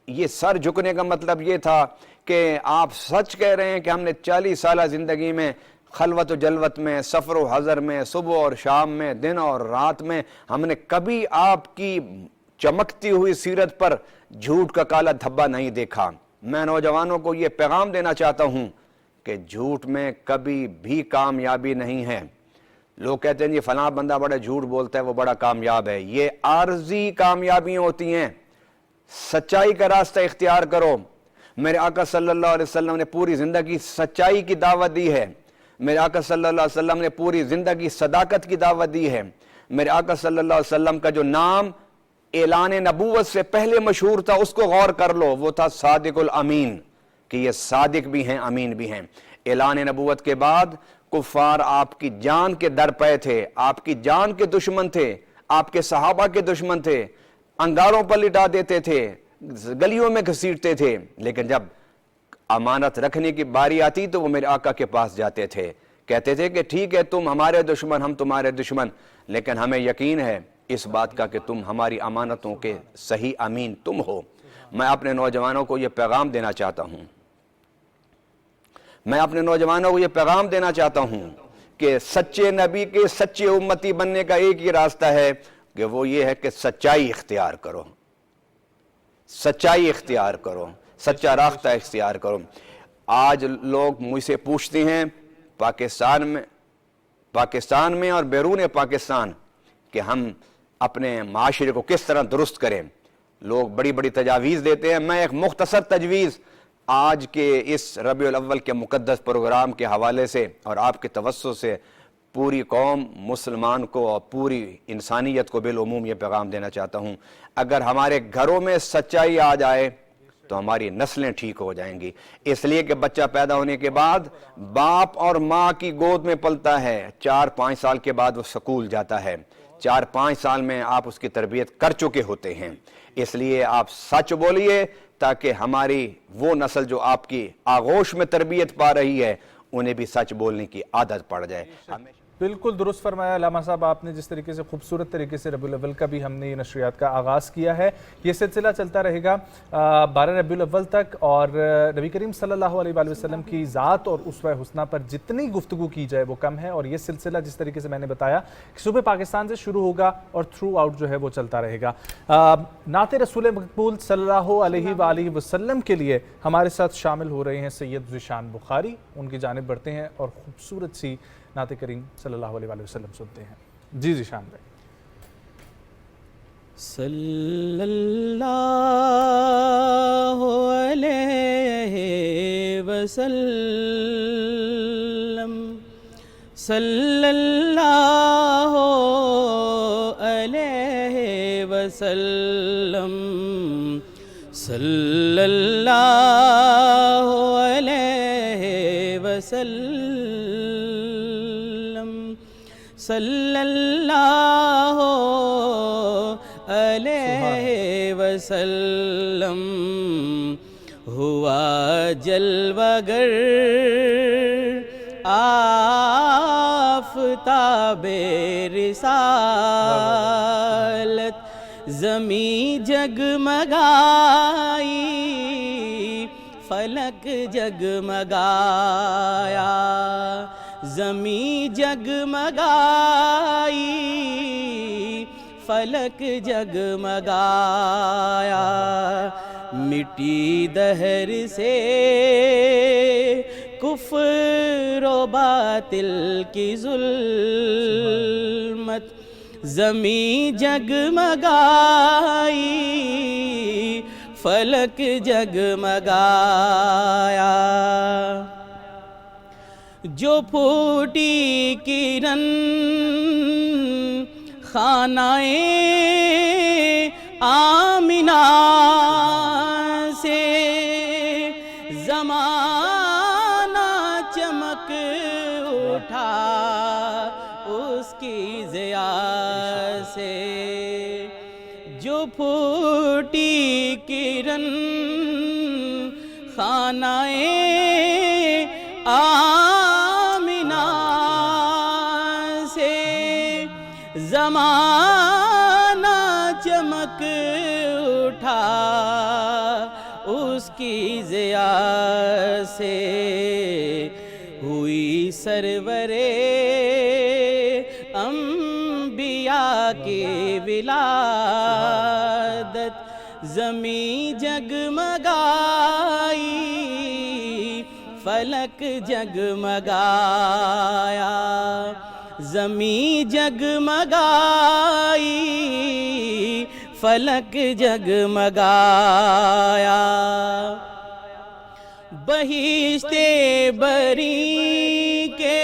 ये सर झुकने का मतलब ये था कि आप सच कह रहे हैं कि हमने 40 साल ज़िंदगी में खलवत व जलवत में, सफ़र व हज़र में, सुबह और शाम में, दिन और रात में हमने कभी आपकी चमकती हुई सीरत पर झूठ का काला धब्बा नहीं देखा। मैं नौजवानों को ये पैगाम देना चाहता हूँ कि झूठ में कभी भी कामयाबी नहीं है। लोग कहते हैं जी फलां बंदा बड़ा झूठ बोलता है, वो बड़ा कामयाब है। ये आर्जी कामयाबियाँ होती हैं। सच्चाई का रास्ता इख्तियार करो। मेरे आका सल्लल्लाहु अलैहि वसल्लम ने पूरी ज़िंदगी सच्चाई की दावत दी है। मेरे आका सल्लल्लाहु अलैहि वसल्लम ने पूरी ज़िंदगी सदाकत की दावत दी है। मेरे आका सल्लल्लाहु अलैहि वसल्लम का जो नाम ऐलान नबूवत से पहले मशहूर था, उसको गौर कर लो, वो था सादिकुल अमीन, कि ये सादिक भी हैं, अमीन भी हैं। ऐलान नबूवत के बाद कुफार आपकी जान के दर पे थे, आपकी जान के दुश्मन थे, आपके सहाबा के दुश्मन थे, अंगारों पर लिटा देते थे, गलियों में घसीटते थे। लेकिन जब अमानत रखने की बारी आती तो वो मेरे आका के पास जाते थे, कहते थे कि ठीक है तुम हमारे दुश्मन, हम तुम्हारे दुश्मन, लेकिन हमें यकीन है इस बात का कि तुम हमारी अमानतों के सही अमीन तुम हो। मैं अपने नौजवानों को ये पैगाम देना चाहता हूँ, मैं अपने नौजवानों को ये पैगाम देना चाहता हूँ कि सच्चे नबी के सच्चे उम्मती बनने का एक ही रास्ता है कि वो ये है कि सच्चाई इख्तियार करो, सच्चाई इख्तियार करो, सच्चा रास्ता इख्तियार करो। आज लोग मुझसे पूछते हैं पाकिस्तान में और बैरून पाकिस्तान कि हम अपने माशरे को किस तरह दुरुस्त करें। लोग बड़ी बड़ी तजावीज़ देते हैं। मैं एक मुख्तसर तजवीज़ आज के इस रबीउल अव्वल के मुक़द्दस प्रोग्राम के हवाले से और आपके तवस्सुस से पूरी कौम मुसलमान को और पूरी इंसानियत को बिलउमूम ये पैगाम देना चाहता हूँ, अगर हमारे घरों में सच्चाई आ जाए तो हमारी नस्लें ठीक हो जाएंगी। इसलिए कि बच्चा पैदा होने के बाद बाप और माँ की गोद में पलता है, 4-5 साल के बाद वो स्कूल जाता है, 4-5 साल में आप उसकी तरबियत कर चुके होते हैं। इसलिए आप सच बोलिए ताकि हमारी वो नस्ल जो आपकी आगोश में तरबियत पा रही है उन्हें भी सच बोलने की आदत पड़ जाए। बिल्कुल दुरुस्त फरमाया अल्लामा साहब आपने, जिस तरीके से खूबसूरत तरीके से रबीउल अव्वल का भी हमने ये नशरियात का आगाज़ किया है। ये सिलसिला चलता रहेगा 12 रबीउल अव्वल तक। और नबी करीम सल्लल्लाहु अलैहि वसल्लम की ज़ात और उसवा हुस्ना पर जितनी गुफ्तगू की जाए वो कम है। और ये सिलसिला जिस तरीके से मैंने बताया कि सुबह पाकिस्तान से शुरू होगा और थ्रू आउट जो है वो चलता रहेगा। नाते रसूल मकबूल सल्लल्लाहु अलैहि वसल्लम के लिए हमारे साथ शामिल हो रहे हैं सैयद ज़ीशान बुखारी। उनकी जानिब बढ़ते हैं और खूबसूरत सी नाते करीम सल्लल्लाहु अलैहि वसल्लम सुनते हैं। जी ज़ीशान भाई। सल्लल्लाहु अलैहि वसल्लम, सल्लल्लाहु अलैहि वसल्लम, सल्लल्लाहु अलैहि वसल्लम, सल्लल्लाहु अलैहि वसल्लम। ہوا جلوگر آفتاب رسالت زمیں جگمگائی فلک جگمگایا زمیں جگمگائی فلک جگمگایا مٹی دہر سے کفر و باطل کی ظلمت زمیں جگمگائی فلک جگمگایا جو پھوٹی کرن خانہ آمنہ سے زمانہ چمک اٹھا اس کی ضیا سے جو پھوٹی کرن خانہ آمنہ سے زمانہ چمک اٹھا اس کی ضیا سے ہوئی سرور انبیاء کی ولادت زمیں جگمگائی فلک جگمگایا زمیں جگمگائی فلک جگمگایا بہشت بری کے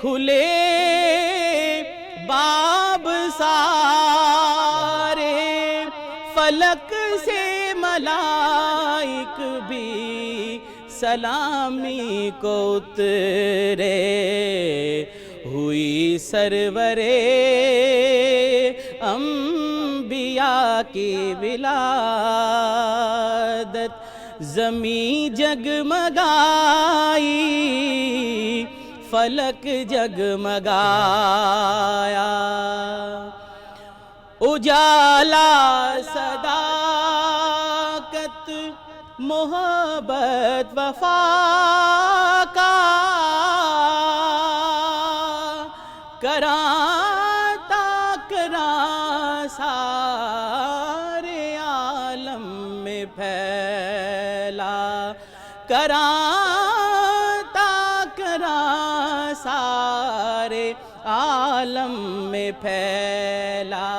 کھلے باب سارے فلک سے ملائک بھی سلامی کو اترے ہوئی سرور انبیاء کی ولادت زمیں جگمگائی فلک جگمگایا اجالا صداقت محبت وفا کا کراتا کراں سارے عالم میں پھیلا کراتا کراں سارے عالم میں پھیلا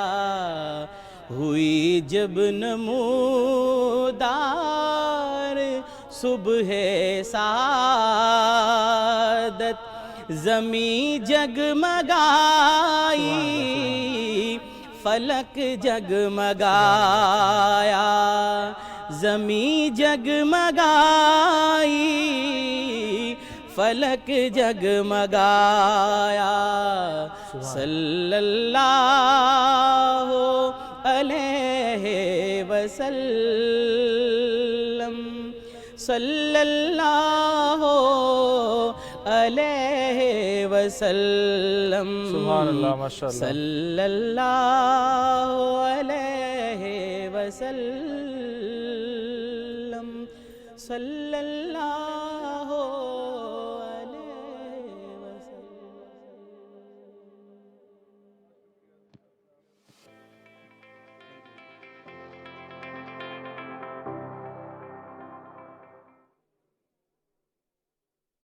ہوئی جب نمودار صبح سعادت زمیں جگمگائی فلک جگمگایا زمیں جگمگائی فلک جگمگایا صلی اللہ علیہ وسلم صلی اللہ علیہ وسلم سبحان اللہ ماشاءاللہ صلی اللہ علیہ وسلم صلی اللہ